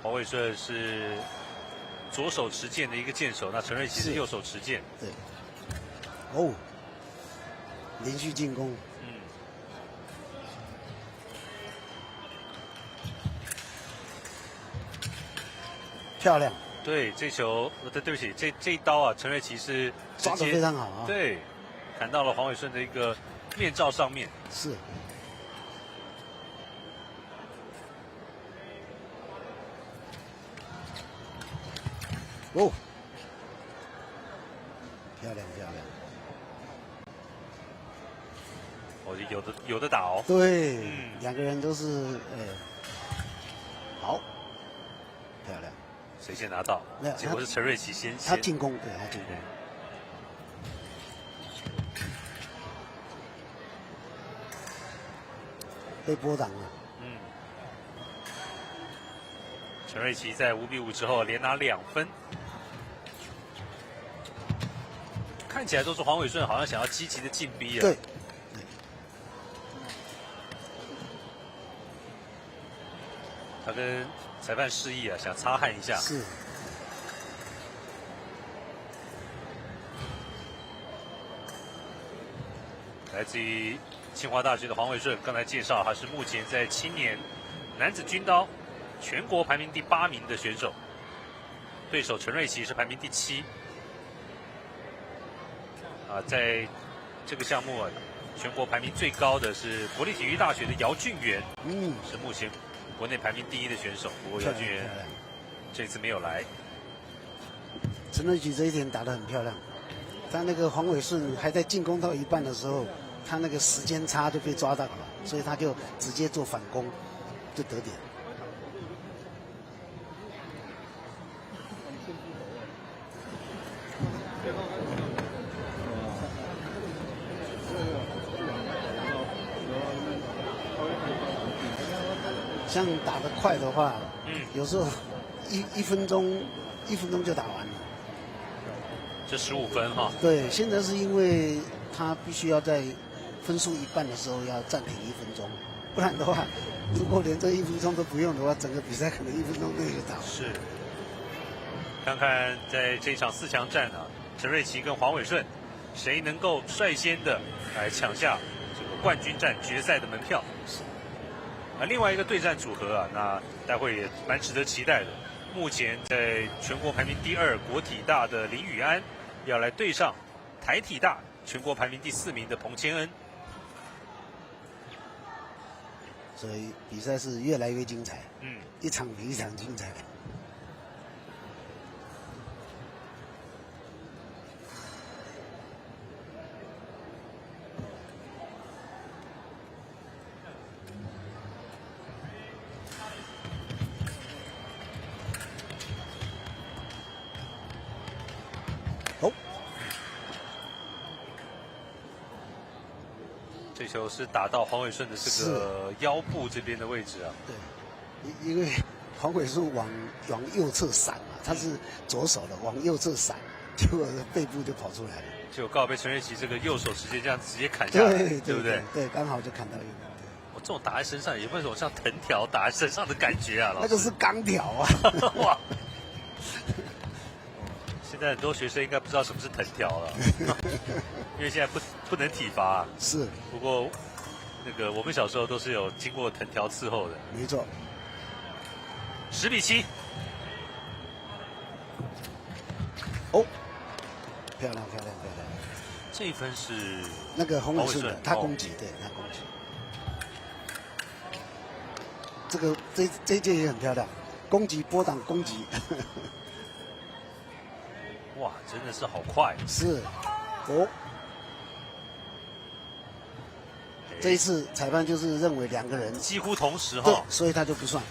黄伟顺是左手持剑的一个剑手，那陈瑞琪是右手持剑。对。连续进攻。漂亮。对，这球，对不起，这一刀啊，陈瑞琪是抓得非常好啊。对，砍到了黄伟顺的一个面罩上面。是。漂亮。有的打哦。对，2个人都是好，漂亮。谁先拿到？结果是陈瑞琪先。他进攻，对，他进攻。被波挡了。陈瑞琪在5比5之后连拿2分。看起来都是黄伟顺好像想要积极的进逼啊。对。他跟裁判示意啊，想擦汗一下。是。来自于清华大学的黄伟顺，刚才介绍他是目前在青年男子军刀全国排名第8名的选手，对手陈瑞琪是排名第7。在这个项目啊，全国排名最高的是国立体育大学的姚俊元，是目前国内排名第1的选手。不过姚俊元这次没有来。陈瑞琪这一点打得很漂亮，他那个黄伟顺还在进攻到一半的时候，他那个时间差就被抓到了，所以他就直接做反攻，就得点。像打得快的话，有时候一分钟就打完了。这15分哈。对，现在是因为他必须要在分数一半的时候要暂停1分钟，不然的话，如果连这1分钟都不用的话，整个比赛可能1分钟内就打完。是。看看在这场4强战啊，陈瑞琪跟黄伟顺，谁能够率先的来抢下这个冠军战决赛的门票？另外一个对战组合啊，那待会也蛮值得期待的。目前在全国排名第2国体大的林宇安，要来对上台体大全国排名第4名的彭千恩。所以比赛是越来越精彩，一场比一场精彩。这球是打到黄伟顺的这个腰部这边的位置啊。对，因为黄伟顺往右侧闪嘛，他是左手的，往右侧闪，结果背部就跑出来了。就刚好被陈瑞琪这个右手直接这样直接砍下来，对不对？对，刚好就砍到右。我这种打在身上，也不是种像藤条打在身上的感觉啊，老师。那个是钢条啊！哇！现在很多学生应该不知道什么是藤条了，因为现在不能体罚。是。不过那个我们小时候都是有经过藤条伺候的。没错。10比7。哦，漂亮！这一分是那个洪伟顺的，他攻击，对他攻击。这个这一届也很漂亮，攻击波挡攻击。哇，真的是好快！是，哦。这一次裁判就是认为2个人几乎同时对，所以他就不算，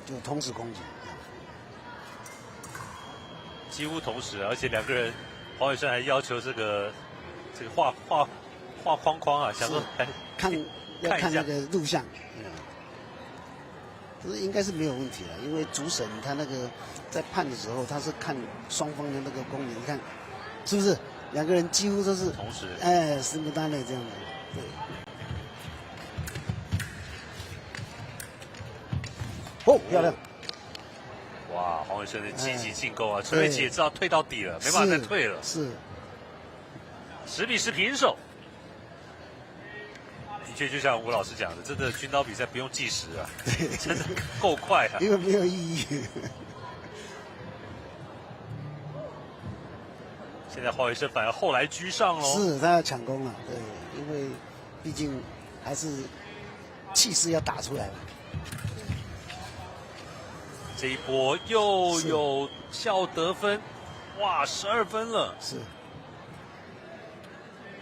就同时攻击。几乎同时，而且2个人，黄伟顺还要求这个画框框啊，想说要看那个录像，这应该是没有问题了，因为主审他那个在判的时候，他是看双方的那个公平，你看是不是2个人几乎都是同时，斯姆丹内这样子，对。哦，漂亮！哇，黄伟顺的积极进攻啊，陈瑞琪也知道退到底了，没办法再退了。是10比10平手。的确，就像吴老师讲的，真的军刀比赛不用计时啊，真的够快啊，因为没有意义。现在黄伟顺反而后来居上喽。是他要抢攻了，对，因为毕竟还是气势要打出来了。这一波又有效得分，哇，12分了。是。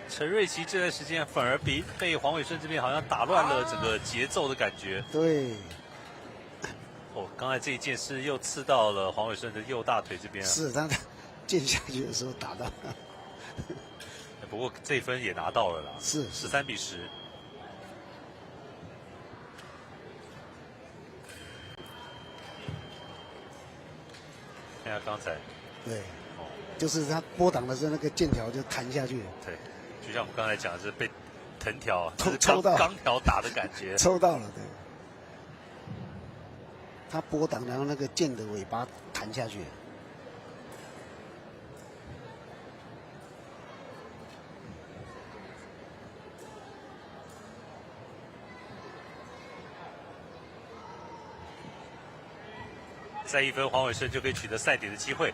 陈瑞琪这段时间反而被黄伟顺这边好像打乱了整个节奏的感觉。对。哦，刚才这一箭是又刺到了黄伟顺的右大腿这边啊。是他箭下去的时候打到。不过这一分也拿到了啦。是13比10。看下刚才，对，就是他拨挡的时候，那个剑条就弹下去了。对，就像我们刚才讲的是被藤条、抽到钢条打的感觉，抽到了，对。他拨挡，然后那个剑的尾巴弹下去了。再1分，黄伟顺就可以取得赛点的机会。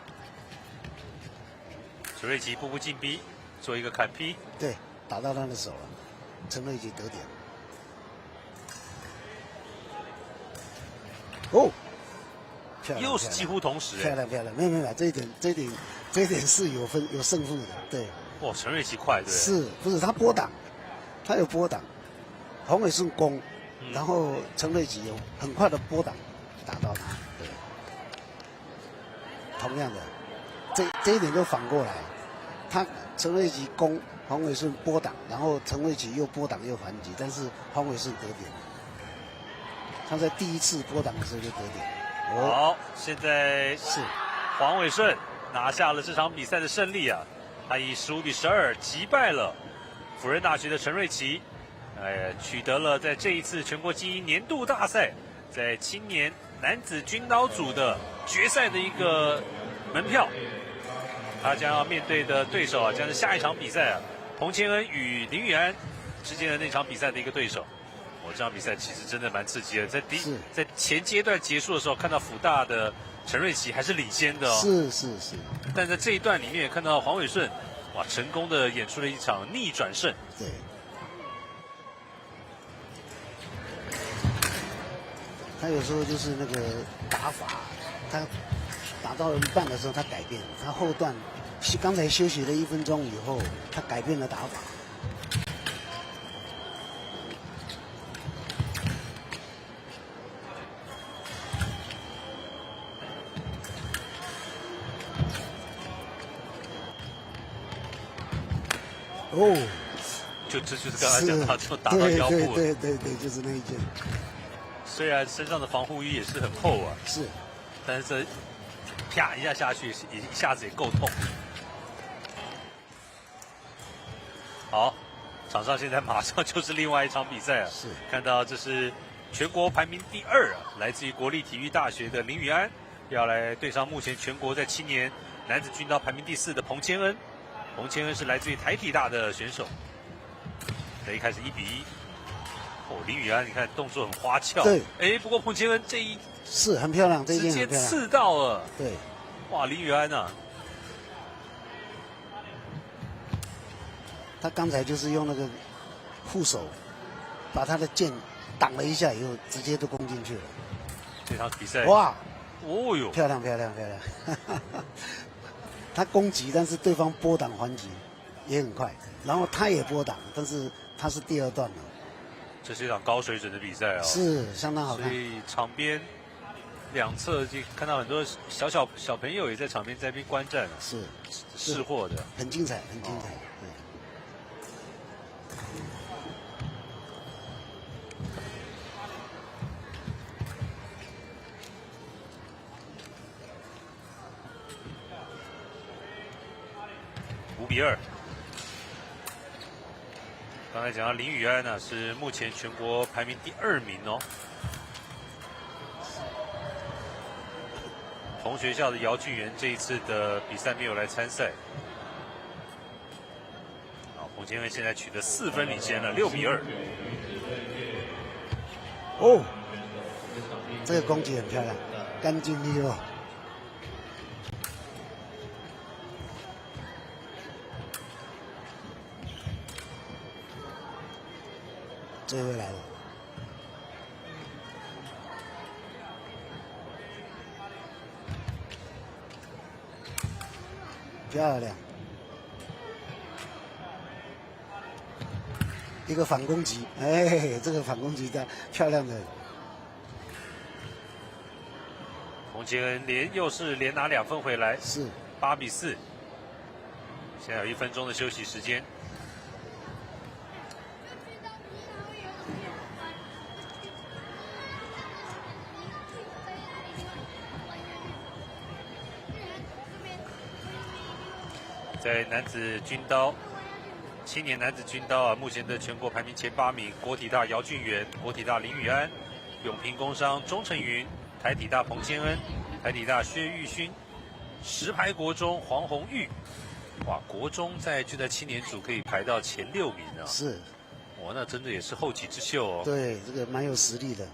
陈瑞琪步步进逼，做一个砍劈，对，打到他的手了，陈瑞琪得点。哦，漂亮，又是几乎同时，漂亮，没有，这一点是有胜负的，对。哇，陈瑞琪快，对。是不是他拨挡？他有拨挡，黄伟顺攻，然后陈瑞琪有很快的拨挡，打到他，对。同样的，这一点就反过来，他陈瑞琪攻，黄伟顺拨挡，然后陈瑞琪又拨挡又反击，但是黄伟顺得点。他在第一次拨挡的时候就得点。好，现在是黄伟顺拿下了这场比赛的胜利啊！他以15比12击败了辅仁大学的陈瑞琪，取得了在这一次全国精英年度大赛在青年男子军刀组的决赛的一个门票。他将要面对的对手啊，将是下一场比赛啊，彭千恩与林宇安之间的那场比赛的一个对手。这场比赛其实真的蛮刺激的，在前阶段结束的时候，看到辅大的陈瑞琪还是领先的哦。是。但在这一段里面，看到黄伟顺，哇，成功的演出了一场逆转胜。对。他有时候就是那个打法，他打到一半的时候他改变，他后段刚才休息了1分钟以后，他改变了打法。哦，这就是刚才讲到，就打到腰部了。对，就是那一件。虽然身上的防护衣也是很厚啊，是，但是这啪一下下去，一下子也够痛。好，场上现在马上就是另外一场比赛啊，是看到这是全国排名第2啊，来自于国立体育大学的林宇安，要来对上目前全国在青年男子军刀排名第4的彭千恩。彭千恩是来自于台体大的选手。一开始1比1。哦，林宇安，你看动作很花俏。对。哎，不过彭千恩这一是很漂亮，这一直接刺到了。对。哇，林宇安啊！他刚才就是用那个护手把他的剑挡了一下，以后直接就攻进去了。这场比赛哇，哦哟，漂亮漂亮漂亮！他攻击，但是对方波挡还击也很快，然后他也波挡，但是他是第2段了。这是一场高水准的比赛哦，是相当好看。所以场边两侧就看到很多小朋友也在场边在那边观战，是试货的，很精彩，很精彩。对。5比2。刚才讲到林宇安呢，是目前全国排名第2名哦。同学校的姚俊元这一次的比赛没有来参赛。彭千恩现在取得4分领先了，6比2。哦，这个攻击很漂亮，干净利落。这位来了，漂亮，一个反攻击，哎，这个反攻击的漂亮的。彭千恩又是连拿2分回来，是8比4。现在有1分钟的休息时间。在男子军刀、青年男子军刀啊，目前的全国排名前8名，国体大姚俊元、国体大林宇安、永平工商钟成云、台体大彭千恩、台体大薛玉勋、石牌国中黄宏玉。哇，国中就在青年组可以排到前6名啊！是，哇，那真的也是后起之秀哦。对，这个蛮有实力的。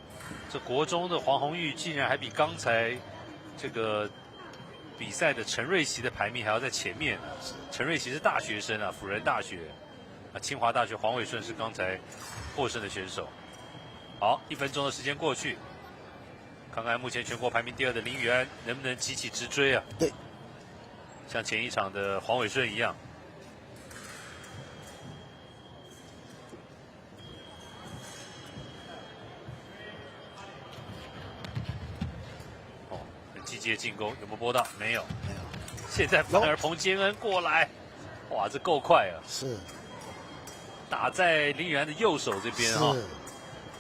这国中的黄宏玉竟然还比刚才这个比赛的陈瑞琪的排名还要在前面呢。陈瑞琪是大学生啊，辅仁大学啊，清华大学黄伟顺是刚才获胜的选手。好，1分钟的时间过去，看看目前全国排名第2的林宇安能不能急起直追啊？对，像前一场的黄伟顺一样。哦，很积极的进攻，有没有拨到？没有，没有。现在反而彭坚恩过来，哇，这够快啊！是，打在林宇安的右手这边哈、哦。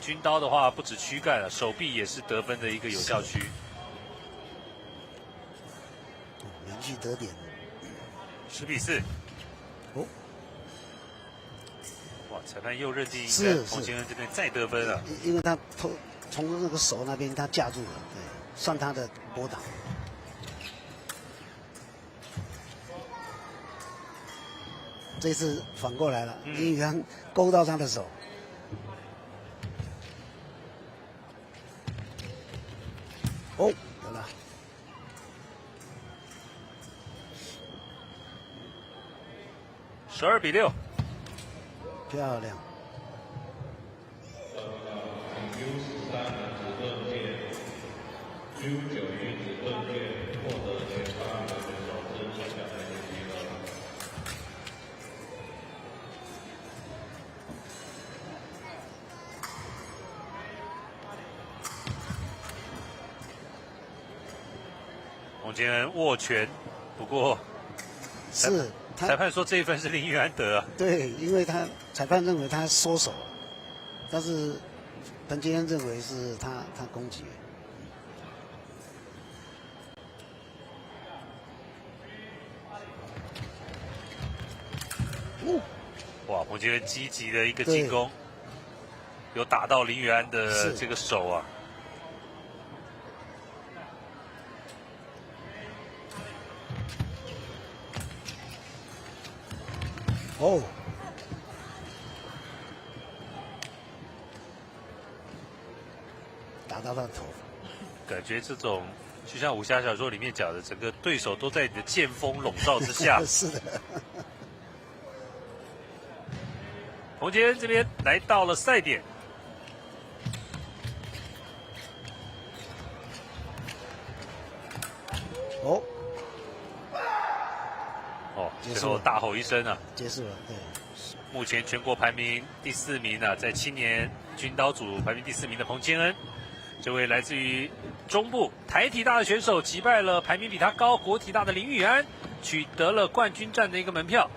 军刀的话，不止躯干了，手臂也是得分的一个有效区。连续得点，10比4。哦，哇，裁判又认定应是该彭坚恩这边再得分了，因为他从那个手那边他架住了，对，算他的拨挡。这次反过来了，林宇安勾到他的手。哦，有了。12比6，漂亮。彭坚恩握拳，不过是裁判说这一分是林宇安得啊。对，因为裁判认为他缩手，但是彭杰恩认为是他攻击。哇，彭杰恩积极的一个进攻，有打到林宇安的这个手啊。哦，打到他的头，感觉这种就像武侠小说里面讲的，整个对手都在你的剑锋笼罩之下。是的。彭杰恩这边来到了赛点，哦，最后大吼一声啊，结束了。对，目前全国排名第4名啊，在青年军刀组排名第4名的彭坚恩，这位来自于中部台体大的选手击败了排名比他高国体大的林宇安，取得了冠军战的一个门票。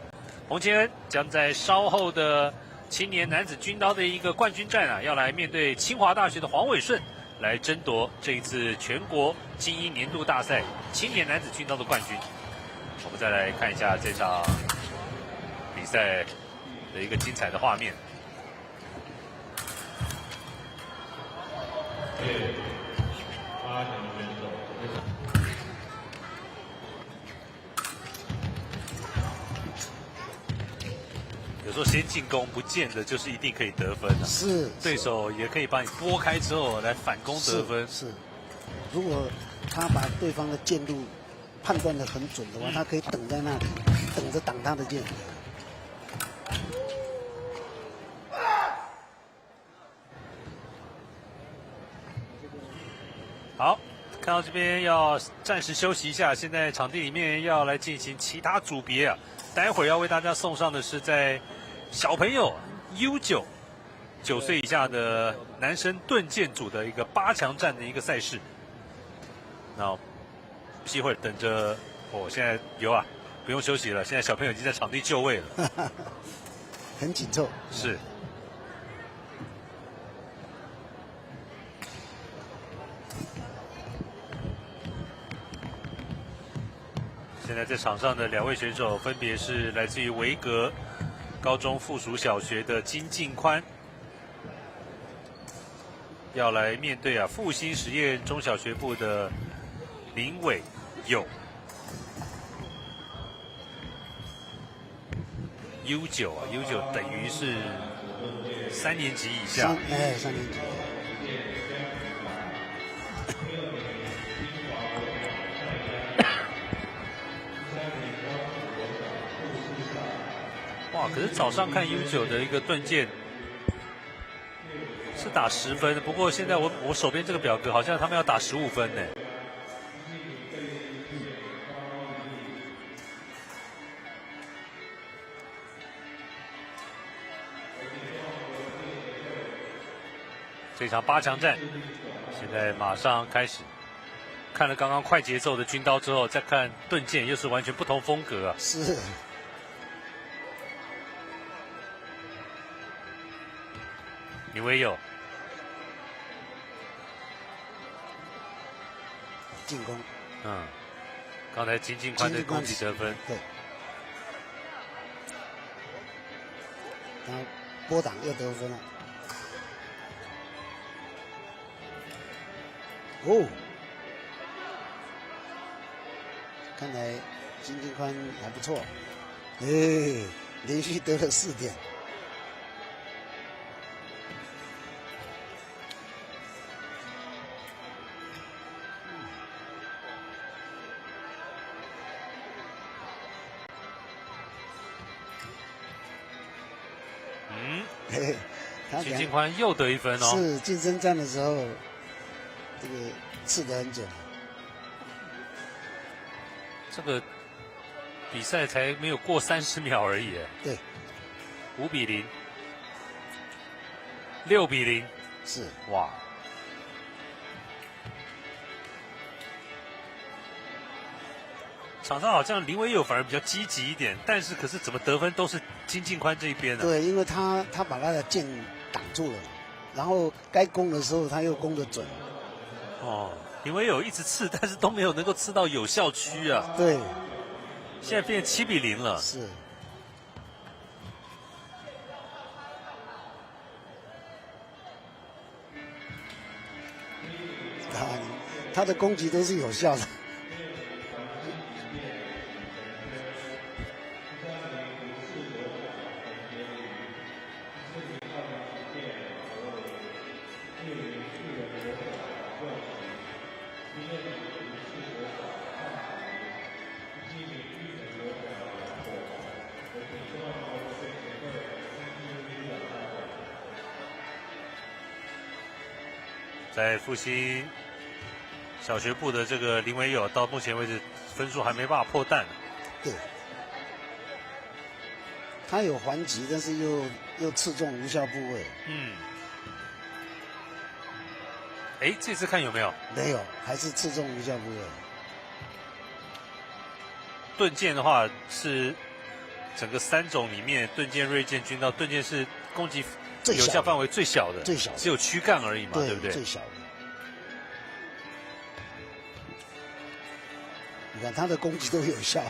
彭坚恩将在稍后的青年男子军刀的一个冠军战啊，要来面对清华大学的黄伟顺，来争夺这一次全国精英年度大赛青年男子军刀的冠军。我们再来看一下这场比赛的一个精彩的画面。有时候先进攻不见得就是一定可以得分啊，是对手也可以把你拨开之后来反攻得分。是，如果他把对方的剑路判断得很准的话，他可以等在那里，等着挡他的剑。好，看到这边要暂时休息一下，现在场地里面要来进行其他组别啊。待会儿要为大家送上的是在小朋友 U9 9岁以下的男生盾剑组的一个8强战的一个赛事。那一会儿等着，现在有啊，不用休息了，现在小朋友已经在场地就位了，很紧凑。是。现在在场上的2位选手分别是来自于维格高中附属小学的金敬宽，要来面对复兴实验中小学部的林伟佑。U9 啊 ，U9 等于是3年级以下。3年级。哇！可是早上看 U9 的一个盾剑是打10分，不过现在我手边这个表格好像他们要打15分呢。这场8强战现在马上开始。看了刚刚快节奏的军刀之后，再看盾剑，又是完全不同风格啊！是。林伟佑进攻，刚才金敬宽的攻击得分，对，然后波挡又得分了，看来金敬宽还不错，连续得了4点。金敬宽又得1分哦。是近身战的时候，这个刺得很准。这个比赛才没有过30秒而已。对，5比0，6比0，是哇。场上好像林伟佑反而比较积极一点，但是可是怎么得分都是金敬宽这一边呢？对，因为他把他的剑挡住了，然后该攻的时候他又攻得准。哦，林维友一直刺，但是都没有能够刺到有效区啊。对，现在变7比0了。是。他的攻击都是有效的。在复兴小学部的这个林维友，到目前为止分数还没办法破蛋。对，他有还击，但是又刺中无效部位。嗯。哎，这次看有没有？没有，还是刺中无效部位。盾剑的话是整个3种里面，盾剑、锐剑、军刀，盾剑是攻击有效范围最小的，只有躯干而已嘛，对不对？最小的。你看他的攻击都有效。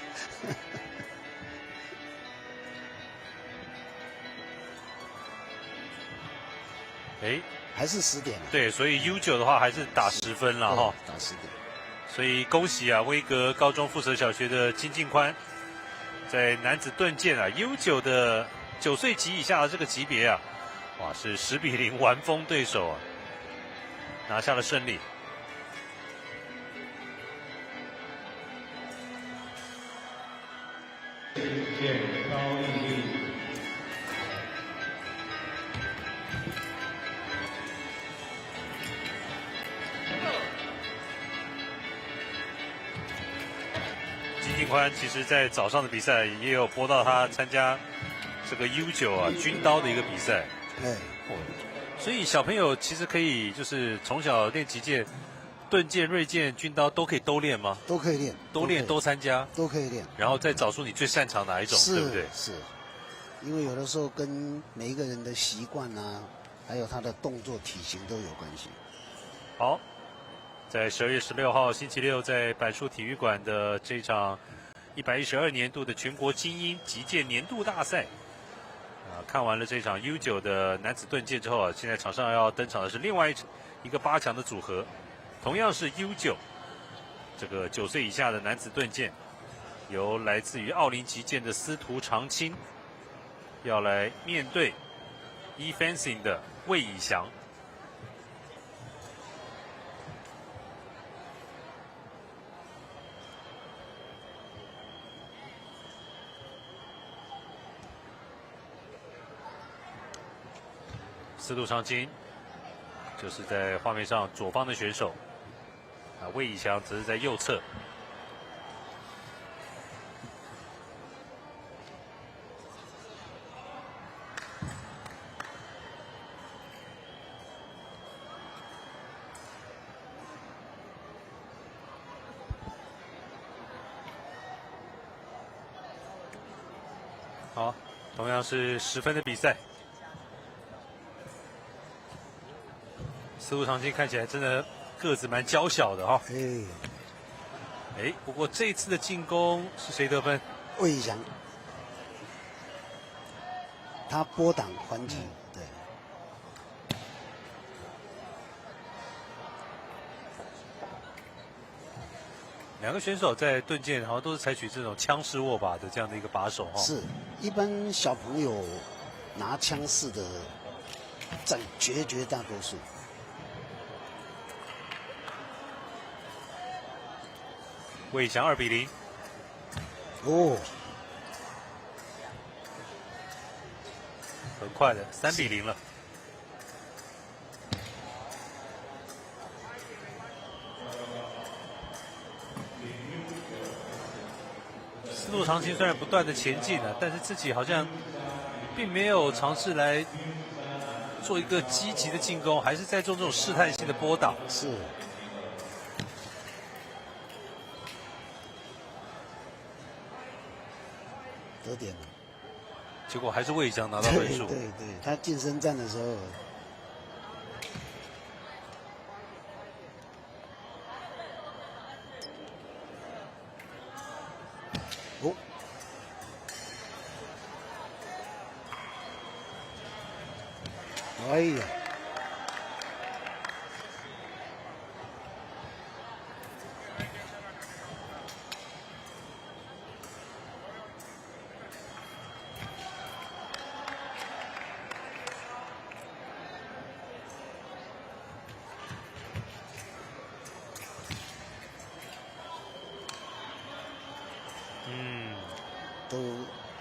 哎，还是10点。对，所以 U9 的话还是打10分了哈，打10点。所以恭喜啊，威格高中附舍小学的金敬宽，在男子盾剑啊 U9 的9岁及以下的这个级别啊，哇，是10比0完封对手啊，拿下了胜利。金敬宽其实在早上的比赛也有播到他参加这个 U9 啊军刀的一个比赛。对，所以小朋友其实可以就是从小练击剑，盾剑、锐剑、军刀都可以都练吗？都可以练，都练都参加，都可以练。然后再找出你最擅长哪一种，对不对？是，因为有的时候跟每一个人的习惯啊，还有他的动作体型都有关系。好，在12月16号星期六，在板树体育馆的这场112年度的全国精英击剑年度大赛。看完了这场 U9 的男子盾剑之后啊，现在场上要登场的是另外一个8强的组合，同样是 U9 这个9岁以下的男子盾剑，由来自于奥林击剑的司徒长青要来面对 eFencing 的魏以翔。司徒长青就是在画面上左方的选手，魏以翔则是在右侧。好，同样是10分的比赛。司徒长青看起来真的个子蛮娇小的哈。不过这一次的进攻是谁得分？魏以翔，他拨挡还击，对。两个选手在盾剑好像都是采取这种枪式握把的这样的一个把手哈。是，一般小朋友拿枪式的占绝大多数。魏以翔2比0。哦，很快的3比0了。司徒长青虽然不断的前进了，但是自己好像并没有尝试来做一个积极的进攻，还是在做这种试探性的拨挡。是。得点了，结果还是魏以翔拿到分数。对，他近身战的时候，哦，哎呀，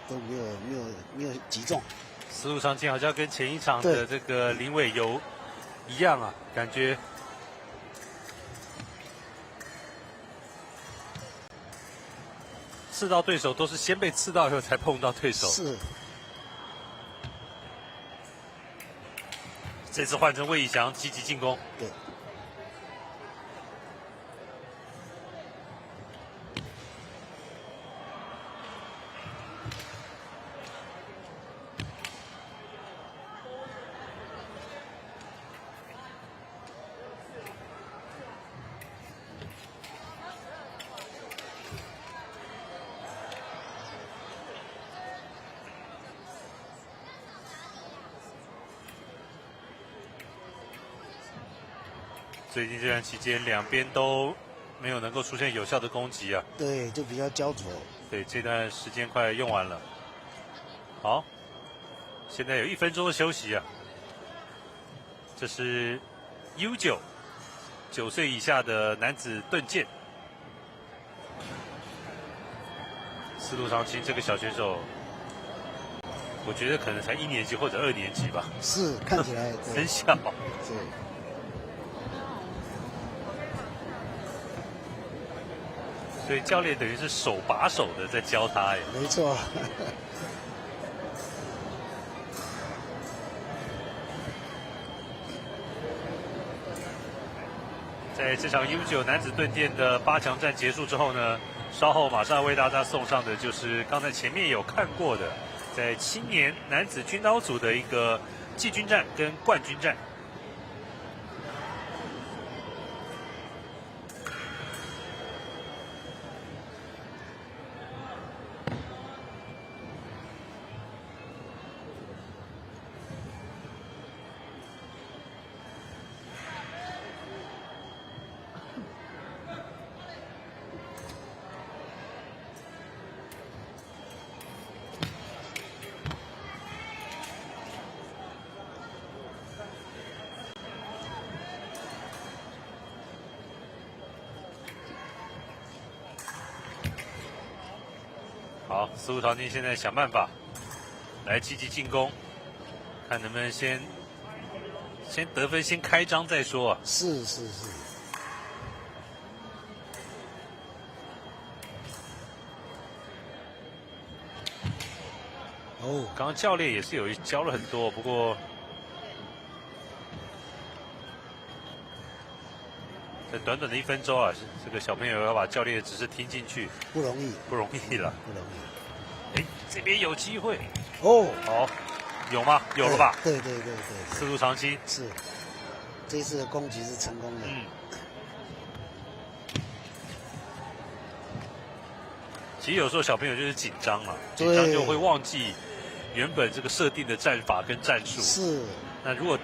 都没有击中。思路长青好像跟前一场的这个林伟游一样啊，感觉刺到对手都是先被刺到以后才碰到对手。是。这次换成魏以翔积极进攻。对。最近这段期间，两边都没有能够出现有效的攻击啊。对，就比较焦灼。对，这段时间快用完了。好，现在有1分钟的休息啊。这是 U9 9岁以下的男子盾剑。思路长青这个小选手，我觉得可能才1年级或者2年级吧。是，看起来很小。是。所以教练等于是手把手的在教他耶。没错。在这场 U9 男子盾剑的8强战结束之后呢，稍后马上为大家送上的就是刚才前面有看过的，在青年男子军刀组的一个季军战跟冠军战。好，思路长青现在想办法来积极进攻，看能不能先得分，先开张再说啊。是。哦，刚刚教练也是有教了很多，不过在短短的1分钟啊，这个小朋友要把教练的指示听进去，不容易了。不容易。哎，这边有机会哦。好，有吗？有了吧？对。思路长青是，这次的攻击是成功的。其实有时候小朋友就是紧张了，紧张就会忘记原本这个设定的战法跟战术。是。那如果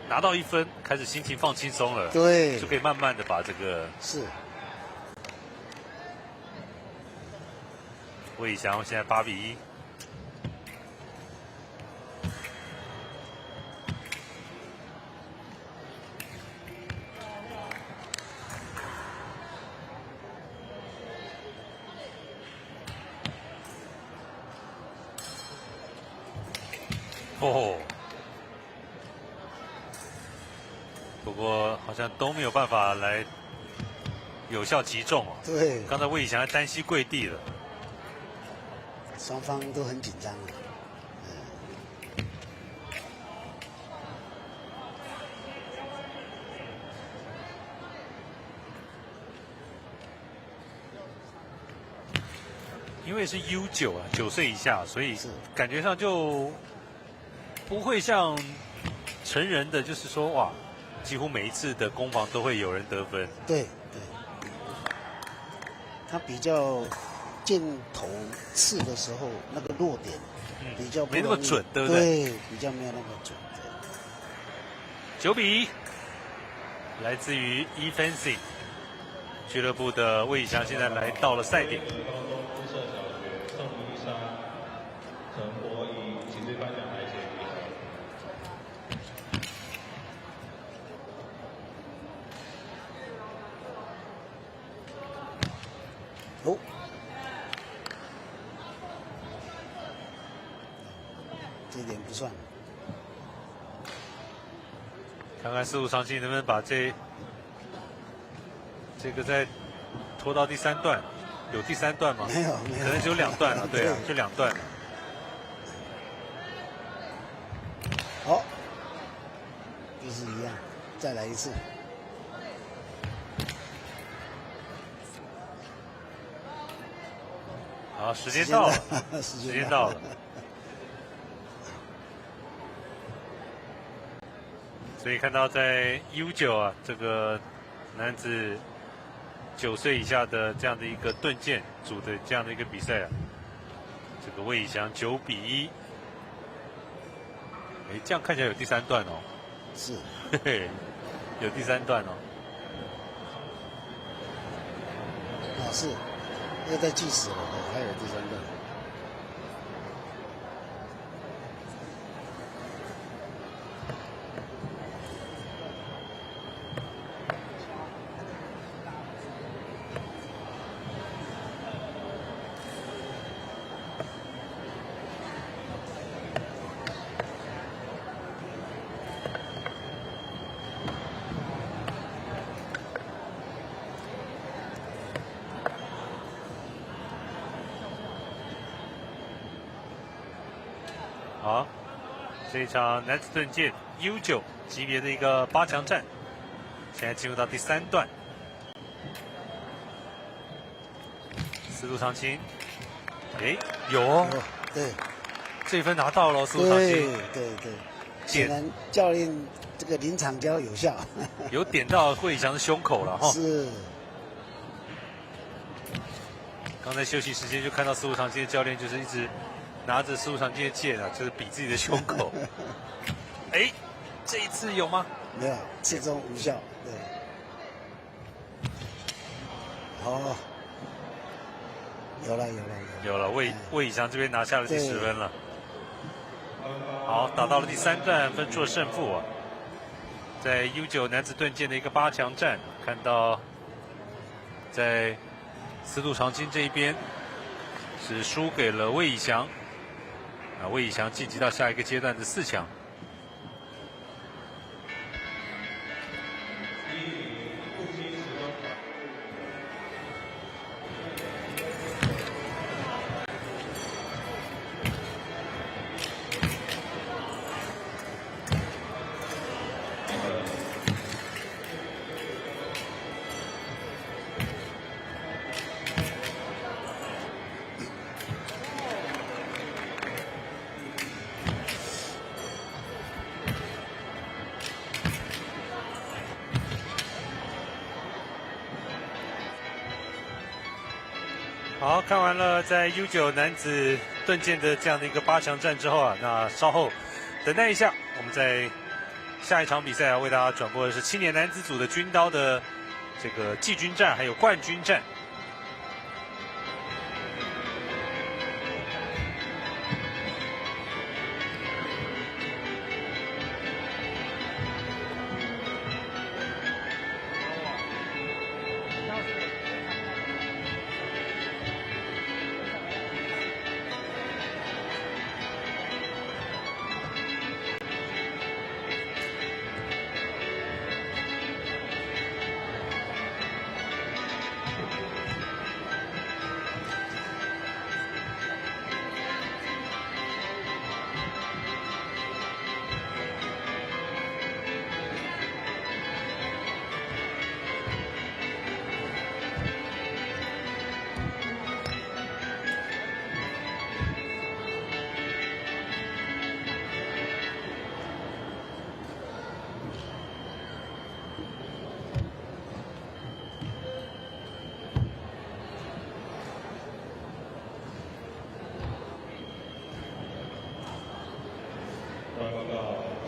拿到1分，开始心情放轻松了，对，就可以慢慢的把这个是。魏以翔现在8比1。哦，不过好像都没有办法来有效击中哦。对，刚才魏以翔还单膝跪地了。双方都很紧张。因为是 U9啊，9岁以下，所以感觉上就不会像成人的，就是说哇，几乎每一次的攻防都会有人得分。对，他比较箭头刺的时候那个落点比较没那么准，对不对？对，比较没有那么准。 9比1，来自于 eFencing 俱乐部的魏以翔现在来到了赛点。哦，这一点不算。 看看四五长期能不能把这个再拖到第3段，有第3段吗？没有，可能只有2段了，对啊，就2段了。好，就是一样，再来一次。好，时间到了，时时间到了。所以看到在 U9啊，这个男子9岁以下的这样的一个盾剑组的这样的一个比赛啊，这个魏以翔9比1，哎，这样看起来有第3段哦，是，嘿嘿，有第3段哦，啊是，又在计时了，还有第3段。 好，这一场男子盾剑 U9级别的一个8强战，现在进入到第3段。司徒长青，哎，有哦，对，这一分拿到了，司徒长青，对，显然教练这个临场教有效，有点到魏以翔的胸口了哈。是。刚才休息时间就看到司徒长青的教练就是一直拿着司徒长青的剑啊，就是比自己的胸口。哎，这一次有吗？没有，刺中无效。对。哦，有了。魏以翔这边拿下了第10分了。好，打到了第3段，分出了胜负啊。在 U9男子盾剑的一个8强战，看到在司徒长青这一边是输给了魏以翔，啊，魏以翔晋级到下一个阶段的4强。好，看完了在 U9男子盾剑的这样的一个8强战之后啊，那稍后等待一下，我们在下一场比赛啊，为大家转播的是青年男子组的军刀的这个季军战，还有冠军战。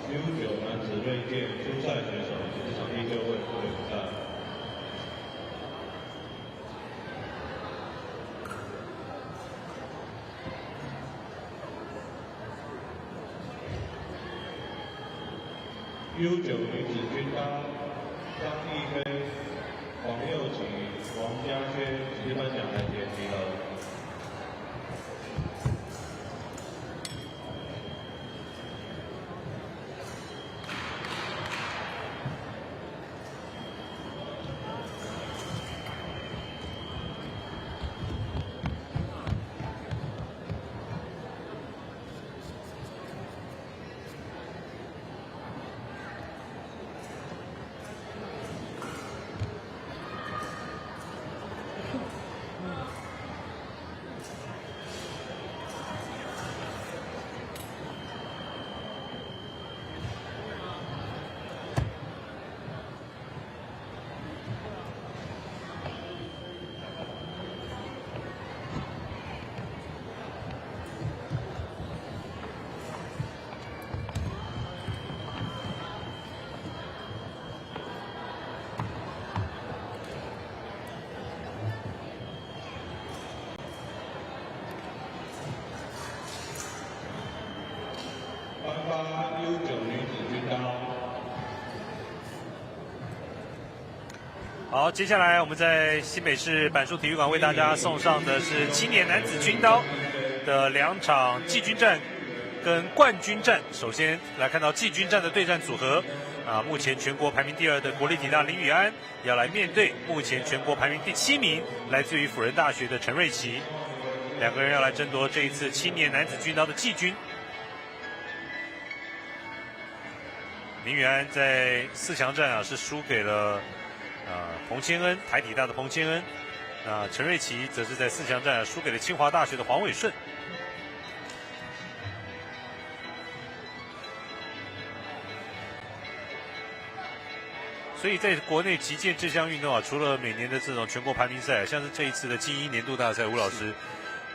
U9男子锐剑初赛选手，请场地就位准备比赛。U9女子军刀张艺飞、黄佑琪、王嘉轩，请颁奖台前集合。好，接下来我们在新北市板树体育馆为大家送上的是青年男子军刀的2场季军战跟冠军战。首先来看到季军战的对战组合目前全国排名第2的国立体大林宇安要来面对目前全国排名第7名来自于辅仁大学的陈瑞琪，两个人要来争夺这一次青年男子军刀的季军。林宇安在4强战是输给了彭千恩，台体大的彭千恩。那陈瑞琪则是在4强战输给了清华大学的黄伟顺。所以在国内击剑这项运动除了每年的这种全国排名赛，像是这一次的精英年度大赛，吴老师，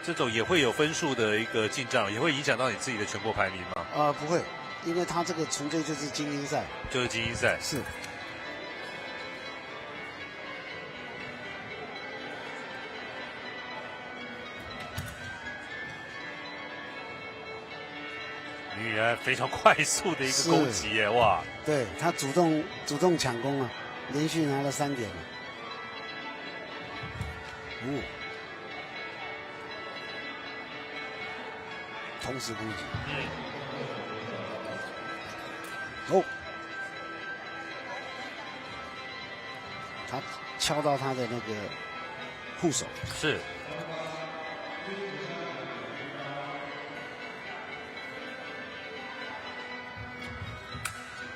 这种也会有分数的一个进账，也会影响到你自己的全国排名吗？不会，因为他这个纯粹就是精英赛。就是精英赛。是。林宇安非常快速的一个攻击耶，哇！对，他主动抢攻啊，连续拿了3点。同时攻击。他敲到他的那个护手。是。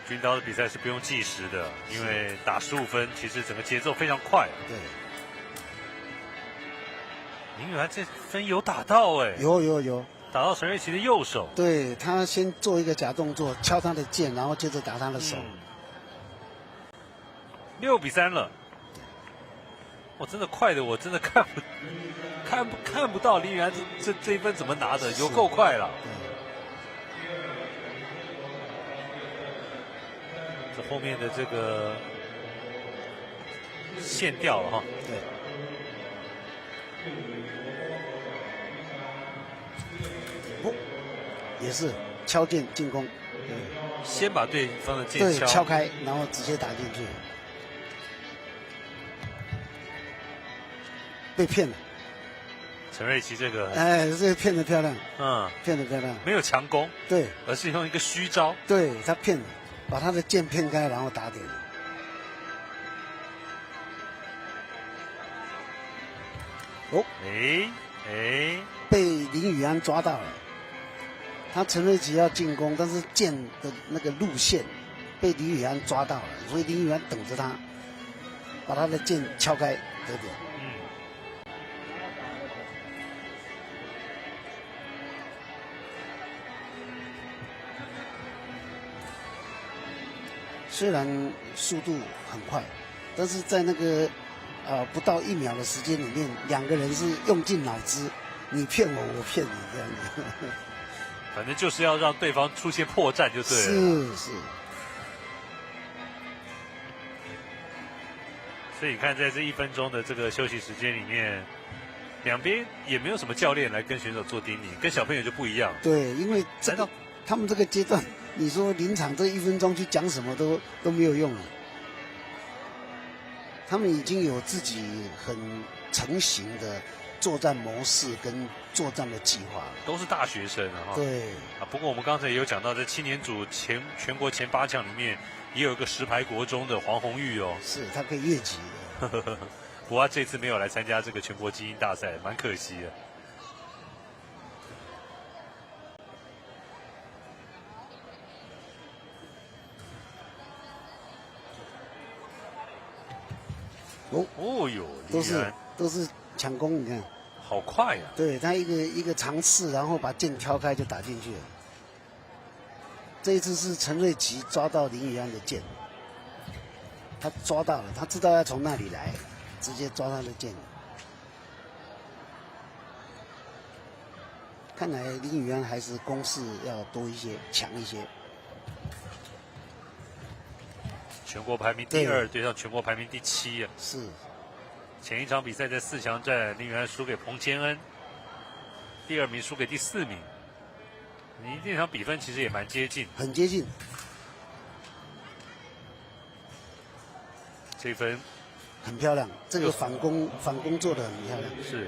军刀的比赛是不用计时的，因为打15分，其实整个节奏非常快。对。林宇安这分有打到哎。有。打到陈瑞琪的右手。对，他先做一个假动作，敲他的剑，然后接着打他的手。6-3了。我真的快的，我真的看不到林宇安这一分怎么拿的，有够快了。这后面的这个线掉了哈。对。也是敲剑进攻。对。先把对方的剑敲开，然后直接打进去。被骗了。陈瑞琪这个，这个骗得漂亮。骗得漂亮。没有强攻。对。而是用一个虚招。对，他骗了。把他的剑骗开，然后打点。被林宇安抓到了。他陈瑞琪要进攻，但是剑的那个路线被林宇安抓到了，所以林宇安等着他，把他的剑敲开得点。虽然速度很快，但是在那个不到1秒的时间里面，2个人是用尽脑汁，你骗我，我骗你这样子。反正就是要让对方出现破绽就对了。是。所以你看，在这1分钟的这个休息时间里面，两边也没有什么教练来跟选手做叮咛，跟小朋友就不一样。对，因为他们这个阶段，你说临场这1分钟去讲什么都没有用了。他们已经有自己很成型的作战模式跟作战的计划了，都是大学生啊。对啊，不过我们刚才也有讲到，在青年组全国前8强里面，也有一个石牌国中的黄红玉哦，是他可以越级的。不过他这次没有来参加这个全国精英大赛，蛮可惜的。哦哟，都是强攻，你看，好快呀！对他一个尝试，然后把剑挑开就打进去了。这一次是陈瑞吉抓到林宇安的剑，他抓到了，他知道要从那里来，直接抓他的剑。看来林宇安还是攻势要多一些，强一些。全国排名第2对上全国排名第7啊！是。前一场比赛在4强战，林宇安输给彭千恩，第2名输给第4名。你那场比分其实也蛮接近，很接近。这分很漂亮，这个反攻做得很漂亮。是。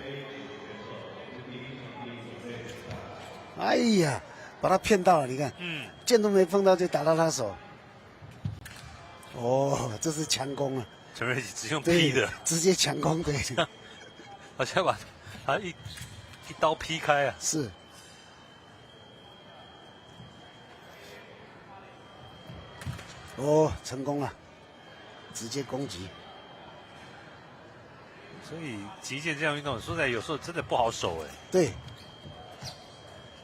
哎呀，把他骗到了，你看，剑都没碰到就打到他手。哦，这是强攻啊！陈瑞吉只用劈的，直接强攻，对，好像把他一刀劈开啊！是。哦，成功了，直接攻击。所以击剑这项运动，说起来有时候真的不好守哎。对。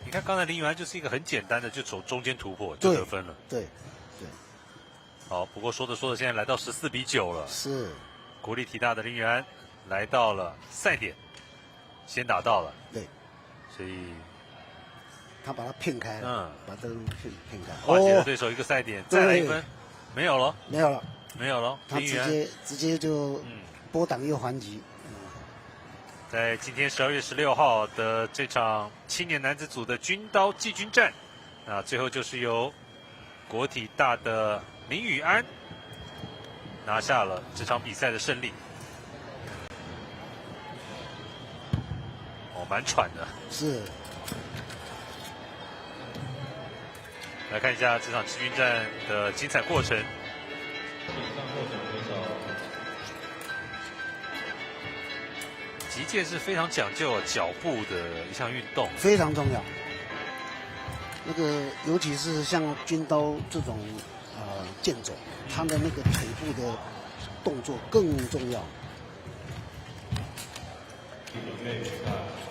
你看刚才林宇安就是一个很简单的，就从中间突破就得分了。对。好，不过说着说着，现在来到14比9了。是。国立体大的林宇安来到了赛点，先打到了。对。所以他把他骗开了。把这个骗开。化解了对手一个赛点，再来1分，没有了。没有了。他直接就拨挡又还击。在今天12月16号的这场青年男子组的军刀季军战，那最后就是由国体大的林宇安拿下了这场比赛的胜利。蛮喘的。是。来看一下这场季军战的精彩过程。击剑是非常讲究脚步的一项运动，非常重要。那个尤其是像军刀这种剑种，他的那个腿部的动作更重要。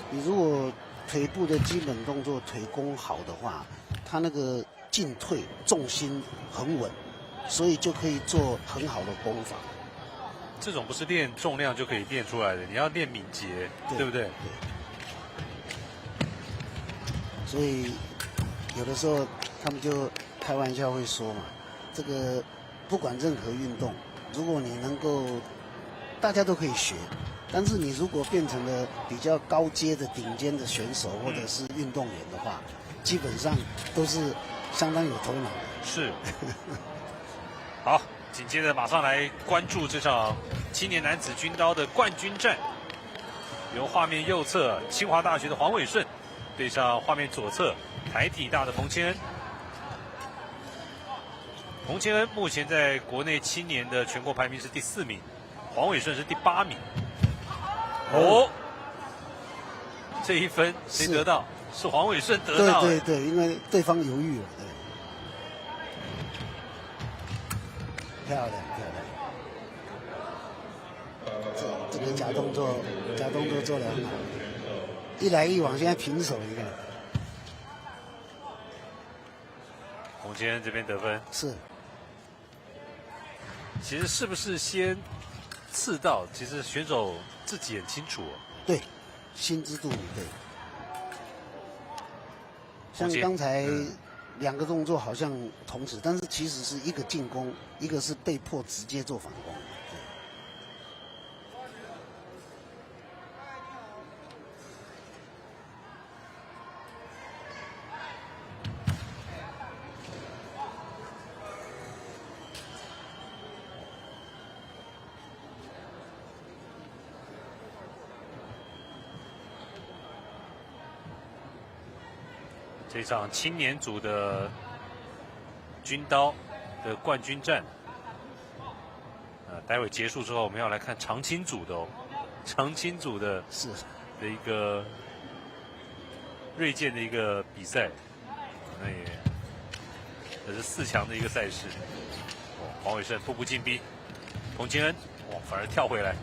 你如果腿部的基本动作腿功好的话，他那个进退重心很稳，所以就可以做很好的功法。这种不是练重量就可以练出来的，你要练敏捷，对不对？对。所以有的时候他们就开玩笑会说嘛，这个不管任何运动，如果你能够大家都可以学，但是你如果变成了比较高阶的顶尖的选手或者是运动员的话，基本上都是相当有头脑的。是。好。紧接着马上来关注这场青年男子军刀的冠军战，由画面右侧清华大学的黄伟顺对上画面左侧台体大的彭千恩。彭千恩目前在国内青年的全国排名是第4名，黄伟顺是第8名。哦，这一分谁得到？是黄伟顺得到。对，因为对方犹豫了。对。漂亮！这个假动作做得很好，一来一往，现在平手，你看。洪千恩这边得分是。其实是不是先刺到？其实选手自己很清楚。对，心知肚明。对。像刚才2个动作好像同时，但是其实是一个进攻，一个是被迫直接做反攻。这场青年组的军刀的冠军战，待会结束之后，我们要来看长青组的哦，长青组的的一个锐剑的一个比赛，那也是4强的一个赛事。黄伟胜步步进逼，彭金恩反而跳回来，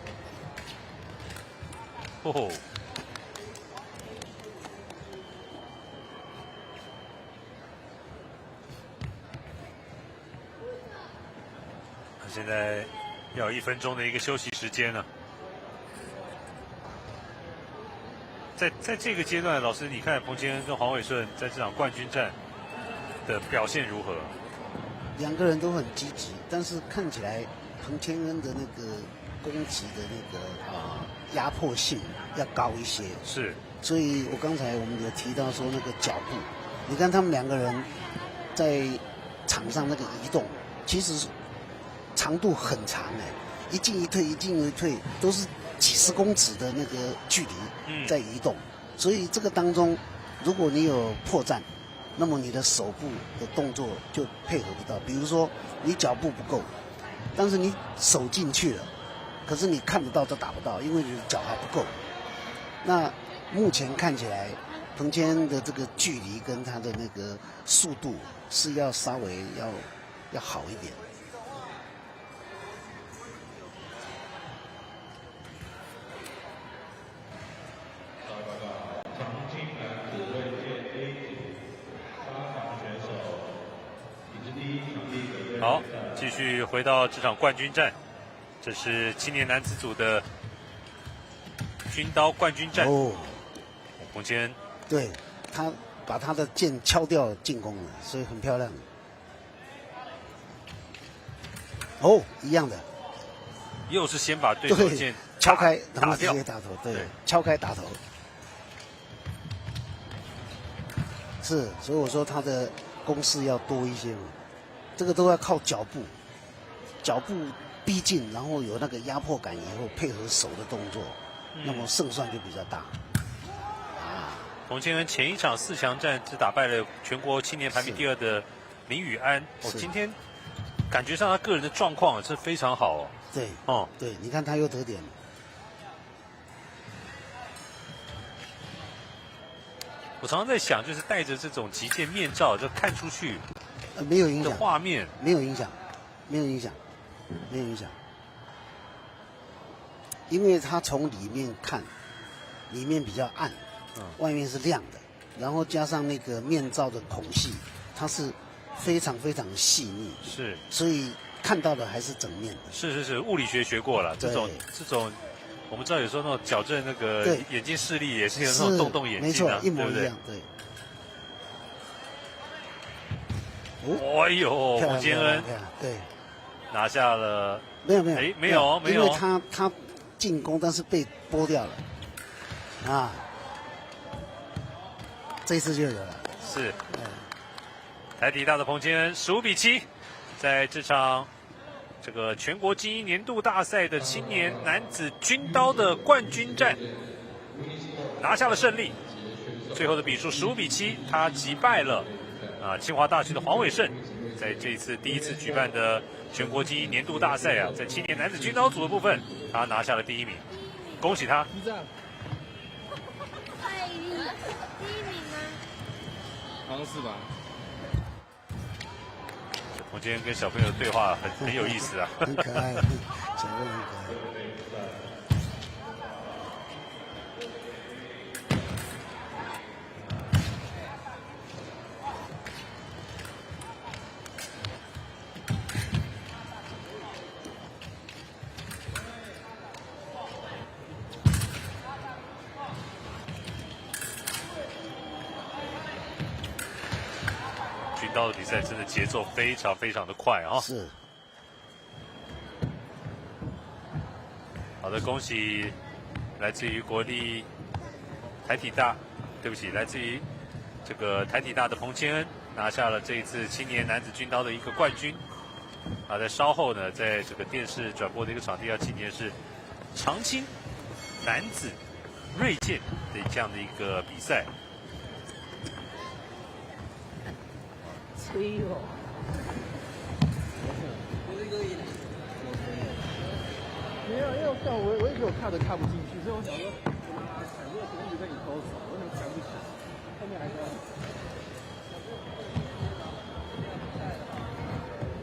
现在要有1分钟的一个休息时间了。在这个阶段，老师，你看彭金恩跟黄伟胜在这场冠军战的表现如何？2个人都很积极，但是看起来彭千恩的那个攻击的那个压迫性要高一些。是，所以我刚才我们有提到说那个脚步，你看他们2个人在场上那个移动，其实长度很长一进一退，一进一退，都是几10公尺的那个距离在移动。所以这个当中，如果你有破绽，那么你的手部的动作就配合不到。比如说你脚步不够，但是你手进去了，可是你看得到都打不到，因为你的脚还不够。那目前看起来，彭千恩的这个距离跟他的那个速度是要稍微要好一点。好，继续回到这场冠军战，这是青年男子组的军刀冠军战。彭千恩，对，他把他的剑敲掉进攻了，所以很漂亮。一样的，又是先把对手剑敲开，然后打掉，直接打头，对，敲开打头。是，所以我说他的攻势要多一些嘛。这个都要靠脚步逼近，然后有那个压迫感以后，配合手的动作，那么胜算就比较大。彭千恩前一场4强战只打败了全国青年排名第2的林宇安。今天感觉上他个人的状况是非常好。对，对，你看他又得点了。我常常在想，就是戴着这种击剑面罩，就看出去。没有影响，画面没有影响，没有影响，没有影响，因为他从里面看，里面比较暗，外面是亮的，然后加上那个面罩的孔隙，它是非常非常细腻，是，所以看到的还是整面的。是，物理学学过了，这种，我们知道有时候那种矫正那个眼睛视力也是有那种动眼睛，没错，一模一样，对。哎呦，彭千恩对，拿下了。没有，因为他进攻，但是被剥掉了，这次就有了。是，台体大的彭千恩15-7，在这场这个全国精英年度大赛的青年男子军刀的冠军战拿下了胜利。最后的比数15-7，他击败了清华大学的黄伟胜，在这次第1次举办的全国精英年度大赛在青年男子军刀组的部分，他拿下了第1名，恭喜他！第1名吗？好像是吧。我今天跟小朋友的对话很有意思啊，很可爱，小朋友很可爱。军刀的比赛真的节奏非常非常的快啊！是。好的，恭喜来自于国立台体大，对不起，来自于这个台体大的彭千恩拿下了这一次青年男子军刀的一个冠军。啊，在稍后呢，在这个电视转播的一个场地要纪念是长青男子锐剑的这样的一个比赛。吹哦。没有，因为我一直有看都看不进去，所以我想说，踩这个东西被你偷走，我怎么赶不起？后面还是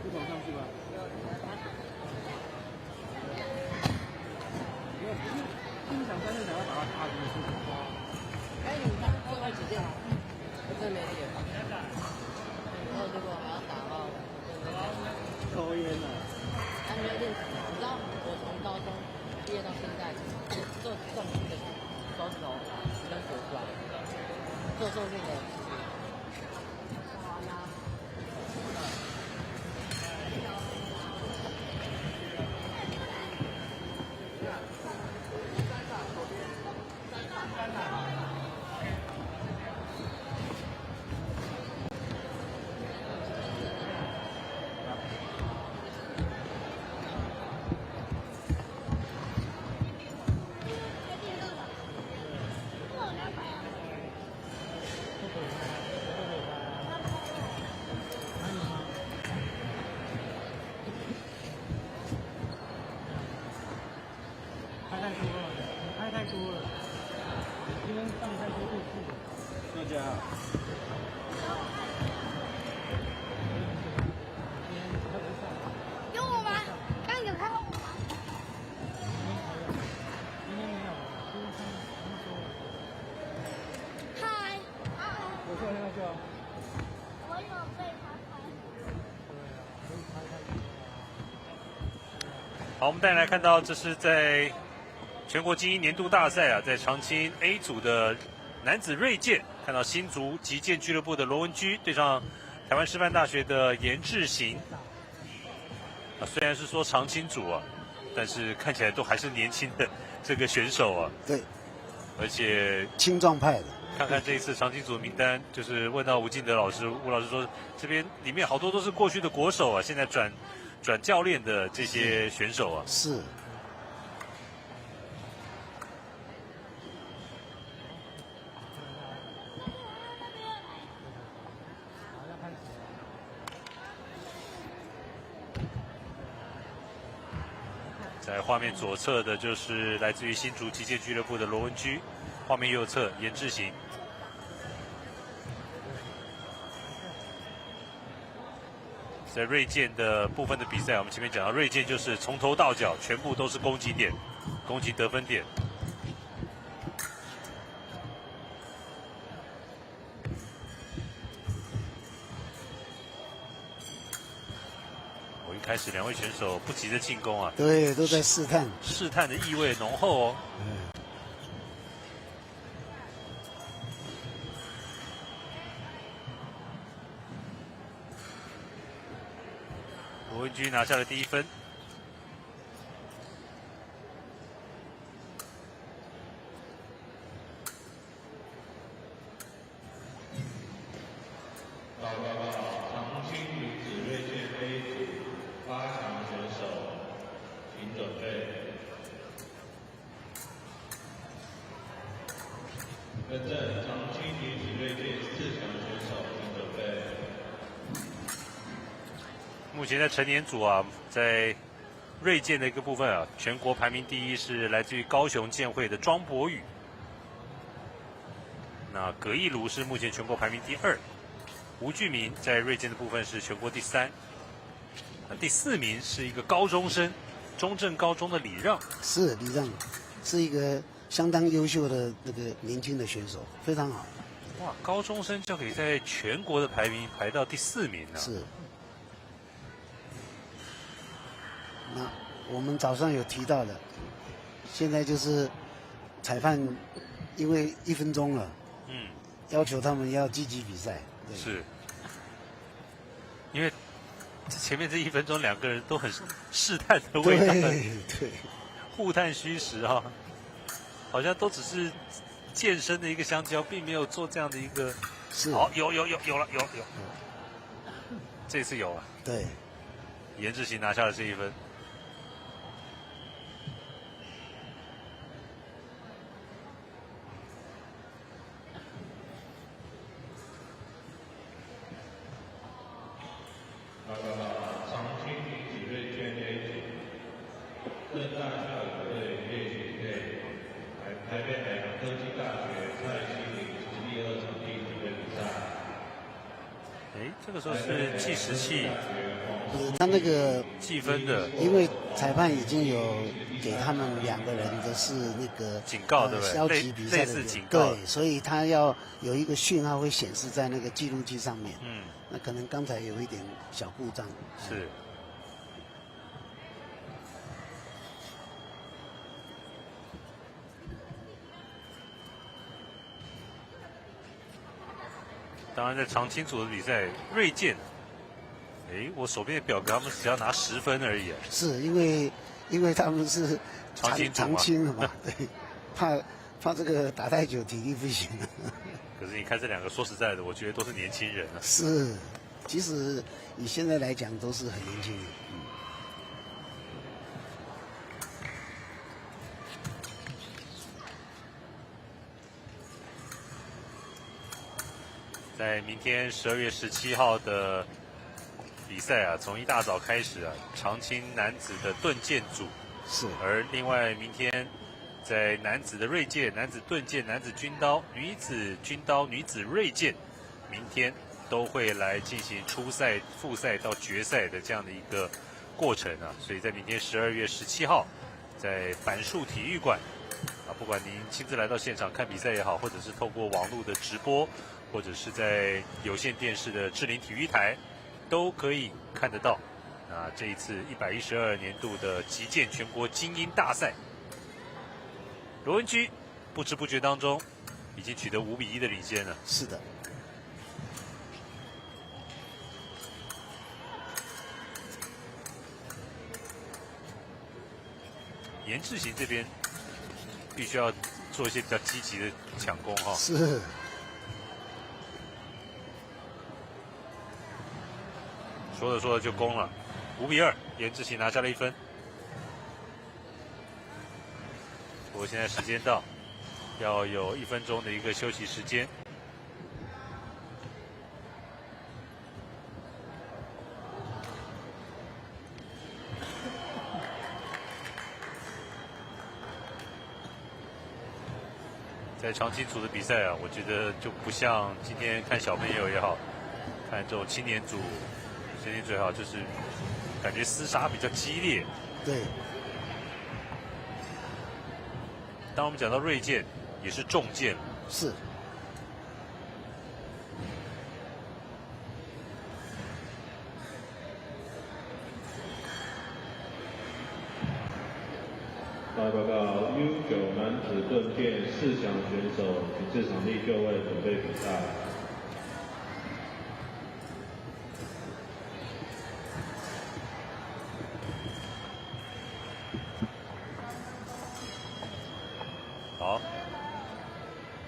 不走上去吧？心想3次想要把它踏进去。哎，你看最后几件，我真没点。然后结果还要打到抽烟呢。安全练习，你知道我从高中毕业到现在，做重训的手指头跟手爪，做重训的。太多了，今天上太多度数。大家。有我吗？刚有看到我吗？今天没有，今天他们说了。嗨，我说那个。我有被他拍。对啊，可以拍下去。好，我们带来看到这是在全国精英年度大赛啊，在长青 A 组的男子锐剑，看到新竹击剑俱乐部的罗文居对上台湾师范大学的严志行。啊，虽然是说长青组啊，但是看起来都还是年轻的这个选手啊。对，而且青壮派的。看看这一次长青组的名单，就是问到吴敬德老师，吴老师说这边里面好多都是过去的国手啊，现在转教练的这些选手啊。是。在画面左侧的就是来自于新竹击剑俱乐部的罗文居，画面右侧严志行。在锐剑的部分的比赛，我们前面讲到锐剑就是从头到脚全部都是攻击点，攻击得分点。一开始两位选手不急着进攻啊，对，都在试探，试探的意味浓厚哦。罗文居拿下了第1分。长青女子锐剑 A 组8强选手，请准备。更正，长青女子锐剑4强选手，请准备。目前在成年组啊，在锐剑的一个部分啊，全国排名第1是来自于高雄剑会的庄博宇。那葛义儒是目前全国排名第2。吴俊明在锐剑的部分是全国第3，第4名是一个高中生，中正高中的李让。是李让，是一个相当优秀的那个年轻的选手，非常好。哇，高中生就可以在全国的排名排到第4名呢。是。那我们早上有提到的，现在就是裁判因为1分钟了，要求他们要积极比赛。是，因为前面这1分钟两个人都很试探的味道，对，互探虚实啊，好像都只是健身的一个香蕉，并没有做这样的一个。是。好，有了，这次有了。对，颜志行拿下了这1分。长青女子锐券 A 组，正大校友队叶雪队，台北海洋科技大学蔡希玲是第2场地准备比赛。这个时候是计时器，他那个计分的，因为裁判已经有给他们2个人的是那个警告，对不对？消极比赛的类似警告，对，所以他要有一个讯号会显示在那个记录机上面。那可能刚才有一点小故障。是。当然，在长青组的比赛，锐健，我手边的表格他们只要拿10分而已。是因为他们是长青的嘛，对，怕这个打太久体力不行。可是你看这2个，说实在的，我觉得都是年轻人啊。是，其实以现在来讲都是很年轻人。在明天12月17号的比赛啊，从一大早开始啊，长青男子的盾剑组是，而另外明天在男子的锐剑、男子盾剑、男子军刀、女子军刀、女子锐剑，明天都会来进行初赛、复赛到决赛的这样的一个过程啊。所以在明天12月17号，在板树体育馆啊，不管您亲自来到现场看比赛也好，或者是透过网络的直播，或者是在有线电视的智霖体育台，都可以看得到。那这一次112年度的击剑全国精英大赛，罗文居不知不觉当中已经取得5比1的领先了。是的。颜志行这边必须要做一些比较积极的抢攻哈。是。说着说着就攻了，5比2，颜志行拿下了1分。不过现在时间到，要有1分钟的一个休息时间。在长青组的比赛啊，我觉得就不像今天看小朋友也好，看这种青年组也好，就是感觉厮杀比较激烈。对。当我们讲到锐剑，也是重剑。是。报告 U9 男子盾剑4强选手，请至场地就位，准备比赛。好，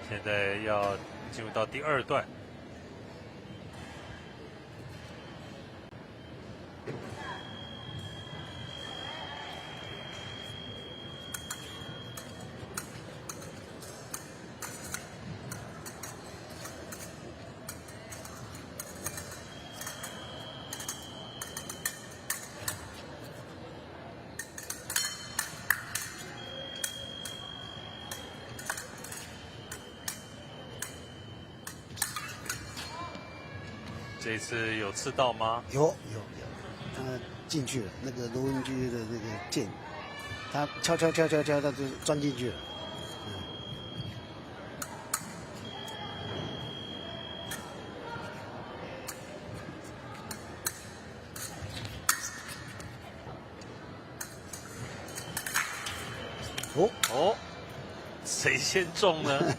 现在要进入到第2段。这次有刺到吗？有，他进去了，那个罗文居的那个剑，他敲，他就钻进去了。哦，谁先中呢？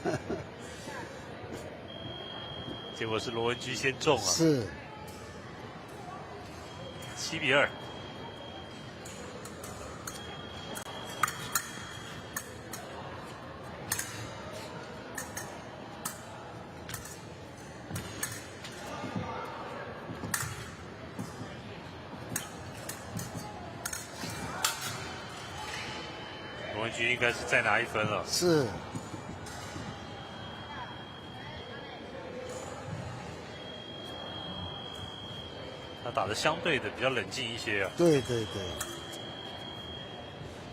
结果是罗文居先中啊！是。7比2。罗文君应该是再拿1分了。是。他打的相对的比较冷静一些啊。对对对。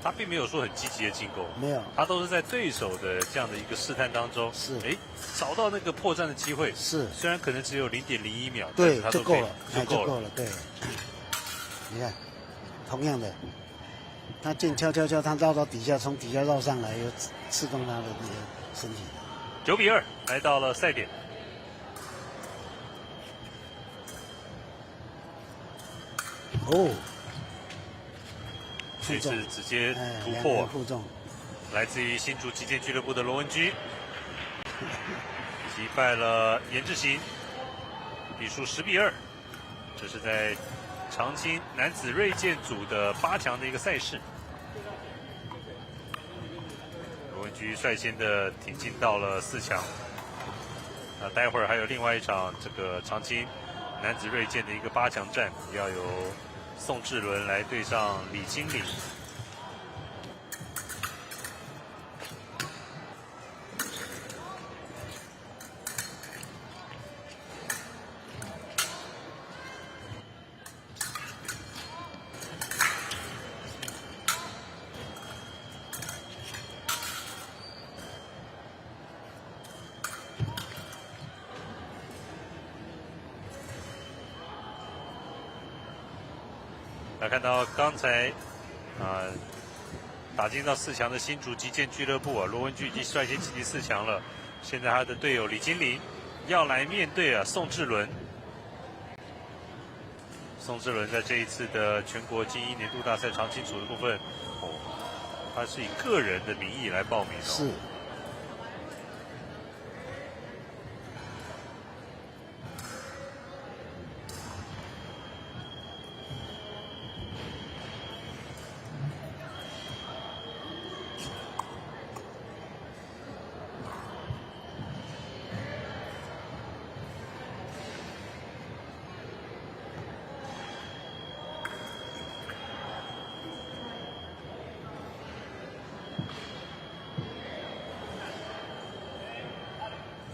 他并没有说很积极的进攻，没有，他都是在对手的这样的一个试探当中，是，找到那个破绽的机会，是，虽然可能只有0.01秒，对，但是就够了，就够了，对。你看，同样的，他剑敲，他绕到底下，从底下绕上来，又刺中他的那个身体。9比2，来到了赛点。哦。这次直接突破，负重，来自于新竹击剑俱乐部的罗文君，击败了严志行，比数10比2。这是在长青男子锐剑组的8强的一个赛事。罗文君率先的挺进到了4强。那待会儿还有另外一场这个长青男子锐剑的一个8强战，要由宋志伦来对上李金岭。来看到刚才打进到4强的新竹击剑俱乐部啊，罗文君已经率先晋级4强了。现在他的队友李金麟要来面对宋志伦。宋志伦在这一次的全国精英年度大赛长青组的部分，他是以个人的名义来报名是。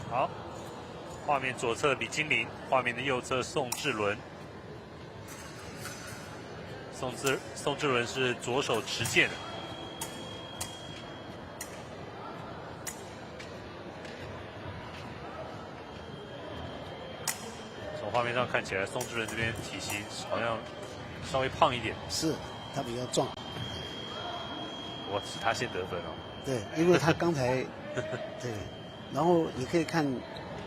好，画面左侧李金麟，画面的右侧宋志伦。宋志伦是左手持剑。从画面上看起来，宋志伦这边体型好像稍微胖一点。是，他比较壮。我是他先得分哦。对，因为他刚才对。然后你可以看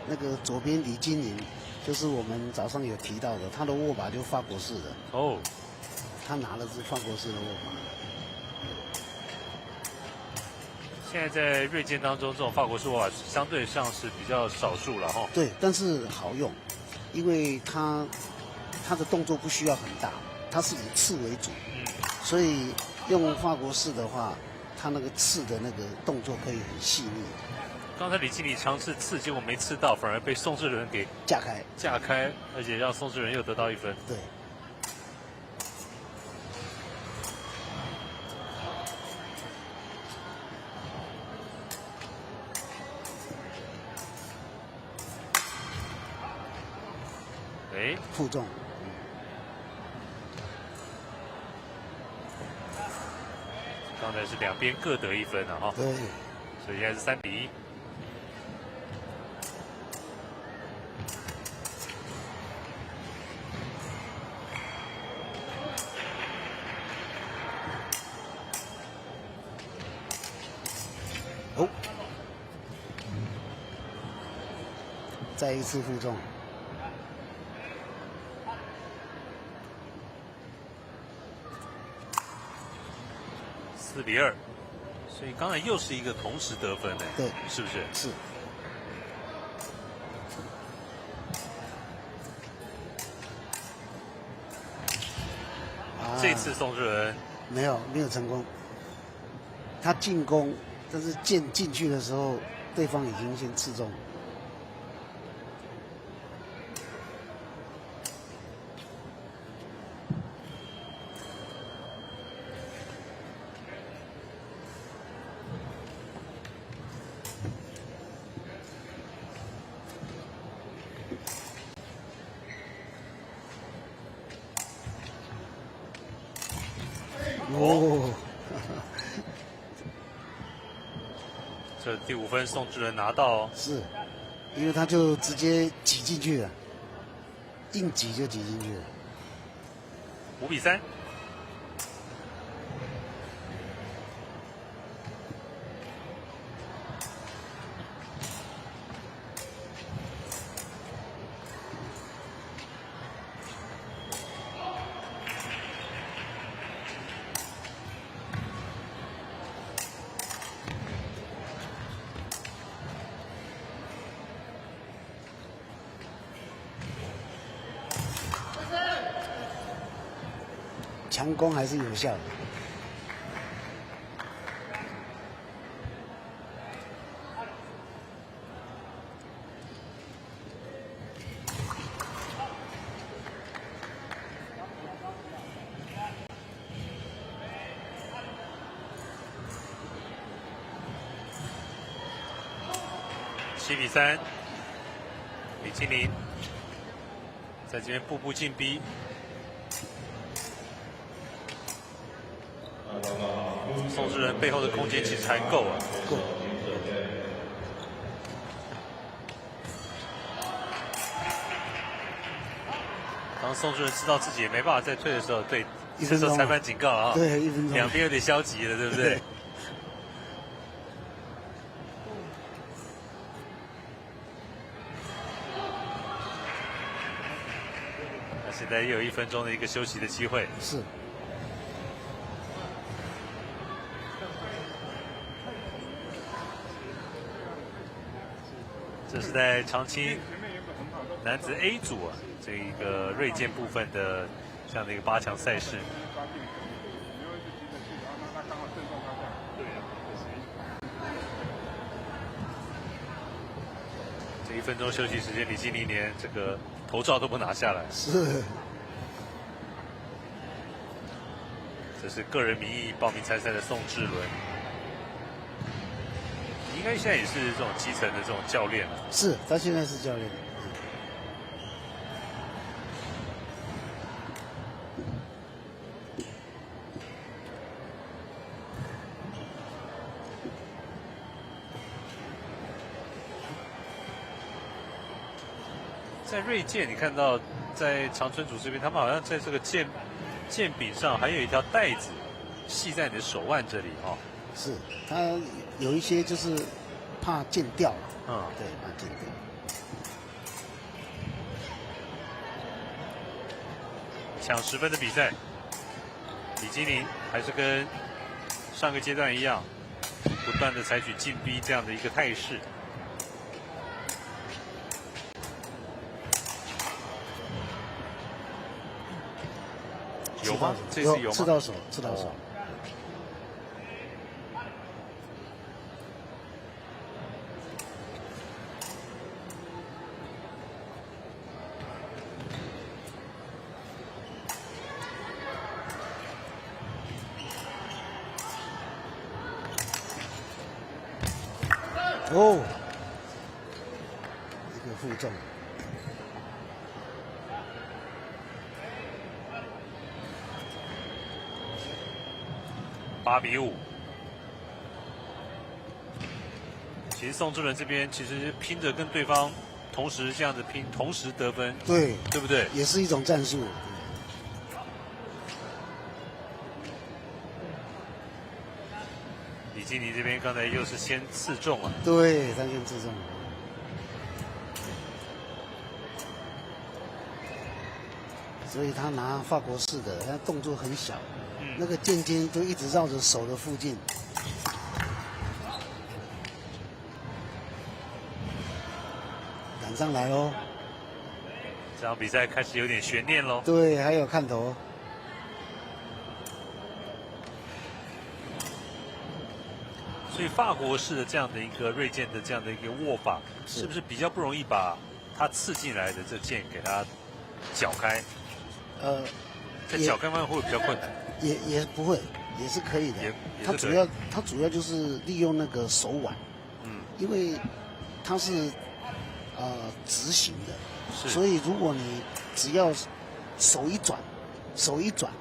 那个左边李金麟，就是我们早上有提到的，他的握把就法国式的。哦，他拿的是法国式的握把。现在在锐剑当中，这种法国式握把相对上是比较少数了哈。对，但是好用，因为他的动作不需要很大，他是以刺为主，所以用法国式的话，他那个刺的那个动作可以很细腻。刚才李经理尝试刺，结果没刺到，反而被宋志伦给架开，而且让宋志伦又得到1分。对。负重。刚才是两边各得1分了哈。对。所以现在是3比1。哦，再一次负重。4比2。所以刚才又是一个同时得分的，对，是不是？是。这次宋志伦没有成功。他进攻，但是箭进去的时候，对方已经先刺中。哦，这第5分宋志伦拿到哦。是，因为他就直接挤进去了，硬挤就挤进去了。5比3。强攻还是有效的。7比3，李金玲在这边步步进逼。宋志伦背后的空间其实还够啊，够。当宋志伦知道自己也没办法再退的时候，对，这时候裁判警告啊，对，1分钟，两边有点消极了，对不对？那现在又有1分钟的一个休息的机会，是。这是在长青男子 A 组啊，这一个锐剑部分的这样的一个8强赛事。这1分钟休息时间，李金玲连这个头罩都不拿下来。是。这是个人名义报名参赛的宋志伦。应该现在也是这种基层的这种教练了。是，他现在是教练。在锐剑，你看到在长春组这边，他们好像在这个剑柄上还有一条带子系在你的手腕这里哈、哦。是，他有一些就是怕剑掉了，对，怕剑掉。抢10分的比赛，李金玲还是跟上个阶段一样，不断的采取进逼这样的一个态势。有吗？这次有吗？刺到手，刺到手。哦，一个负重。8比5。其实宋志伦这边其实拼着跟对方同时这样子拼，同时得分，对，对不对？也是一种战术。李金玲这边刚才又是先刺中啊，对，他先刺中。所以他拿法国式的，他动作很小，那个剑尖都一直绕着手的附近。赶上来喽！这场比赛开始有点悬念喽。对，还有看头。所以法国式的这样的一个锐剑的这样的一个握法，是不是比较不容易把它刺进来的这剑给它绞开？在绞开方面会不会比较困难？也不会，也是可以的。它主要就是利用那个手腕，因为它是直行的，所以如果你只要手一转，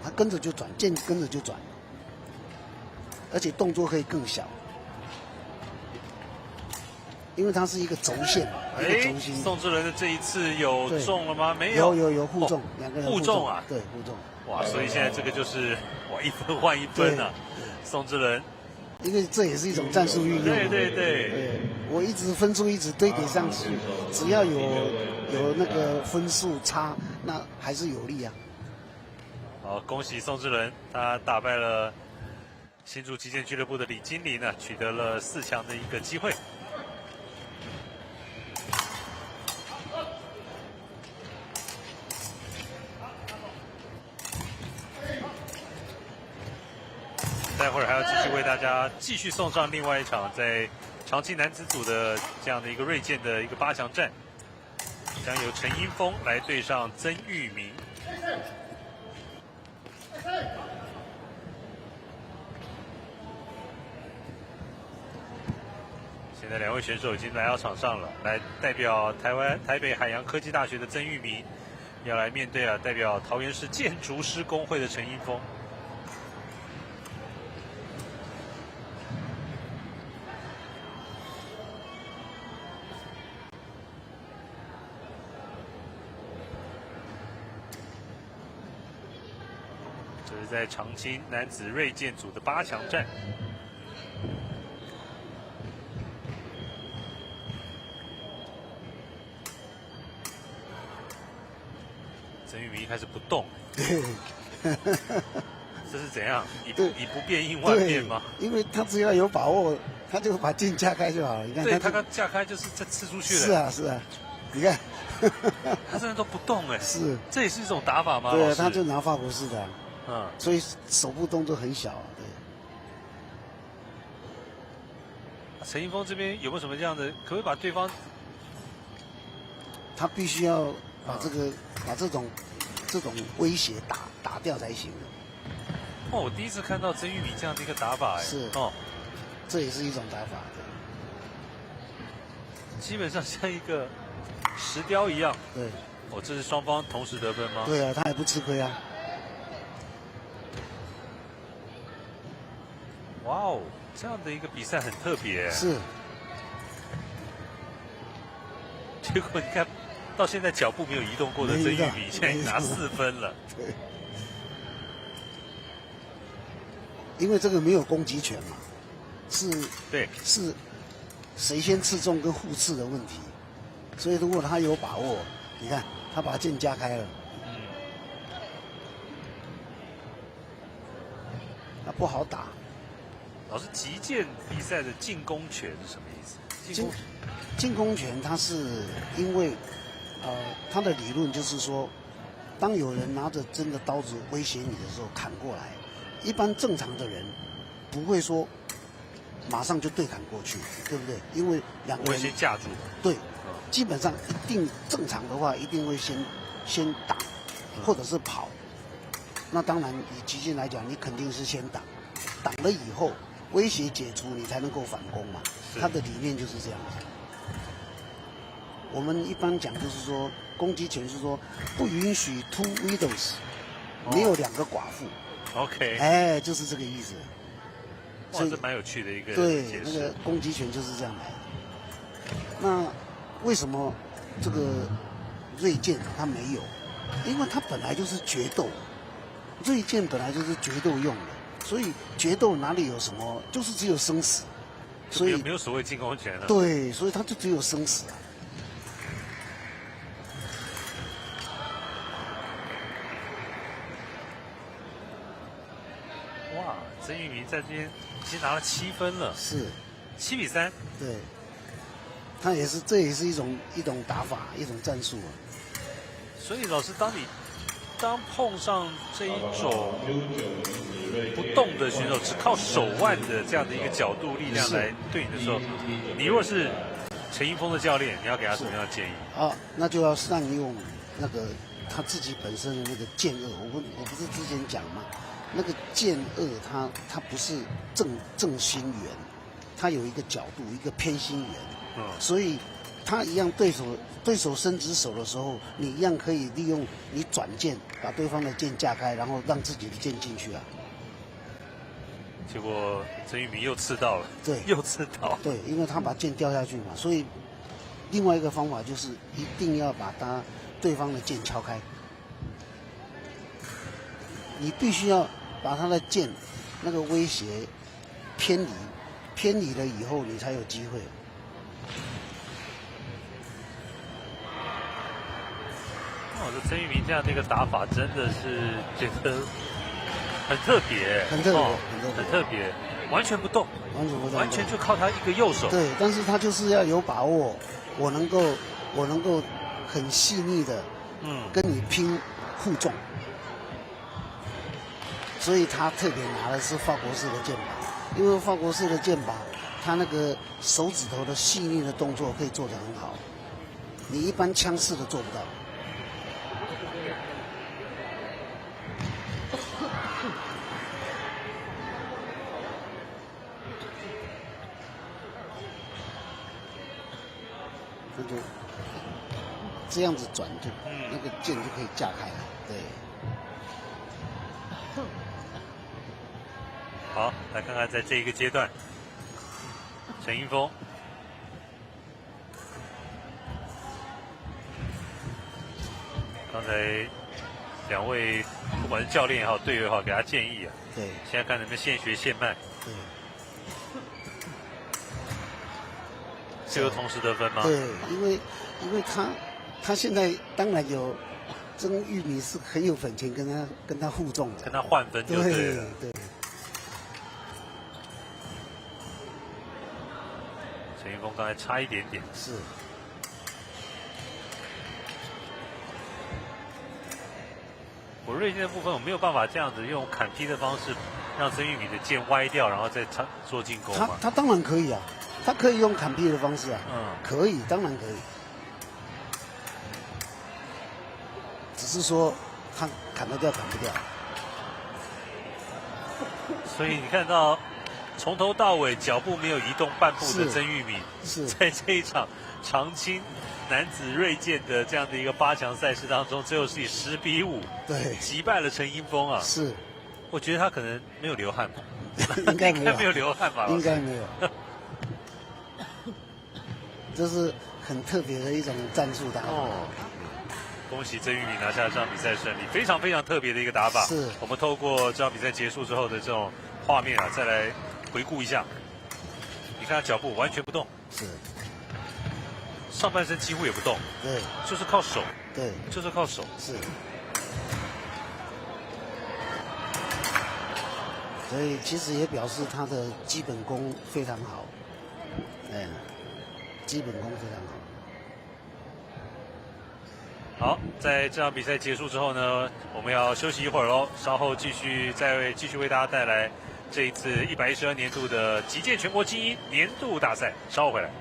它跟着就转，剑跟着就转，而且动作可以更小，因为它是一个轴线，一个轴心。宋智伦的这一次有中了吗？没有，有互中，两个人互中啊，对，互中。哇，所以现在这个就是1分换1分啊，宋智伦。因为这也是一种战术运用。对，我一直分数一直堆叠上去，只要有那个分数差，那还是有利啊。好，恭喜宋智伦，他打败了新竹击剑俱乐部的李经理呢，取得了4强的一个机会。待会儿还要继续为大家继续送上另外一场在长青男子组的这样的一个锐剑的一个8强战，将由陈英峰来对上曾玉明。现在2位选手已经来到场上了，来代表台北海洋科技大学的曾玉明，要来面对代表桃园市建筑师工会的陈英峰。这是在长青男子锐剑组的8强战。曾玉明一开始不动，这是怎样？以不变应万变吗？因为他只要有把握，他就把剑架开就好了。你看，对他刚架开就是在刺出去了。是啊，你看，他真的都不动哎。是，这也是一种打法吗？对啊，他就拿法国式的。所以手部动作很小啊，对。陈英峰这边有没有什么这样的？可不可以把对方？他必须要把这种威胁打掉才行的。哦，我第一次看到曾玉明这样的一个打法，是这也是一种打法，对。基本上像一个石雕一样。对。哦，这是双方同时得分吗？对啊，他也不吃亏啊。哇哦，这样的一个比赛很特别。是。结果你看到现在脚步没有移动过的曾玉明，现在拿4分了。对。因为这个没有攻击权嘛，是谁先刺中跟互刺的问题，所以如果他有把握，你看他把剑架开了，他不好打。老师，击剑比赛的进攻权是什么意思？进攻权，它是因为，他的理论就是说，当有人拿着真的刀子威胁你的时候砍过来，一般正常的人不会说马上就对砍过去，对不对？因为两个人会先架住。对，基本上一定正常的话，一定会先挡，或者是跑。那当然，以击剑来讲，你肯定是先挡，挡了以后。威胁解除，你才能够反攻嘛。他的理念就是这样子。我们一般讲就是说，攻击权是说不允许 two widows， 没有2个寡妇。OK。哎，就是这个意思。哇，这蛮有趣的一个对，解释。那个攻击权就是这样来的。那为什么这个锐剑它没有？因为它本来就是决斗，锐剑本来就是决斗用的。所以决斗哪里有什么，就是只有生死，所以没有所谓进攻权了。对，所以他就只有生死啊。哇，曾玉明在这边已经拿了7分了。是，7比3。对，这也是一种打法，一种战术啊。所以老师，当碰上这一种不动的选手，只靠手腕的这样的一个角度力量来对你的时候，你如果是陈英峰的教练，你要给他什么样的建议？啊，那就要善用那个他自己本身的那个剑颚。我不是之前讲吗？那个剑颚它不是正心圆，它有一个角度，一个偏心圆。所以他一样对手伸直手的时候，你一样可以利用你转剑，把对方的剑架开，然后让自己的剑进去啊。结果曾玉明又刺到了，对，又刺到，对，因为他把剑掉下去嘛，所以另外一个方法就是一定要把对方的剑敲开，你必须要把他的剑那个威胁偏离了以后，你才有机会。这曾玉明这样的一个打法，真的是觉得很特别，很特别，完全不动，完全就靠他一个右手。对，但是他就是要有把握，我能够很细腻的，跟你拼互重。所以他特别拿的是法国式的剑把，因为法国式的剑把，他那个手指头的细腻的动作可以做得很好，你一般枪式的做不到。就这样子转，就那个剑就可以架开了。对。好，来看看在这一个阶段，陈英峰刚才两位不管是教练也好，队友也好，给他建议啊。对。现在看能不能现学现卖。对。这个同时得分吗？对，因为他现在当然有曾玉米是很有本钱跟他互动的，跟他换分就对了。对。陈英峰刚才差一点点。是。我锐剑的部分我没有办法这样子用砍劈的方式让曾玉米的剑歪掉，然后再做进攻嘛。他当然可以啊。他可以用砍劈的方式啊，可以，当然可以，只是说他砍得掉，砍不掉。所以你看到从头到尾脚步没有移动半步的曾玉米，在这一场长青男子锐剑的这样的一个8强赛事当中，最后是以10比5对击败了陈英峰啊。是，我觉得他可能没有流汗吧，应该没有流汗吧，应该没有。这是很特别的一种战术打法。恭喜曾玉米拿下这场比赛胜利，非常非常特别的一个打法。是。我们透过这场比赛结束之后的这种画面啊，再来回顾一下。你看他脚步完全不动。是。上半身几乎也不动。对。就是靠手。对。就是靠手。是。所以其实也表示他的基本功非常好。基本功非常好。好，在这场比赛结束之后呢，我们要休息一会儿喽，稍后继续为大家带来这一次112年度的击剑全国精英年度大赛，稍后回来。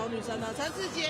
走女生的陈子杰。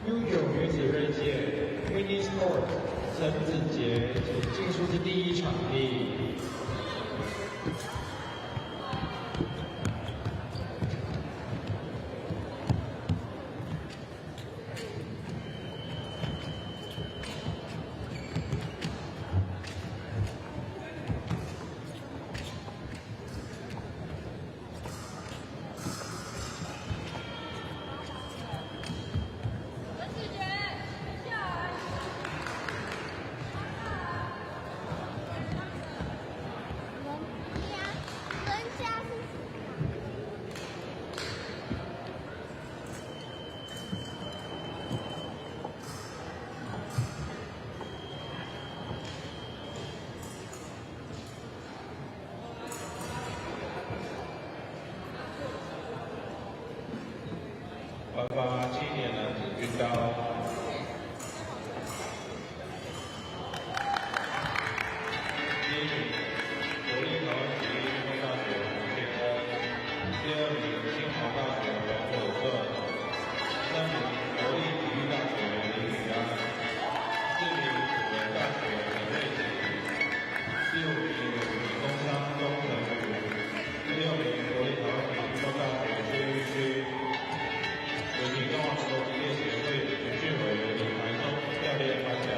U9女子锐剑 Winning Sport 陈子杰，请进出至第1场地。颁发青年男子军刀。第1名，国立台湾体育运动大学吴建恩；第2名，清华大学王伟顺；第3名，国立体育大学林宇安；第4名，辅仁大学陈瑞琪；第5名，理工商钟成宇；第6名，国立台湾体育运动大学薛玉勋。有请中华职业职业协会主训委员李台中教练颁奖。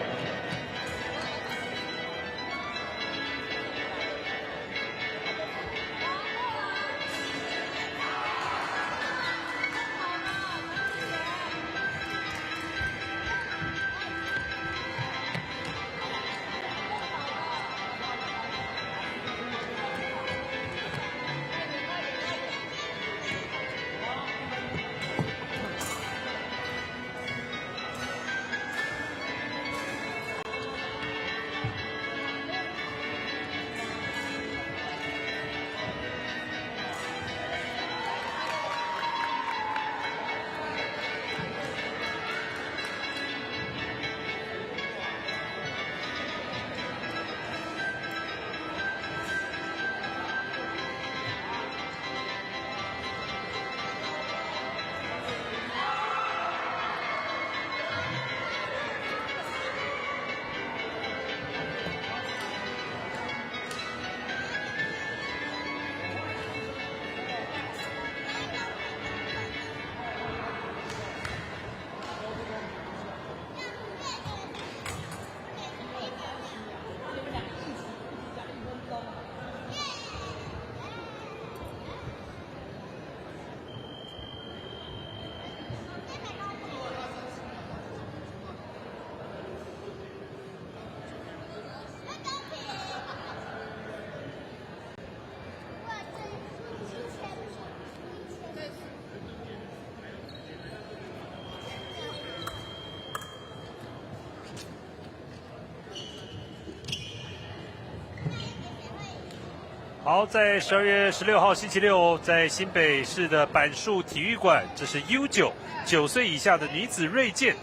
好，在12月16号星期六，在新北市的板树体育馆，这是 U9 9岁以下的女子锐剑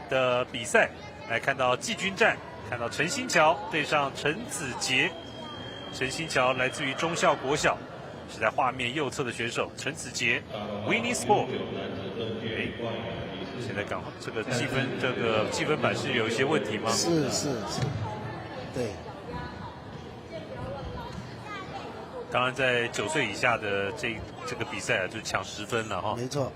的比赛，来看到季军战，看到陈新桥对上陈子杰。陈新桥来自于忠孝国小，是在画面右侧的选手。陈子杰 ，Winning Sport。现在刚好这个积分板是有一些问题吗？是，对。当然，在9岁以下的这个比赛啊，就抢10分了哈。没错。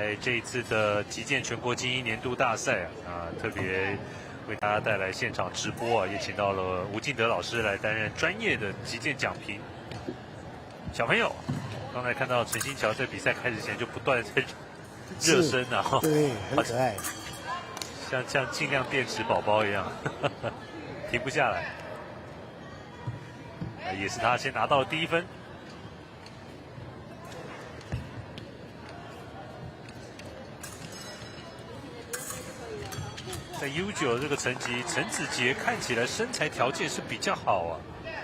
在这一次的击剑全国精英年度大赛特别为大家带来现场直播也请到了吴敬德老师来担任专业的击剑讲评。小朋友，刚才看到陈新桥在比赛开始前就不断在热身对，很可爱，像尽量电池宝宝一样，停不下来。也是他先拿到了第1分。在 U9 这个层级，陈子杰看起来身材条件是比较好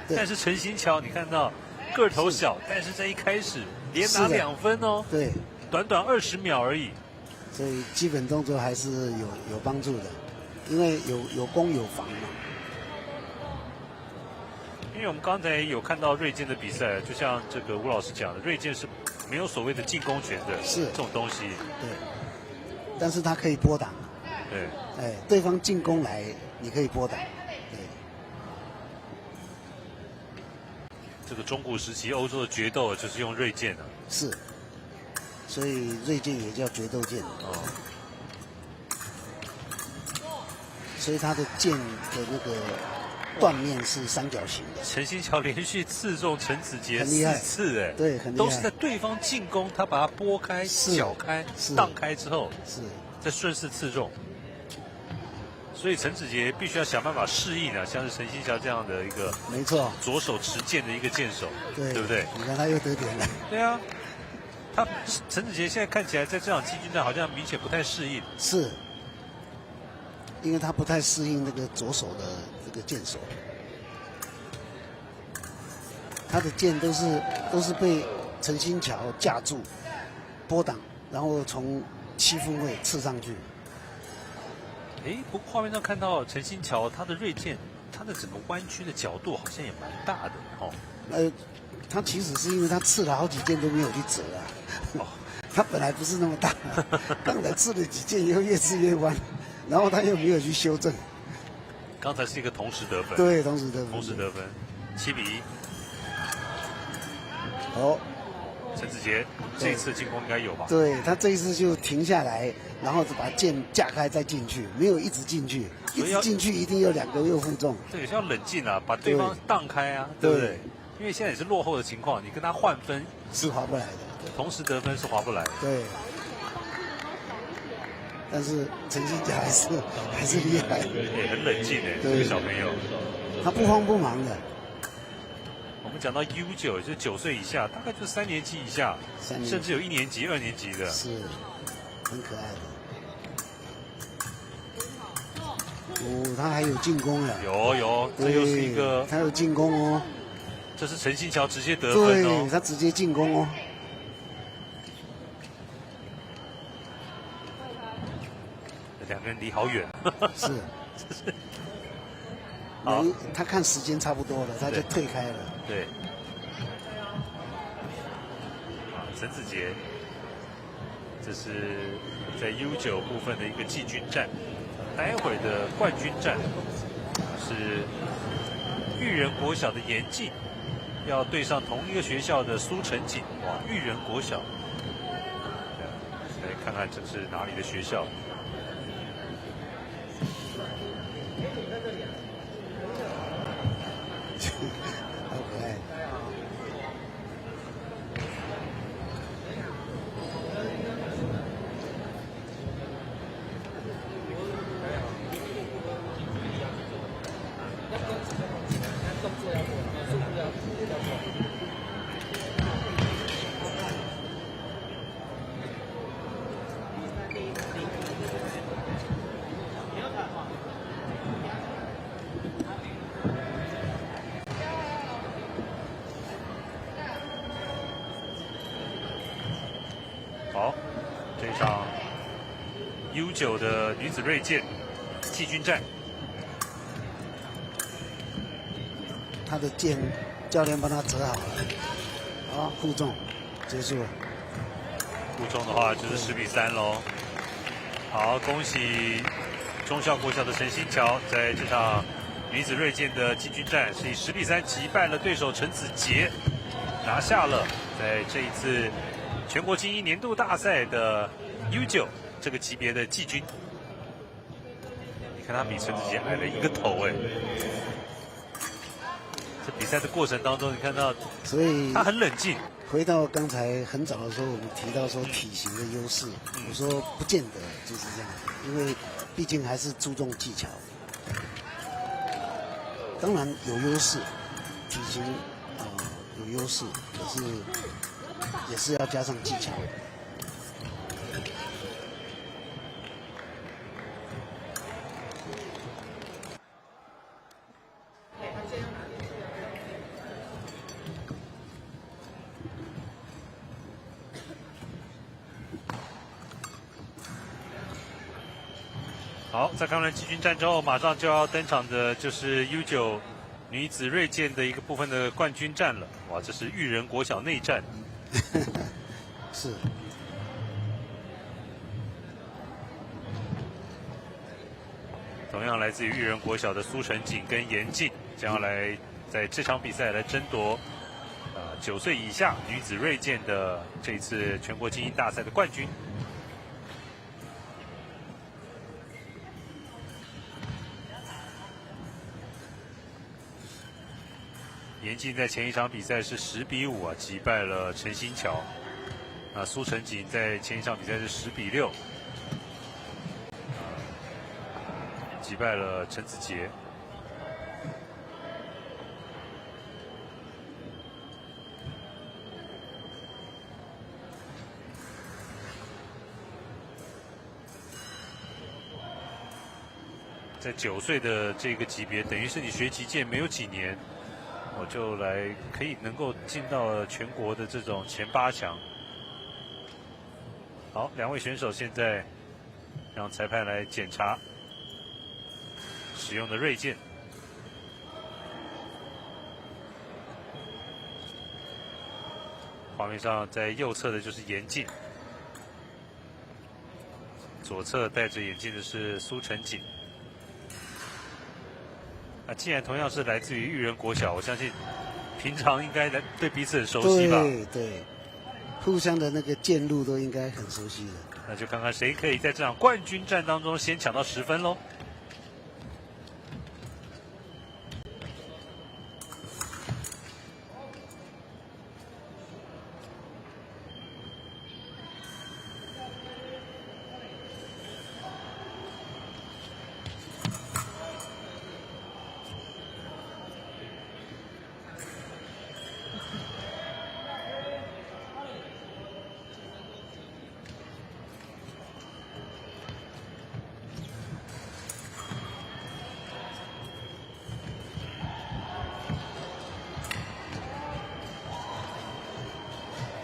但是陈新桥你看到个头小，但是在一开始连拿2分对，短短20秒而已，所以基本动作还是有帮助的，因为有攻有防嘛。因为我们刚才有看到锐剑的比赛，就像这个吴老师讲的，锐剑是没有所谓的进攻权的，是这种东西。对，但是他可以拨挡。对，对方进攻来，你可以拨挡。对，这个中古时期欧洲的决斗就是用锐剑是，所以锐剑也叫决斗剑。所以他的剑的那个断面是三角形的。陈新桥连续刺中陈子杰4次，对，很厉害，都是在对方进攻，他把它拨开、搅开、荡开之后，再顺势刺中。所以陈子杰必须要想办法适应像是陈新桥这样的一个没错左手持剑的一个剑手，对不对？你看他又得点了。对啊，陈子杰现在看起来在这场季军战好像明显不太适应，是，因为他不太适应那个左手的这个剑手，他的剑都是被陈新桥架住、拨挡，然后从7分位刺上去。不过画面上看到陈新桥他的锐剑，他的整个弯曲的角度好像也蛮大的他其实是因为他刺了好几剑都没有去折他本来不是那么大，刚才刺了几剑以后越刺越弯，然后他又没有去修正。刚才是一个同时得分，对，同时得分，7比1。陈子杰这一次进攻应该有吧？对，他这一次就停下来，然后把剑架开再进去，没有一直进去，一直进去一定有2个又负重。这也是要冷静把对方荡开对不对？因为现在也是落后的情况，你跟他换分是划不来的，同时得分是划不来的。对。但是陈新桥还是厉害，很冷静这个小朋友，他不慌不忙的。我们讲到 U9，就是9岁以下，大概就是3年级以下，甚至有1年级、2年级的，是很可爱的。他还有进攻有，这又是一个，他有进攻这是陈新桥直接得分对，他直接进攻2个人离好远，是。他看时间差不多了，他就退开了。对。陈子杰，这是在 U9 部分的一个季军战，待会的冠军战是育人国小的严静，要对上同一个学校的苏成锦。育人国小，来看看这是哪里的学校。好，这场 U9 的女子锐剑季军战，他的剑教练帮他折好了，好，负重结束了。负重的话就是10比3喽。好，恭喜忠孝国小的陈新桥在这场女子锐剑的季军战是以10比3击败了对手陈子杰，拿下了在这一次全国精英年度大赛的 U9这个级别的季军。你看他比陈子杰矮了1个头哎。这比赛的过程当中，你看到，所以他很冷静。回到刚才很早的时候，我们提到说体型的优势，我说不见得就是这样，因为毕竟还是注重技巧。当然有优势，体型有优势，可是也是要加上技巧。好，在看完季军战之后，马上就要登场的就是 U9 女子锐剑的一个部分的冠军战了。哇，这是育人国小内战。是。同样来自于育人国小的苏成锦跟严静将要来在这场比赛来争夺9岁以下女子锐剑的这一次全国精英大赛的冠军。严静在前一场比赛是10比5击败了陈新桥。那苏成锦在前一场比赛是10比6，击败了陈子杰。在9岁的这个级别，等于是你学击剑没有几年。我就来可以能够进到全国的这种前8强。好，两位选手现在让裁判来检查使用的锐剑。画面上在右侧的就是严静，左侧戴着眼镜的是苏成锦。既然同样是来自于育人国小，我相信平常应该对彼此很熟悉吧？对，互相的那个剑路都应该很熟悉的。那就看看谁可以在这场冠军战当中先抢到10分喽。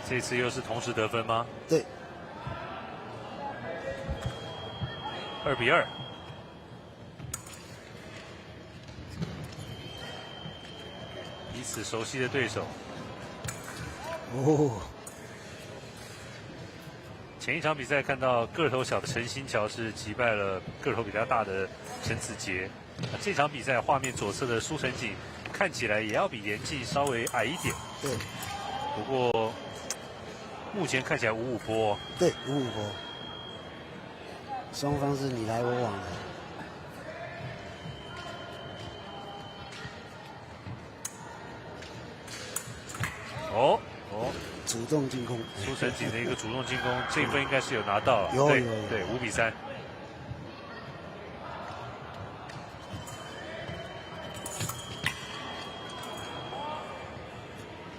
这次又是同时得分吗？对，2比2。彼此熟悉的对手。哦。前一场比赛看到个头小的陈新桥是击败了个头比较大的陈子杰。这场比赛画面左侧的苏成锦看起来也要比严静稍微矮一点。对。不过目前看起来5-5波。对，5-5波。双方是你来我往的。哦，主动进攻。苏成锦的一个主动进攻，这一分应该是有拿到。有。对，5比3。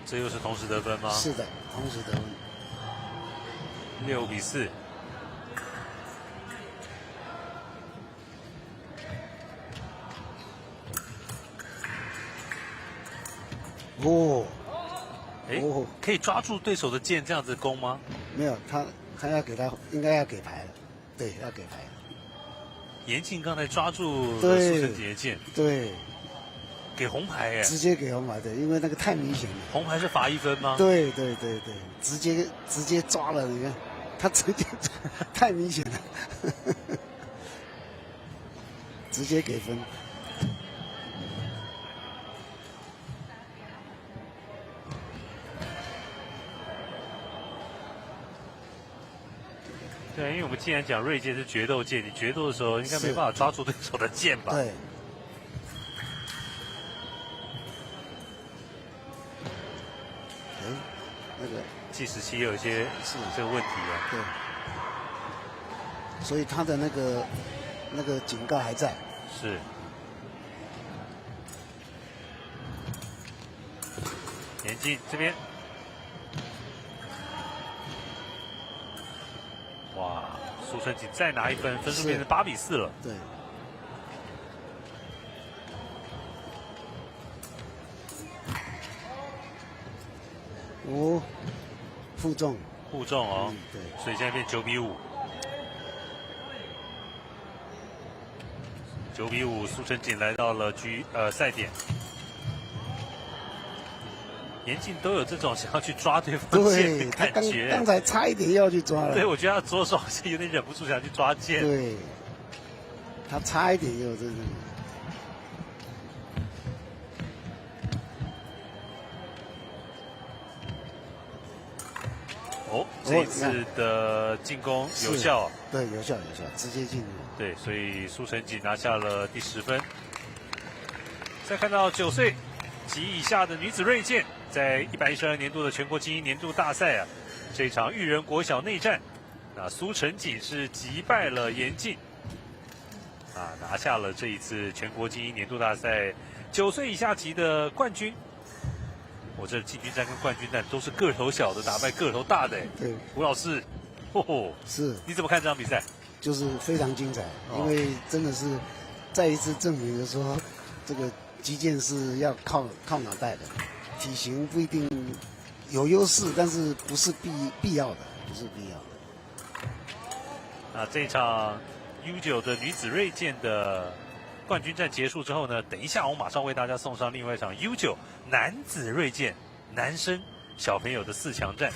这又是同时得分吗？是的，同时得分。6比4。哦，可以抓住对手的剑这样子攻吗？没有，他要给他，应该要给牌了。对，要给牌了。严静刚才抓住苏成锦的剑。对。给红牌耶！直接给红牌，对，因为那个太明显了。红牌是罚1分吗？对，直接抓了，你看，他直接太明显了，直接给分。对，因因为我们既然讲锐剑是决斗剑，你决斗的时候应该没办法抓住对手的剑吧？对。那个计时器也有一些这个问题啊。对。所以他的那个警告还在。是。严禁这边。哇，苏成锦再拿一分，分数变成8比4了。对。负重哦。对。所以现在变9比5。9比5，苏成锦来到了赛点。严禁都有这种想要去抓对方剑的感觉。刚才差一点要去抓了。对，我觉得他左手好像有点忍不住想去抓剑。对，他差一点有这个。哦，这一次的进攻有效。对，有效，直接进入。对，所以苏成锦拿下了第10分。再看到9岁及以下的女子锐剑。在112年度的全国精英年度大赛啊，这场育人国小内战，那苏成锦是击败了严禁，拿下了这一次全国精英年度大赛9岁以下级的冠军。我这季军战跟冠军战都是个头小的打败个头大的。对，吴老师，是，你怎么看这场比赛？就是非常精彩，因为真的是再一次证明了说，这个击剑是要靠脑袋的。体型不一定有优势，但是不是必要的，不是必要的。那这场 U9 的女子锐剑的冠军战结束之后呢，等一下我马上为大家送上另外一场 U9 男子锐剑男生小朋友的4强战。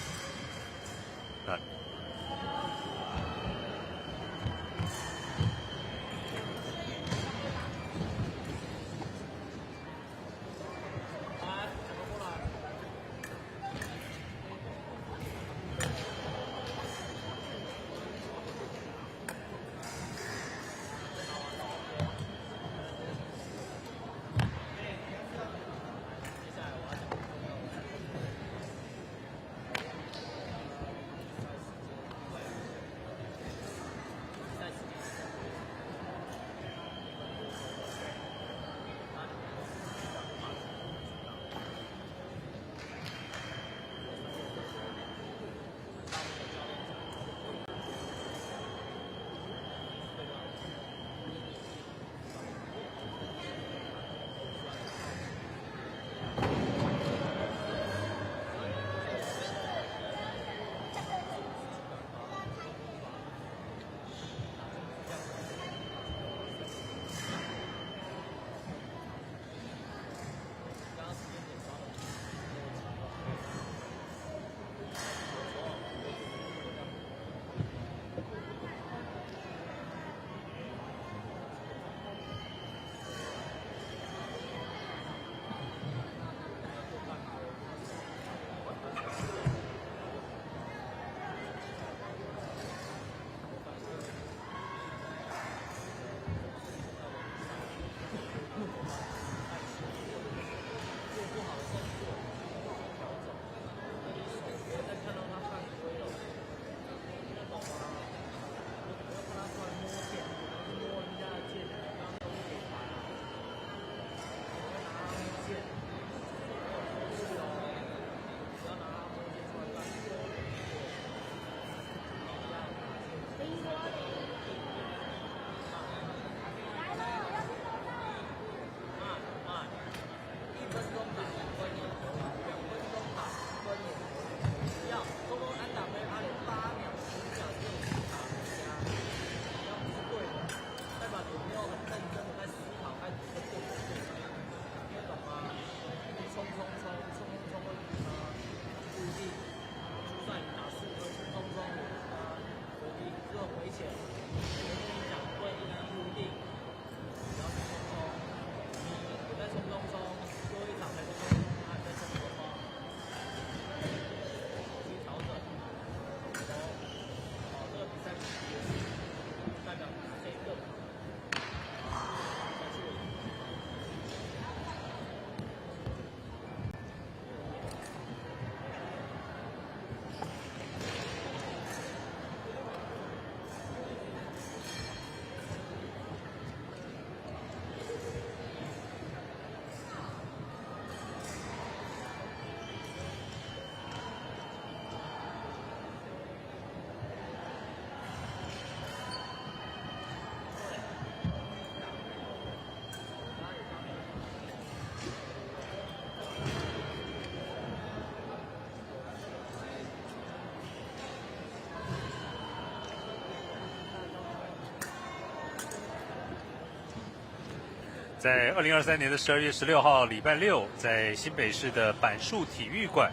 在2023年的12月16号礼拜六，在新北市的板树体育馆，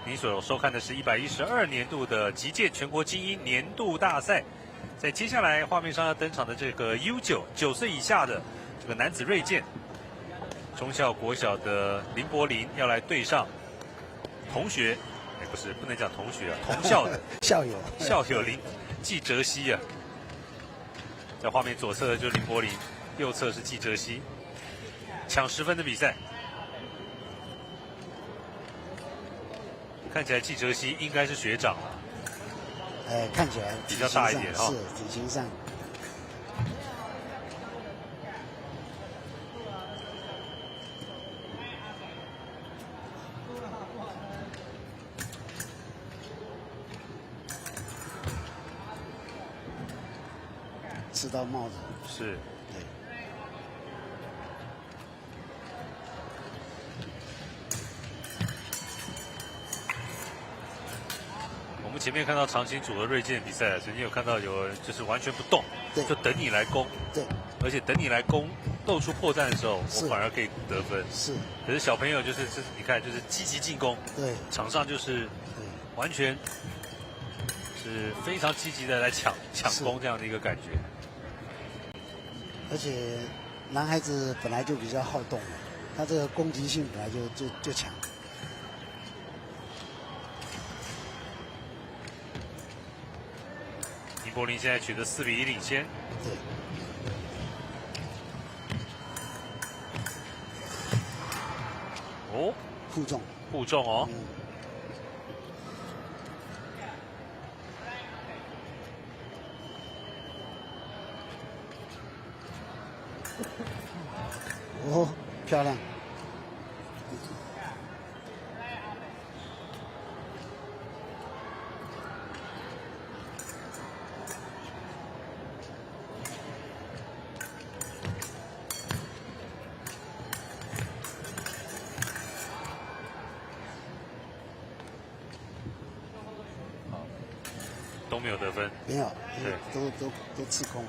您所收看的是112年度的击剑全国精英年度大赛。在接下来画面上要登场的这个 U9 岁以下的这个男子锐剑，忠孝国小的林柏林要来对上同学，不能讲同学啊，同校的校友季哲熙啊。在画面左侧的就是林柏林，右侧是季哲熙，抢10分的比赛。看起来季哲熙应该是学长了，看起来比较大一点哈，是体型上。吃到帽子是。我们前面看到长青组的锐剑比赛，曾经有看到有人就是完全不动，就等你来攻，对，而且等你来攻，露出破绽的时候，我反而可以得分。是，可是小朋友就是你看，就是积极进攻，对，场上就是完全是非常积极的来抢攻这样的一个感觉。而且男孩子本来就比较好动，他这个攻击性本来就强。林柏林现在取得4比1领先。对。哦，互中哦。哦，漂亮！都没有得分，没有，对，都刺空。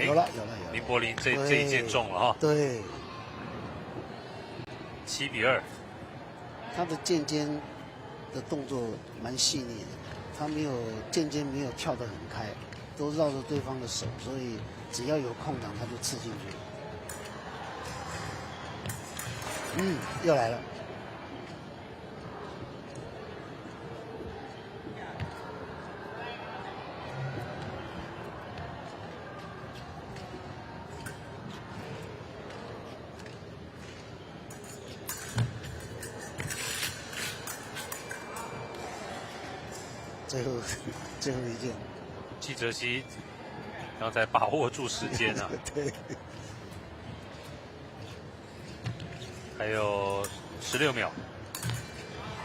有了。林柏林这一剑中了哈。对。7比2。他的剑尖的动作蛮细腻的，他剑尖没有跳得很开，都绕着对方的手，所以只要有空档他就刺进去。又来了。最后一件，季哲熙刚才把握住时间啊。对。还有16秒。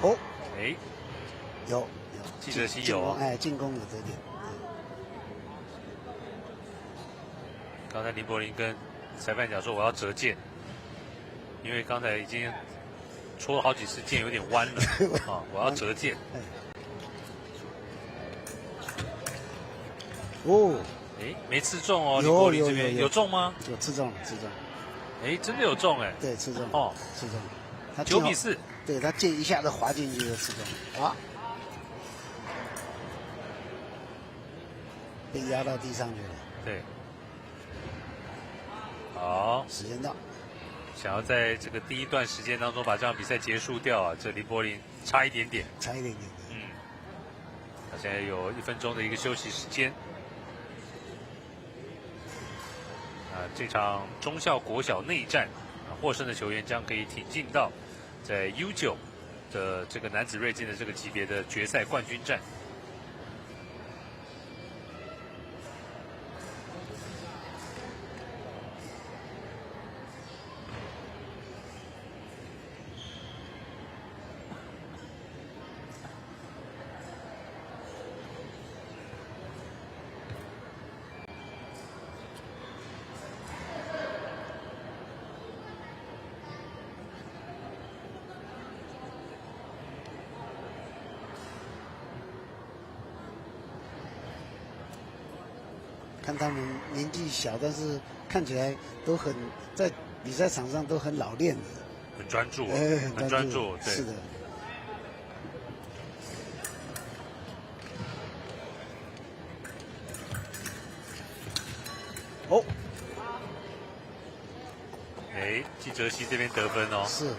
哦。有。季哲熙有。进攻有这点。刚才林柏林跟裁判讲说我要折剑，因为刚才已经戳了好几次剑有点弯了啊，我要折剑。哦，没刺中哦，林柏林这边有中吗？有刺中。真的有中哎。对，刺中。哦，刺中。他9比4。对，他剑一下子滑进去就刺中了，哇！被压到地上去了。对。好，时间到。想要在这个第一段时间当中把这场比赛结束掉啊，这林柏林差一点点。他现在有1分钟的一个休息时间。这场忠孝国小内战，获胜的球员将可以挺进到在 U9 的这个男子锐剑的这个级别的决赛冠军战。看他们年纪小，但是看起来都很在比赛场上都很老练的，很专注，很专注，对，是的。哦，哎，季哲熙这边得分哦，是。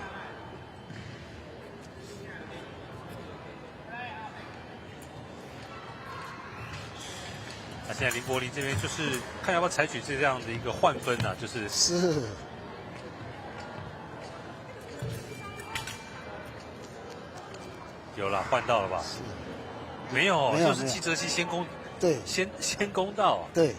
那现在林柏林这边就是看要不要采取这样的一个换分啊，是有了换到了吧？没有，就是季哲熙先攻，对，先攻到啊，对。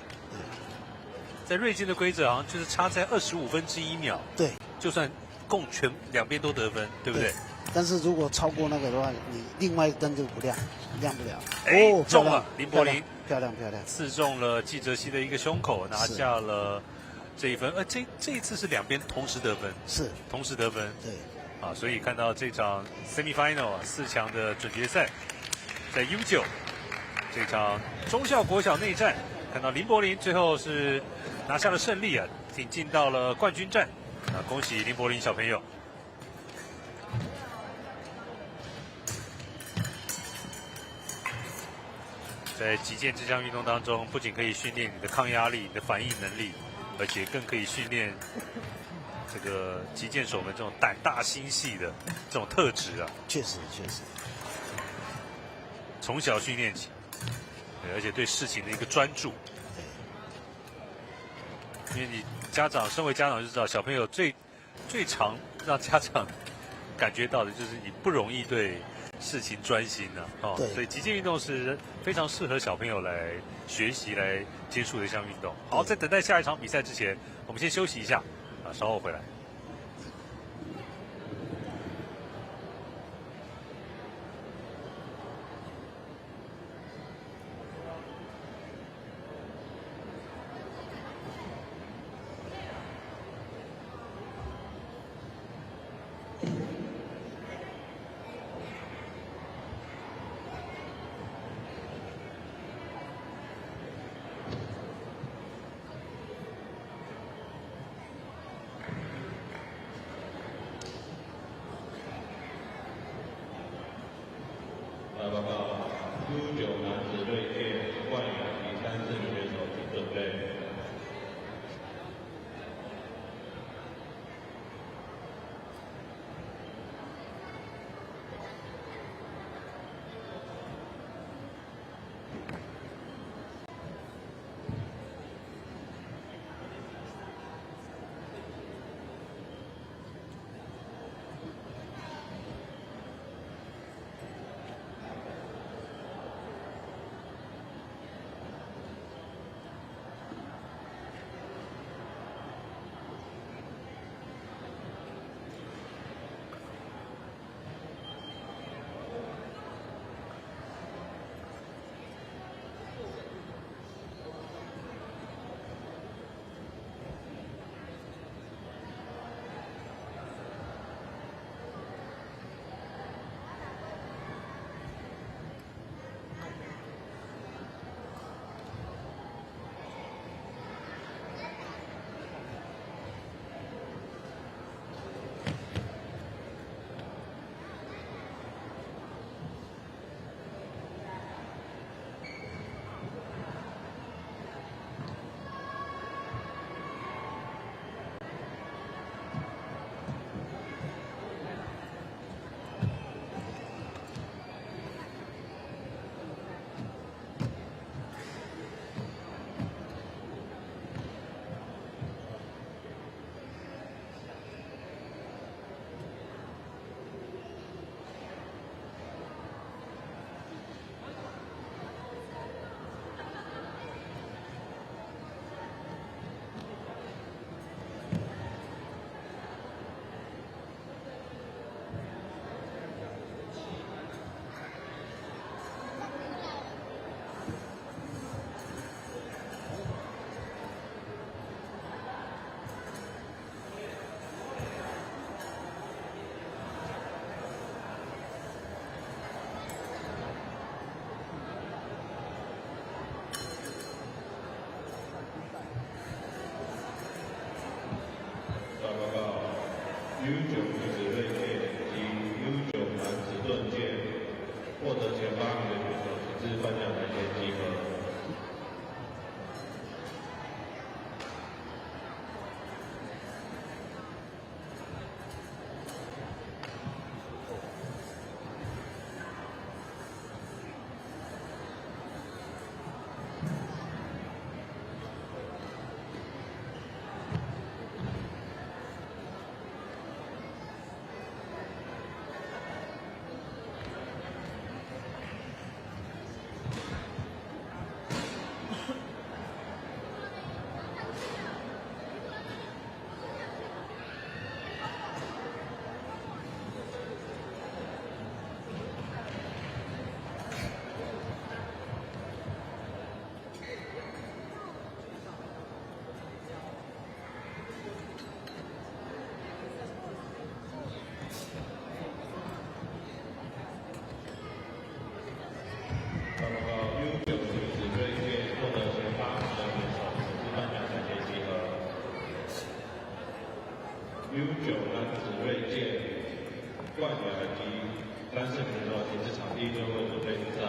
在瑞金的规则好像就是差在25/1秒，对，就算共全两边都得分，对不对？但是如果超过那个的话，你另外一灯就不亮不了。哎，中了，林柏林漂亮，刺中了季哲熙的一个胸口，拿下了这一分。这一次是两边同时得分，是同时得分。对，啊，所以看到这场 semifinal 4强的准决赛，在 U9这场中校国小内战，看到林柏林最后是拿下了胜利啊，挺进到了冠军战。啊，恭喜林柏林小朋友。在击剑这项运动当中，不仅可以训练你的抗压力、你的反应能力，而且更可以训练这个击剑手们这种胆大心细的这种特质啊。确实，从小训练起，对，而且对事情的一个专注。因为你身为家长就知道，小朋友最常让家长感觉到的就是你不容易对事情专心的哦，所以击剑运动是非常适合小朋友来学习、来接触的一项运动。好，在等待下一场比赛之前，我们先休息一下，啊，稍后回来。报告 U9男子队列冠亚第3次选手请准备。U9女子锐剑及 U9男子盾剑获得前8名的选手，请至颁奖台前集合。U9男子锐剑冠亚及单胜选手，请至场地就位准备比赛。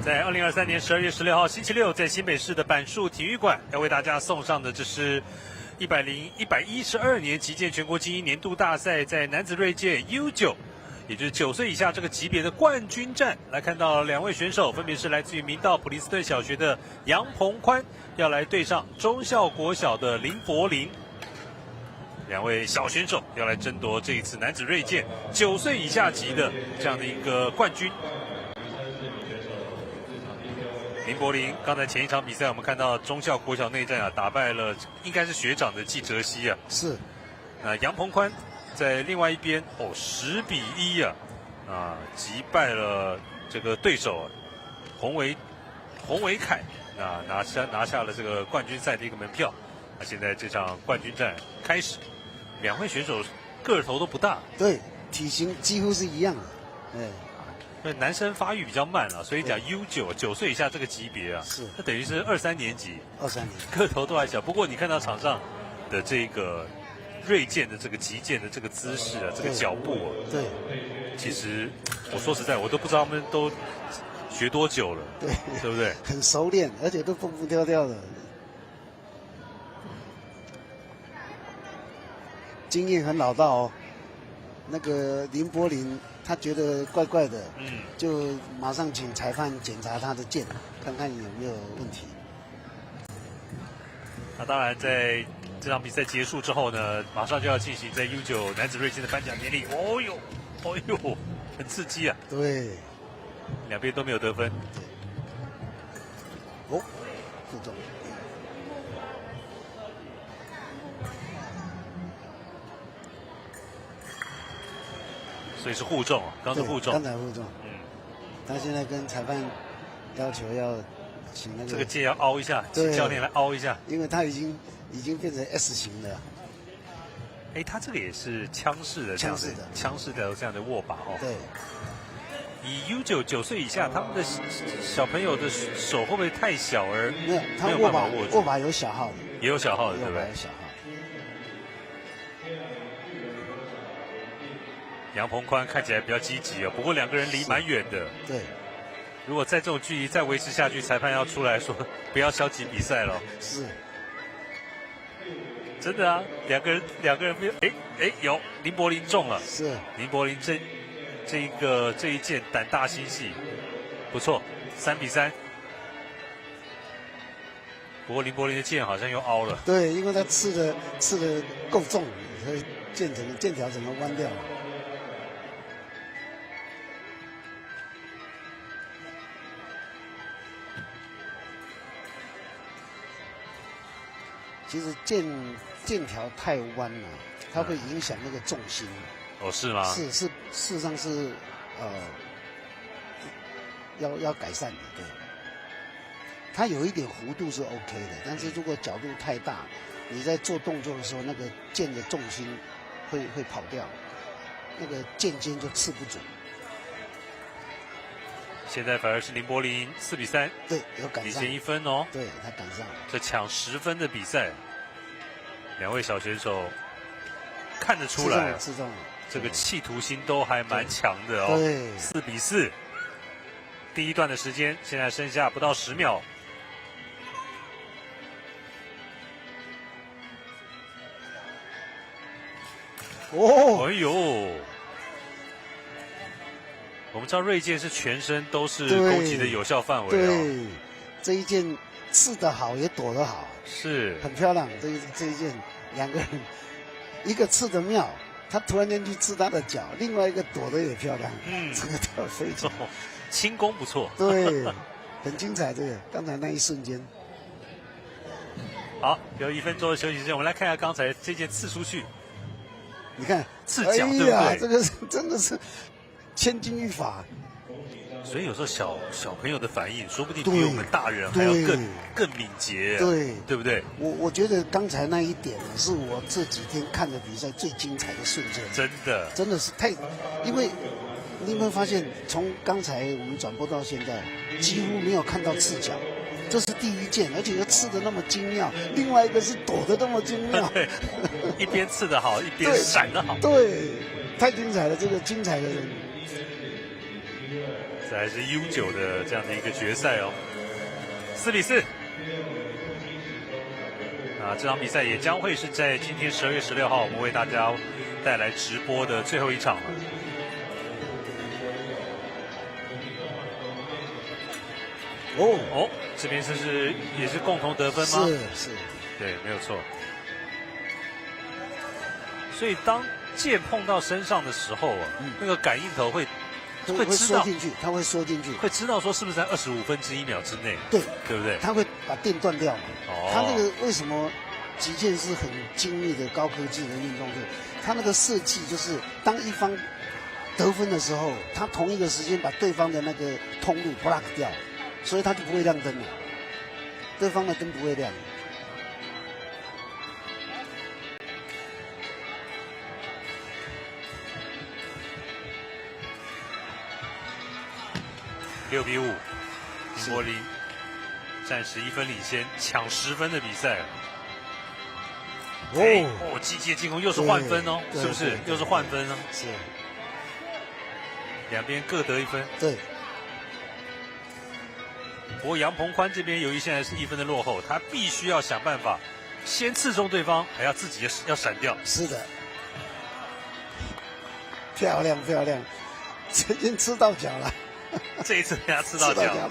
在2023年12月16号星期六，在新北市的板树体育馆，要为大家送上的这是112年击剑全国精英年度大赛在男子锐剑 U9， 也就是9岁以下这个级别的冠军战。来看到2位选手，分别是来自于明道普林斯顿小学的杨鹏宽，要来对上忠孝国小的林柏林。2位小选手要来争夺这一次男子锐剑9岁以下级的这样的一个冠军。林柏林刚才前一场比赛，我们看到忠孝国小内战啊，打败了应该是学长的季哲熙啊。是。那杨鹏宽在另外一边10比1击败了这个对手洪维凯，拿下了这个冠军赛的一个门票。那现在这场冠军战开始，2位选手个头都不大，对，体型几乎是一样的，对，男生发育比较慢啊，所以讲 U9 岁以下这个级别啊，是，那等于是2、3年级，2、3年，个头都还小。不过你看到场上的这个锐剑的这个击剑的这个姿势啊，这个脚步啊，对，其实我说实在，我都不知道他们都学多久了，对不对？很熟练，而且都蹦蹦跳跳的，经验很老道哦。那个林柏林，他觉得怪怪的，就马上请裁判检查他的剑，看看有没有问题。那当然，在这场比赛结束之后呢，马上就要进行在 U9 男子锐剑的颁奖典礼。哦呦，很刺激啊！对，2边都没有得分。哦，负重。所以是互重啊，刚才互重，刚才互重。他现在跟裁判要求要请那个这个剑要凹一下，请教练来凹一下，因为他已经变成 S 型了。他这个也是枪式的这样的这样的握把哦。对。以 U9 岁以下，他们的小朋友的手会不会太小而没有，他没有办法握住？握把有小号的，也有小号的，对不对握把有？小号。杨鹏宽看起来比较积极哦，不过两个人离蛮远的。对，如果在这种距离再维持下去，裁判要出来说不要消极比赛了。是。真的啊，两个人没有，有林柏林中了。是林柏林这一箭胆大心细，不错，3-3。不过林柏林的箭好像又凹了。对，因为他刺的够重，所以箭条整个弯掉了。其实箭条太弯了，它会影响那个重心。哦，是吗？是，事实上是要改善的，对。它有一点弧度是 OK 的，但是如果角度太大，你在做动作的时候，那个箭的重心会跑掉，那个箭尖就刺不准。现在反而是林柏林4-3，对，有赶上，领先1分哦。对，他赶上。这抢10分的比赛，两位小选手看得出来，刺中了，这个企图心都还蛮强的哦。对4-4，第一段的时间现在剩下不到10秒。哦，哎呦！我们知道锐剑是全身都是攻击的有效范围哦。对，这一箭刺得好，也躲得好，是很漂亮。这一箭，两个人，一个刺得妙，他突然间去刺他的脚，另外一个躲得也漂亮。这个跳飞脚，轻功不错。对，很精彩。这个刚才那一瞬间。好，有1分钟的休息时间，我们来看一下刚才这箭刺出去。你看刺脚，哎呀，这个是真的是千钧一发。所以有时候小朋友的反应，说不定比我们大人还要更敏捷，对不对？我觉得刚才那一点是我这几天看的比赛最精彩的瞬间，真的是太，因为你有没有发现，从刚才我们转播到现在，几乎没有看到刺脚。这是第一箭，而且又刺得那么精妙，另外一个是躲得那么精妙，一边刺得好，一边闪得好，对，太精彩了，这个精彩的人。这还是 U9的这样的一个决赛哦，4-4。这场比赛也将会是在今天12月16号，我们为大家带来直播的最后一场了。哦，这边也是共同得分吗？是，对，没有错。所以当箭碰到身上的时候啊，那个感应头会缩进去，它会缩进去，会知道说是不是在1/25秒之内，对不对？它会把电断掉嘛。它那个为什么击剑是很精密的高科技的运动？就是它那个设计就是当一方得分的时候，它同一个时间把对方的那个通路 block 掉。所以他就不会亮灯了，对方的灯不会亮。6-5，林柏林暂时1分领先，抢10分的比赛。机械进攻又是换分哦，是不是？又是换分哦。是。两边各得1分。对。不过杨鹏宽这边由于现在是1分的落后，他必须要想办法先刺中对方，还要自己要闪掉。是的，漂亮，这已经吃到脚了。这一次给他吃到脚了。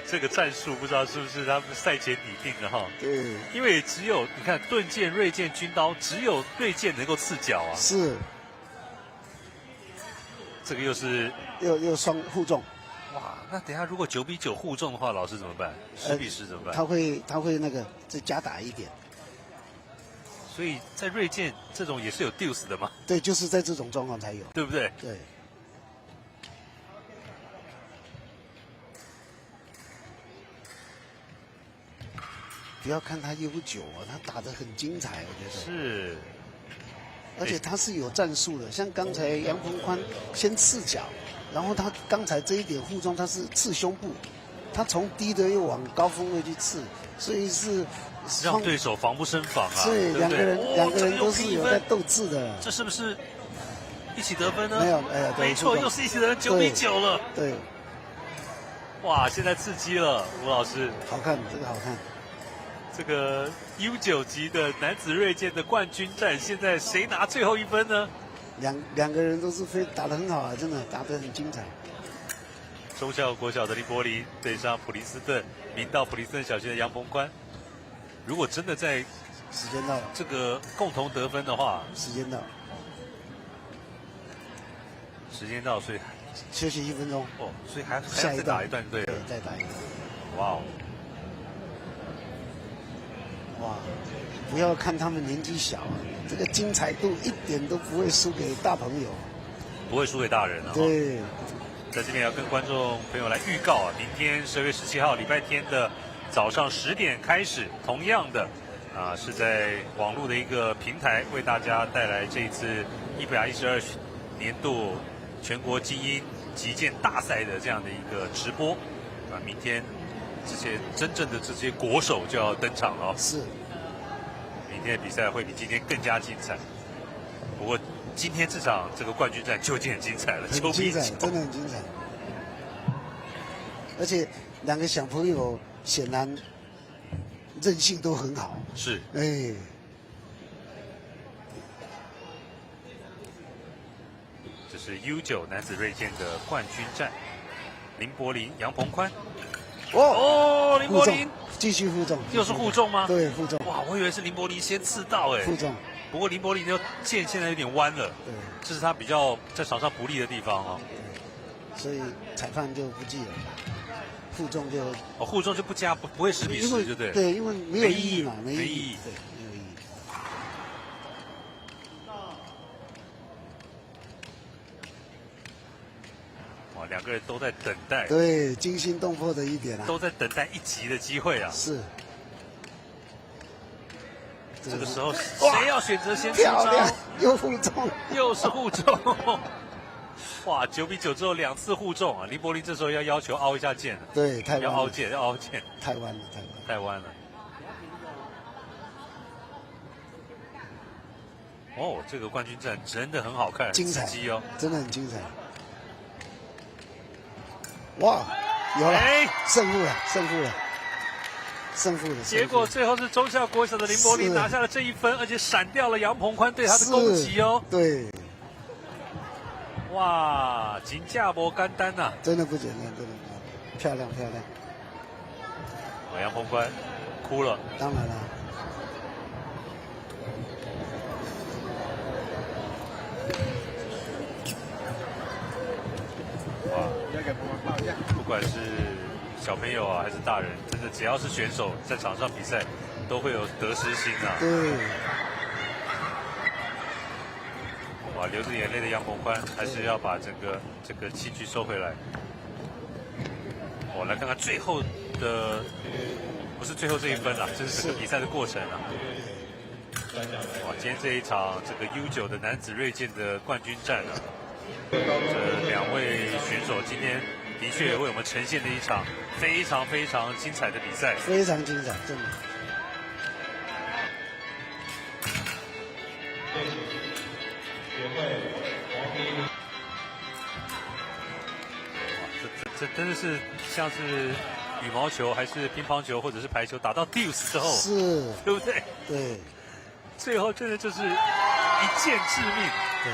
这个战术不知道是不是他们赛前拟定的哈？对，因为只有你看盾剑、锐剑、军刀，只有锐剑能够刺脚啊。是，这个又双互中。哇，那等一下如果9-9互中的话，老师怎么办？10-10怎么办？他会那个再加打一点。所以在锐剑这种也是有 deuce 的嘛？对，就是在这种状况才有，对不对？对。不要看他U9啊，他打得很精彩，我觉得是。而且他是有战术的，像刚才杨鹏宽先刺脚，然后他刚才这一点负重他是刺胸部，他从低的又往高峰位去刺，所以是让对手防不胜防啊。对，两个人都是有在斗智的。这是不是一起得分呢？没有，没错，又是一起得分，9比9了。对。哇，现在刺激了，吴老师。好看，这个好看。这个 U9级的男子锐剑的冠军战，现在谁拿最后一分呢？两个人都是打得很好啊，真的打得很精彩。中校国小的林柏林对上普林斯顿明道普林斯顿小学的杨鹏宽。如果真的在时间到了，这个共同得分的话，时间到，所以休息1分钟。哦，所以还要再打一段对。对，再打一段。哇哦！哇，不要看他们年纪小啊，这个精彩度一点都不会输给大朋友，不会输给大人啊。对，在这边要跟观众朋友来预告啊，明天12月17号礼拜天的早上10点开始，同样的是在网络的一个平台为大家带来这一次112年度全国精英击剑大赛的这样的一个直播啊，明天。这些真正的这些国手就要登场了哦。是，明天的比赛会比今天更加精彩。不过今天这场这个冠军战就已经很精彩了，9比9，真的很精彩。而且两个小朋友显然韧性都很好。是，哎。这是 U9男子锐剑的冠军战，林柏林、杨鹏宽。哦，林柏林继续负重，又是负重吗？对，负重。哇，我以为是林柏林先刺到哎。负重。不过林柏林的剑现在有点弯了，对，这是他比较在场上不利的地方啊。对，所以裁判就不记了，负重就负重就不加，不会10比10，就对。对，因为没有意义嘛，没意义，对，没有意义。两个人都在等待，对，惊心动魄的一点啊，都在等待一击的机会啊。是，这个时候谁要选择先出招？漂亮，又负重，又是互重。哇，9比9之后2次互重啊！林柏林这时候要求凹一下剑了，对，太弯了，要凹剑，要凹剑，太弯了，太弯了。哦，这个冠军战真的很好看，精彩哦，真的很精彩。哇，有了，胜负了！结果最后是中校国小的林柏林拿下了这一分，而且闪掉了杨鹏宽对他的攻击哦。对，哇，金价博干单呐，真的不简单，真的漂亮。杨鹏宽哭了，当然了。哇，不管是小朋友啊还是大人，真的只要是选手在场上比赛，都会有得失心啊。对。哇，流着眼泪的杨鹏宽还是要把这个器具收回来。我来看看最后的，不是最后这一分啦，这是整个比赛的过程啊。哇，今天这一场这个 U9的男子锐剑的冠军战啊。这2位选手今天的确为我们呈现了一场非常非常精彩的比赛，非常精彩，真的。这真的是像是羽毛球还是乒乓球或者是排球打到 deuce 之后，是，对不对？对，最后真的就是一剑致命。对。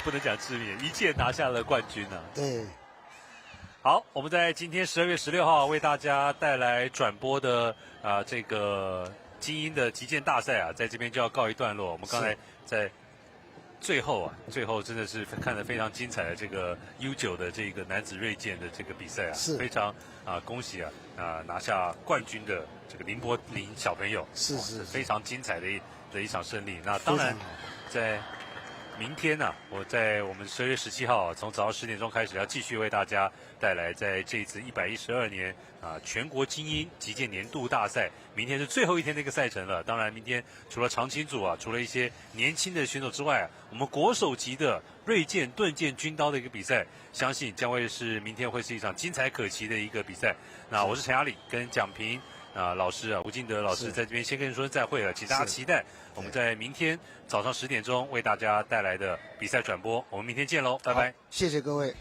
不能讲致命，一剑拿下了冠军啊！对，好，我们在今天12月16号为大家带来转播的这个精英的击剑大赛啊，在这边就要告一段落。我们刚才在最后真的是看得非常精彩的这个 U9的这个男子锐剑的这个比赛啊，是非常恭喜拿下冠军的这个林柏林小朋友，是非常精彩的一场胜利。那当然在明天呢、我在我们12月17号从早上10点钟开始，要继续为大家带来在这一次112年全国精英击剑年度大赛。明天是最后一天的一个赛程了。当然，明天除了长青组除了一些年轻的选手之外我们国手级的锐剑、盾剑、军刀的一个比赛，相信将会是明天会是一场精彩可期的一个比赛。那我是陈雅礼跟蒋平老师吴敬德老师在这边先跟你说再会了，请大家期待我们在明天早上10点钟为大家带来的比赛转播。我们明天见喽，拜拜，谢谢各位。